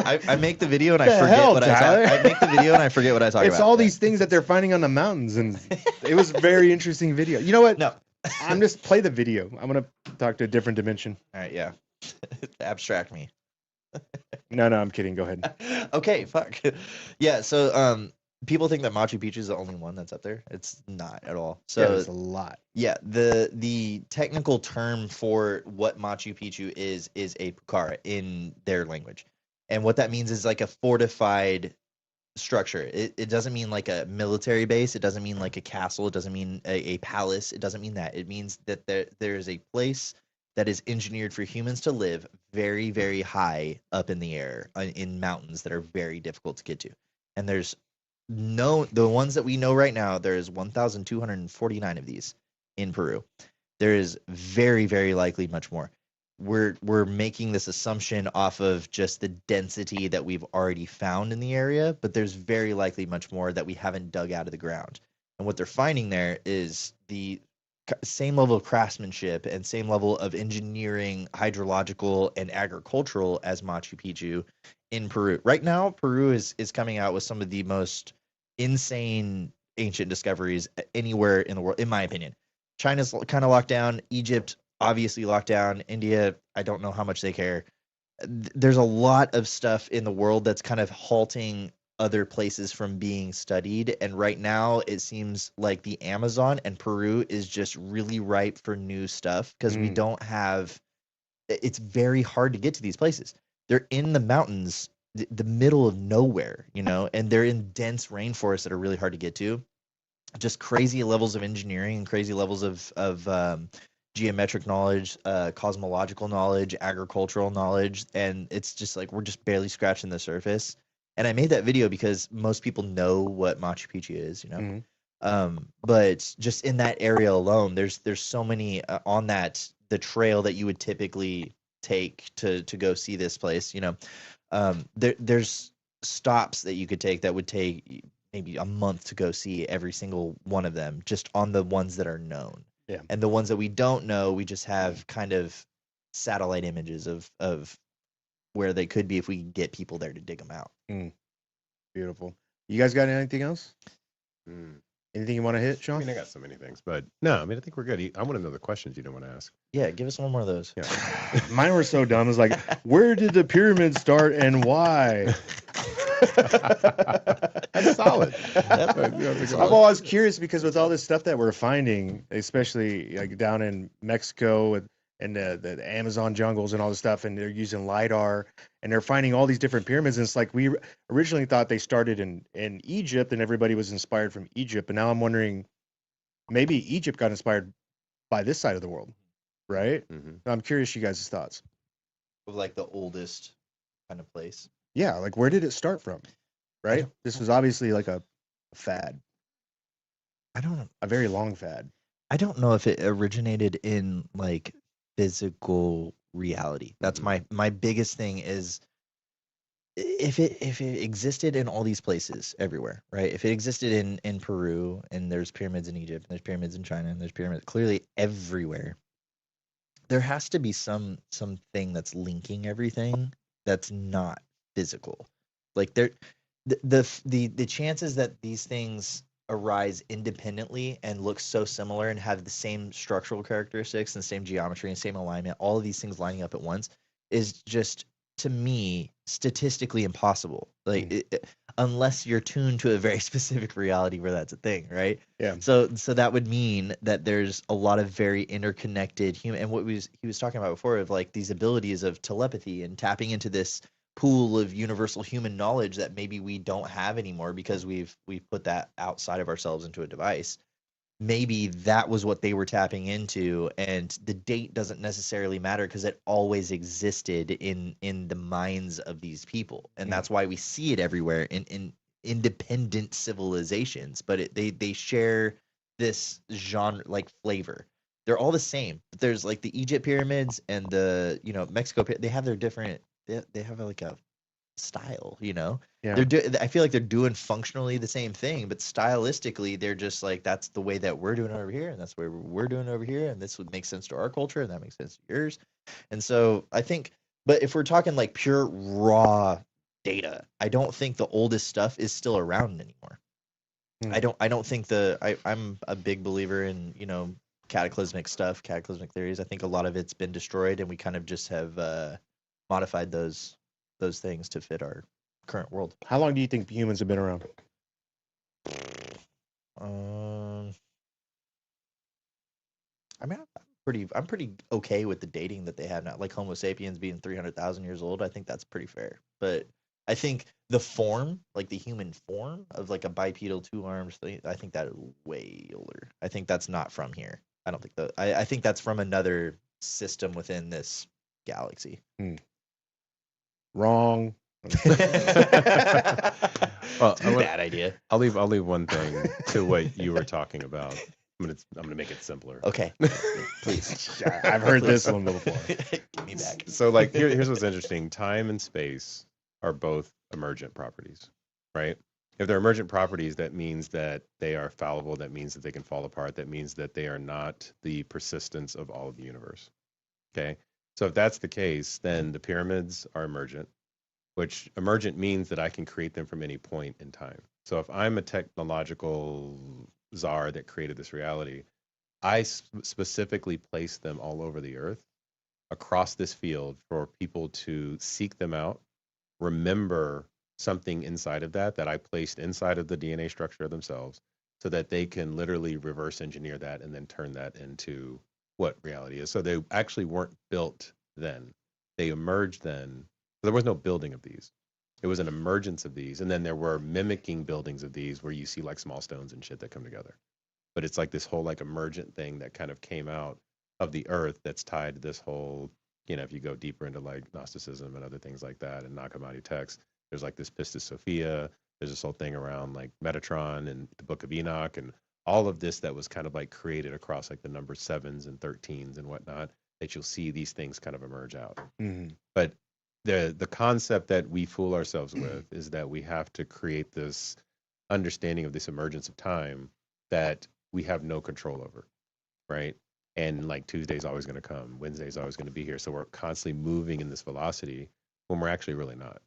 I make the video and I The forget hell, what Tyler? I make the video and I forget what I talk It's about. all these things that they're finding on the mountains, and it was a very interesting video. You know what? No. I'm just play the video. I'm gonna talk to a different dimension. All right, yeah. Abstract me. No, I'm kidding. Go ahead. Okay, fuck. Yeah, so people think that Machu Picchu is the only one that's up there. It's not at all. So Yeah, there's a lot. yeah, the technical term for what Machu Picchu is a pucara in their language. And what that means is like a fortified structure. It doesn't mean like a military base. It doesn't mean like a castle. It doesn't mean a palace. It doesn't mean that. It means that there is a place that is engineered for humans to live very, very high up in the air in mountains that are very difficult to get to. And the ones that we know right now, there's 1,249 of these in Peru. There is very, very likely much more. We're making this assumption off of just the density that we've already found in the area, but there's very likely much more that we haven't dug out of the ground. And what they're finding there is the same level of craftsmanship and same level of engineering, hydrological and agricultural as Machu Picchu in Peru. Right now, Peru is coming out with some of the most insane ancient discoveries anywhere in the world, in my opinion. China's kind of locked down. Egypt obviously locked down. India, I don't know how much they care. There's a lot of stuff in the world that's kind of halting other places from being studied. And right now it seems like the Amazon and Peru is just really ripe for new stuff because we don't have, it's very hard to get to these places. They're in the mountains, the middle of nowhere, and they're in dense rainforests that are really hard to get to. Just crazy levels of engineering and crazy levels of geometric knowledge, cosmological knowledge, agricultural knowledge. And it's just like, we're just barely scratching the surface. And I made that video because most people know what Machu Picchu is, but just in that area alone, there's so many on the trail that you would typically take to go see this place. There's stops that you could take that would take maybe a month to go see every single one of them, just on the ones that are known. Yeah. And the ones that we don't know, we just have kind of satellite images of where they could be if we can get people there to dig them out. Beautiful. You guys got anything else? Anything you want to hit, Sean? I mean, I got so many things, but no, I mean, I think we're good. I want to know the questions you don't want to ask. Yeah, give us one more of those. Yeah. Mine were so dumb. It's like, where did the pyramids start and why? That's solid. I'm always curious because with all this stuff that we're finding, especially like down in Mexico and the Amazon jungles and all this stuff, and they're using LiDAR and they're finding all these different pyramids. And it's like we originally thought they started in Egypt and everybody was inspired from Egypt. But now I'm wondering, maybe Egypt got inspired by this side of the world, right? Mm-hmm. I'm curious you guys' thoughts. Of like the oldest kind of place. Yeah, like where did it start from, right? This was obviously like a fad. I don't know. A very long fad. I don't know if it originated in like physical reality. That's my biggest thing is if it existed in all these places everywhere, right? If it existed in Peru and there's pyramids in Egypt, and there's pyramids in China, and there's pyramids clearly everywhere, there has to be something that's linking everything that's not physical. Like the chances that these things arise independently and look so similar and have the same structural characteristics and same geometry and same alignment, all of these things lining up at once, is just, to me, statistically impossible. Like unless you're tuned to a very specific reality where that's a thing, right? Yeah. So that would mean that there's a lot of very interconnected human, and he was talking about before of like these abilities of telepathy and tapping into this pool of universal human knowledge that maybe we don't have anymore because we've put that outside of ourselves into a device. Maybe that was what they were tapping into, and the date doesn't necessarily matter because it always existed in the minds of these people, and that's why we see it everywhere in independent civilizations. But they share this genre like flavor. They're all the same. But there's like the Egypt pyramids and the Mexico. They have their different. They have like a style, Yeah. I feel like they're doing functionally the same thing, but stylistically they're just like, that's the way that we're doing it over here, and that's the way we're doing it over here, and this would make sense to our culture, and that makes sense to yours. And so I think, but if we're talking like pure raw data, I don't think the oldest stuff is still around anymore. I don't think I'm a big believer in cataclysmic theories. I think a lot of it's been destroyed, and we kind of just have modified those things to fit our current world. How long do you think humans have been around? I mean, I'm pretty okay with the dating that they have now. Like Homo sapiens being 300,000 years old, I think that's pretty fair. But I think the form, like the human form of like a bipedal 2 arms thing, I think that is way older. I think that's not from here. I don't think I think that's from another system within this galaxy. Wrong. Well, Bad idea. I'll leave one thing to what you were talking about. I'm gonna make it simpler. Okay, please. I've heard this one before. Give me back. So like here's what's interesting. Time and space are both emergent properties, right? If they're emergent properties, that means that they are fallible. That means that they can fall apart. That means that they are not the persistence of all of the universe. Okay. So if that's the case, then the pyramids are emergent, which emergent means that I can create them from any point in time. So if I'm a technological czar that created this reality, I specifically place them all over the earth across this field for people to seek them out, remember something inside of that I placed inside of the DNA structure of themselves, so that they can literally reverse engineer that and then turn that into what reality is. So they actually weren't built then. They emerged then. There was no building of these. It was an emergence of these. And then there were mimicking buildings of these where you see like small stones and shit that come together. But it's like this whole like emergent thing that kind of came out of the earth that's tied to this whole, if you go deeper into like Gnosticism and other things like that and Nag Hammadi texts, there's like this Pistis Sophia. There's this whole thing around like Metatron and the Book of Enoch and all of this that was kind of like created across like the number 7s and 13s and whatnot, that you'll see these things kind of emerge out. Mm-hmm. But the concept that we fool ourselves with is that we have to create this understanding of this emergence of time that we have no control over, right? And like Tuesday's always going to come, Wednesday's always going to be here. So we're constantly moving in this velocity when we're actually really not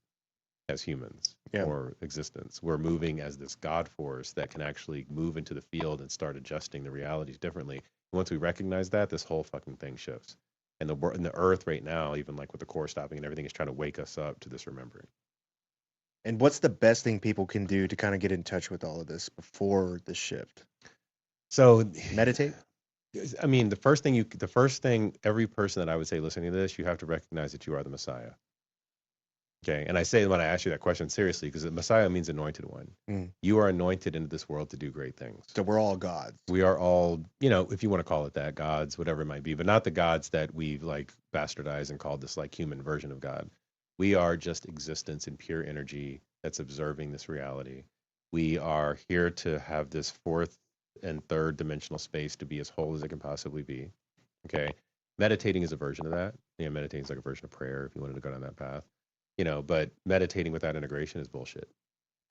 as humans or existence. We're moving as this God force that can actually move into the field and start adjusting the realities differently. And once we recognize that, this whole fucking thing shifts. And the earth right now, even like with the core stopping and everything, is trying to wake us up to this remembering. And what's the best thing people can do to kind of get in touch with all of this before the shift? So meditate. I mean, the first thing, every person that I would say listening to this, you have to recognize that you are the Messiah. Okay, and I say when I ask you that question seriously, because the Messiah means anointed one. You are anointed into this world to do great things. So we're all gods. We are all, if you want to call it that, gods, whatever it might be, but not the gods that we've like bastardized and called this like human version of God. We are just existence in pure energy that's observing this reality. We are here to have this fourth and third dimensional space to be as whole as it can possibly be. Okay, meditating is a version of that. Meditating is like a version of prayer if you wanted to go down that path. But meditating without integration is bullshit,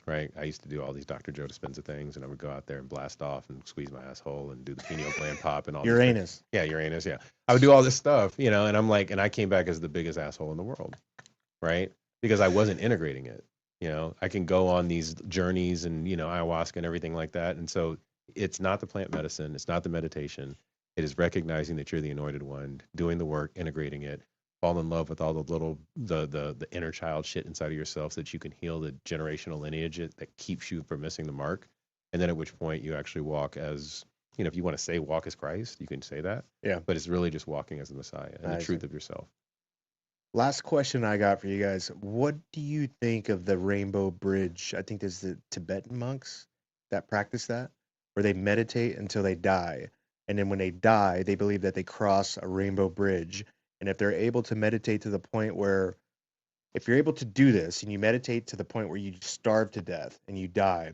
right? I used to do all these Dr. Joe Dispenza things, and I would go out there and blast off and squeeze my asshole and do the pineal gland pop and all Uranus. Uranus, yeah. I would do all this stuff, and I'm like, and I came back as the biggest asshole in the world, right? Because I wasn't integrating it. I can go on these journeys and, ayahuasca and everything like that. And so it's not the plant medicine. It's not the meditation. It is recognizing that you're the anointed one, doing the work, integrating it, fall in love with all the little the inner child shit inside of yourself so that you can heal the generational lineage that keeps you from missing the mark. And then at which point you actually walk as, if you want to say walk as Christ, you can say that. Yeah. But it's really just walking as the Messiah and the truth of yourself. Last question I got for you guys. What do you think of the Rainbow Bridge? I think there's the Tibetan monks that practice that, where they meditate until they die. And then when they die, they believe that they cross a rainbow bridge. And if they're able to meditate to the point where, if you're able to do this and you meditate to the point where you starve to death and you die,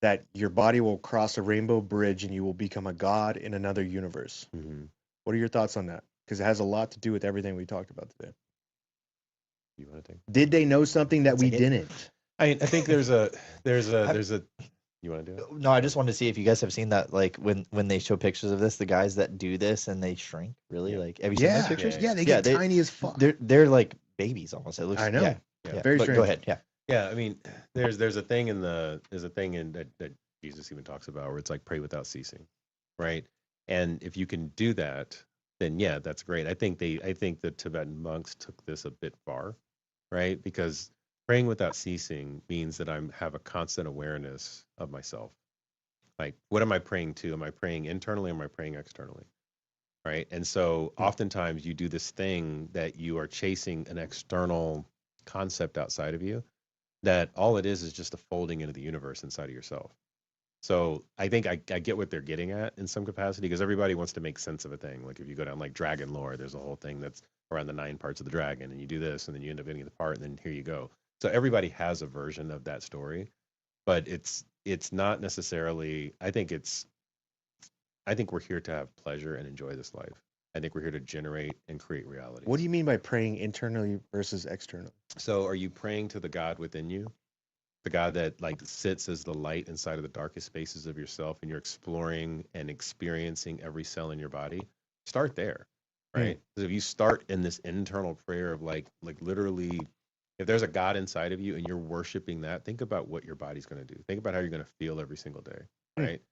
that your body will cross a rainbow bridge and you will become a god in another universe. Mm-hmm. What are your thoughts on that? Because it has a lot to do with everything we talked about today. You want to take? Did they know something that we didn't? I think there's a you want to do it? No, I just wanted to see if you guys have seen that, like when they show pictures of this, the guys that do this and they shrink really. Yeah. Like, have you seen those pictures? Yeah, they get tiny as fuck. They're like babies almost. It looks. I know. Yeah. Very But strange. go ahead. Yeah. Yeah, I mean, there's a thing in that Jesus even talks about where it's like pray without ceasing, right? And if you can do that, then yeah, that's great. I think the Tibetan monks took this a bit far, right? Because praying without ceasing means that I have a constant awareness of myself. Like, what am I praying to? Am I praying internally or am I praying externally? Right? And so oftentimes you do this thing that you are chasing an external concept outside of you, that all it is just a folding into the universe inside of yourself. So I think I get what they're getting at in some capacity, because everybody wants to make sense of a thing. Like if you go down like dragon lore, there's a whole thing that's around the 9 parts of the dragon, and you do this, and then you end up getting the part, and then here you go. So everybody has a version of that story, but it's not necessarily. I think we're here to have pleasure and enjoy this life. I think we're here to generate and create reality. What do you mean by praying internally versus externally? So are you praying to the God within you? The God that like sits as the light inside of the darkest spaces of yourself, and you're exploring and experiencing every cell in your body? Start there, right? Because if you start in this internal prayer of like literally, if there's a God inside of you and you're worshiping that, think about what your body's going to do. Think about how you're going to feel every single day, right?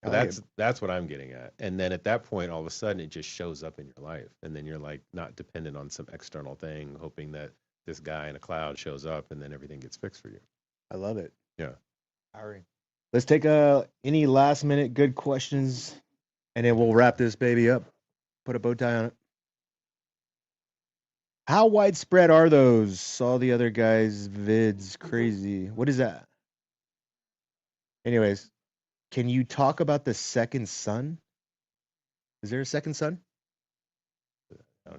So that's what I'm getting at. And then at that point, all of a sudden, it just shows up in your life, and then you're like not dependent on some external thing, hoping that this guy in a cloud shows up and then everything gets fixed for you. I love it. Yeah. Let's take any last minute good questions, and then we'll wrap this baby up. Put a bow tie on it. How widespread are those? Saw the other guy's vids. Crazy. What is that? Anyways, can you talk about the second son? Is there a second son? I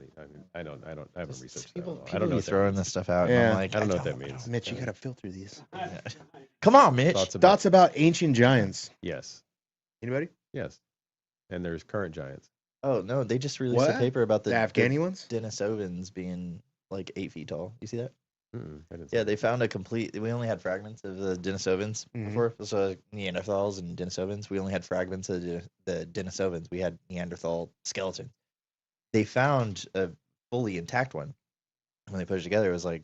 haven't researched that. People I don't know be what throwing that this stuff out. Yeah. And I'm like, I don't know what that means. Mitch, you got to filter these. Come on, Mitch. Thoughts Thoughts about ancient giants. Yes. Anybody? Yes. And there's current giants. Oh no, they just released a What? paper about The Afghani ones? Denisovans being like 8 feet tall. You see that? I didn't see Yeah, they found we only had fragments of the Denisovans before. So Neanderthals and Denisovans. We only had fragments of the Denisovans. We had Neanderthal skeleton. They found a fully intact one. When they put it together, it was like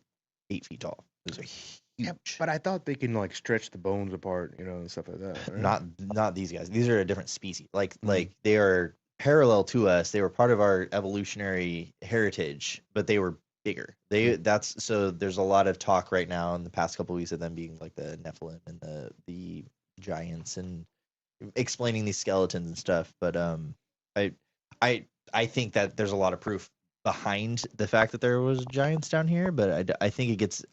8 feet tall. It was huge. Yeah, but I thought they can like stretch the bones apart, and stuff like that. Right? Not these guys. These are a different species. Like they are parallel to us. They were part of our evolutionary heritage, but they were bigger. So there's a lot of talk right now in the past couple of weeks of them being like the Nephilim and the giants and explaining these skeletons and stuff. But I think that there's a lot of proof behind the fact that there was giants down here, but I think it gets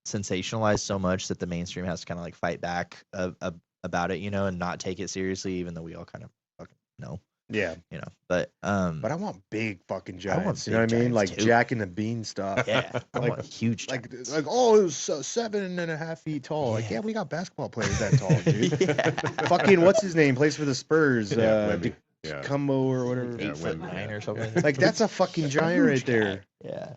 sensationalized so much that the mainstream has to kind of like fight back about it, and not take it seriously, even though we all kind of fucking know. Yeah. But I want big fucking giants. You big know what I mean? giants, Like too. Jack and the Beanstalk. yeah, I Like- want huge Like, giants. it was 7.5 feet tall. Like, yeah, we got basketball players that tall, dude. Yeah. Fucking what's his name? Plays for the Spurs. Wemby. Yeah. Cumbo or whatever. Yeah, 8'9" or something. Like that's a fucking giant right there. Yeah.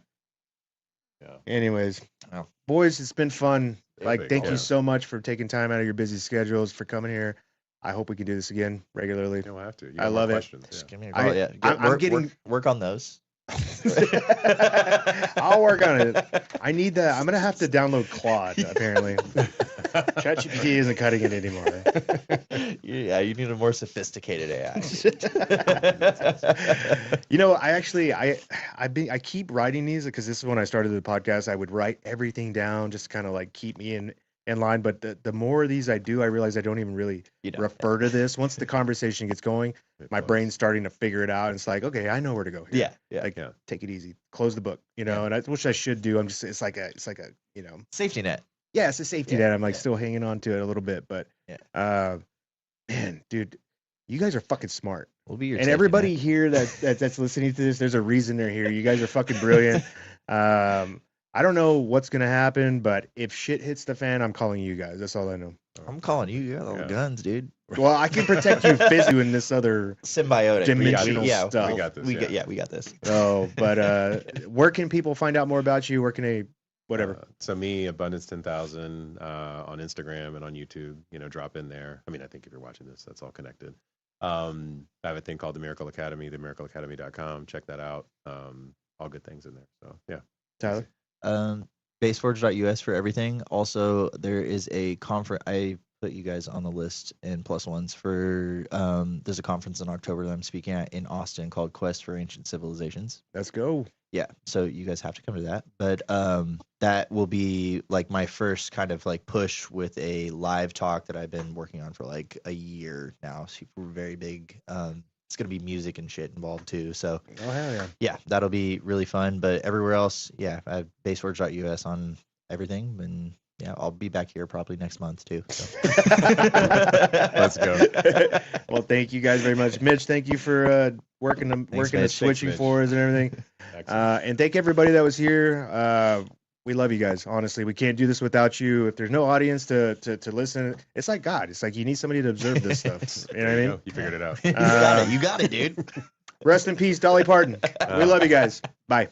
Anyways, Oh. boys, it's been fun. Like, Epic, thank yeah. you so much for taking time out of your busy schedules for coming here. I hope we can do this again regularly. You don't have to. You I got more love it. questions, Just yeah. give me a I- call. Yeah. I'm getting- work on those. I'll work on it. I need that. I'm gonna have to download Claude apparently. ChatGPT isn't cutting it anymore. Yeah, you need a more sophisticated AI. You know, I keep writing these because this is when I started the podcast. I would write everything down just to kind of like keep me in line. But the more of these I do, I realize I don't even really refer to this. Once the conversation gets going, my brain's starting to figure it out. And it's like, okay, I know where to go here. Like, take it easy, close the book, you know. And which I should do. It's like a you know, safety net. Yeah, it's a safety net. I'm like still hanging on to it a little bit, but man, dude, you guys are fucking smart. We'll be your and everybody here that's listening to this, there's a reason they're here. You guys are fucking brilliant. I don't know what's gonna happen, but if shit hits the fan, I'm calling you guys. That's all I know. I'm calling you. You got all the guns, dude. Well, I can protect you physically in this other symbiotic dimensional stuff. We got this. We got this. Oh, but where can people find out more about you? Where can they, whatever? So me, Abundance 10,000 on Instagram and on YouTube. You know, drop in there. I mean, I think if you're watching this, that's all connected. I have a thing called the Miracle Academy, themiracleacademy.com. Check that out. All good things in there. So yeah. Tyler. Baseforge.us for everything. Also, there is a conference. I put you guys on the list in plus ones for. There's a conference in October that I'm speaking at in Austin called Quest for Ancient Civilizations. Let's go. Yeah, so you guys have to come to that. But that will be like my first kind of like push with a live talk that I've been working on for like a year now. Super very big. It's gonna be music and shit involved too. So oh hell yeah. Yeah, that'll be really fun. But everywhere else, yeah, I have baseforge.us on everything, and yeah, I'll be back here probably next month too. So. Let's go. Well, thank you guys very much, Mitch. Thank you for working the switching for us and everything. And thank everybody that was here. We love you guys. Honestly, we can't do this without you. If there's no audience to listen, it's like God. It's like you need somebody to observe this stuff. You know what I mean? You figured it out. You got it, dude. Rest in peace, Dolly Parton. We love you guys. Bye.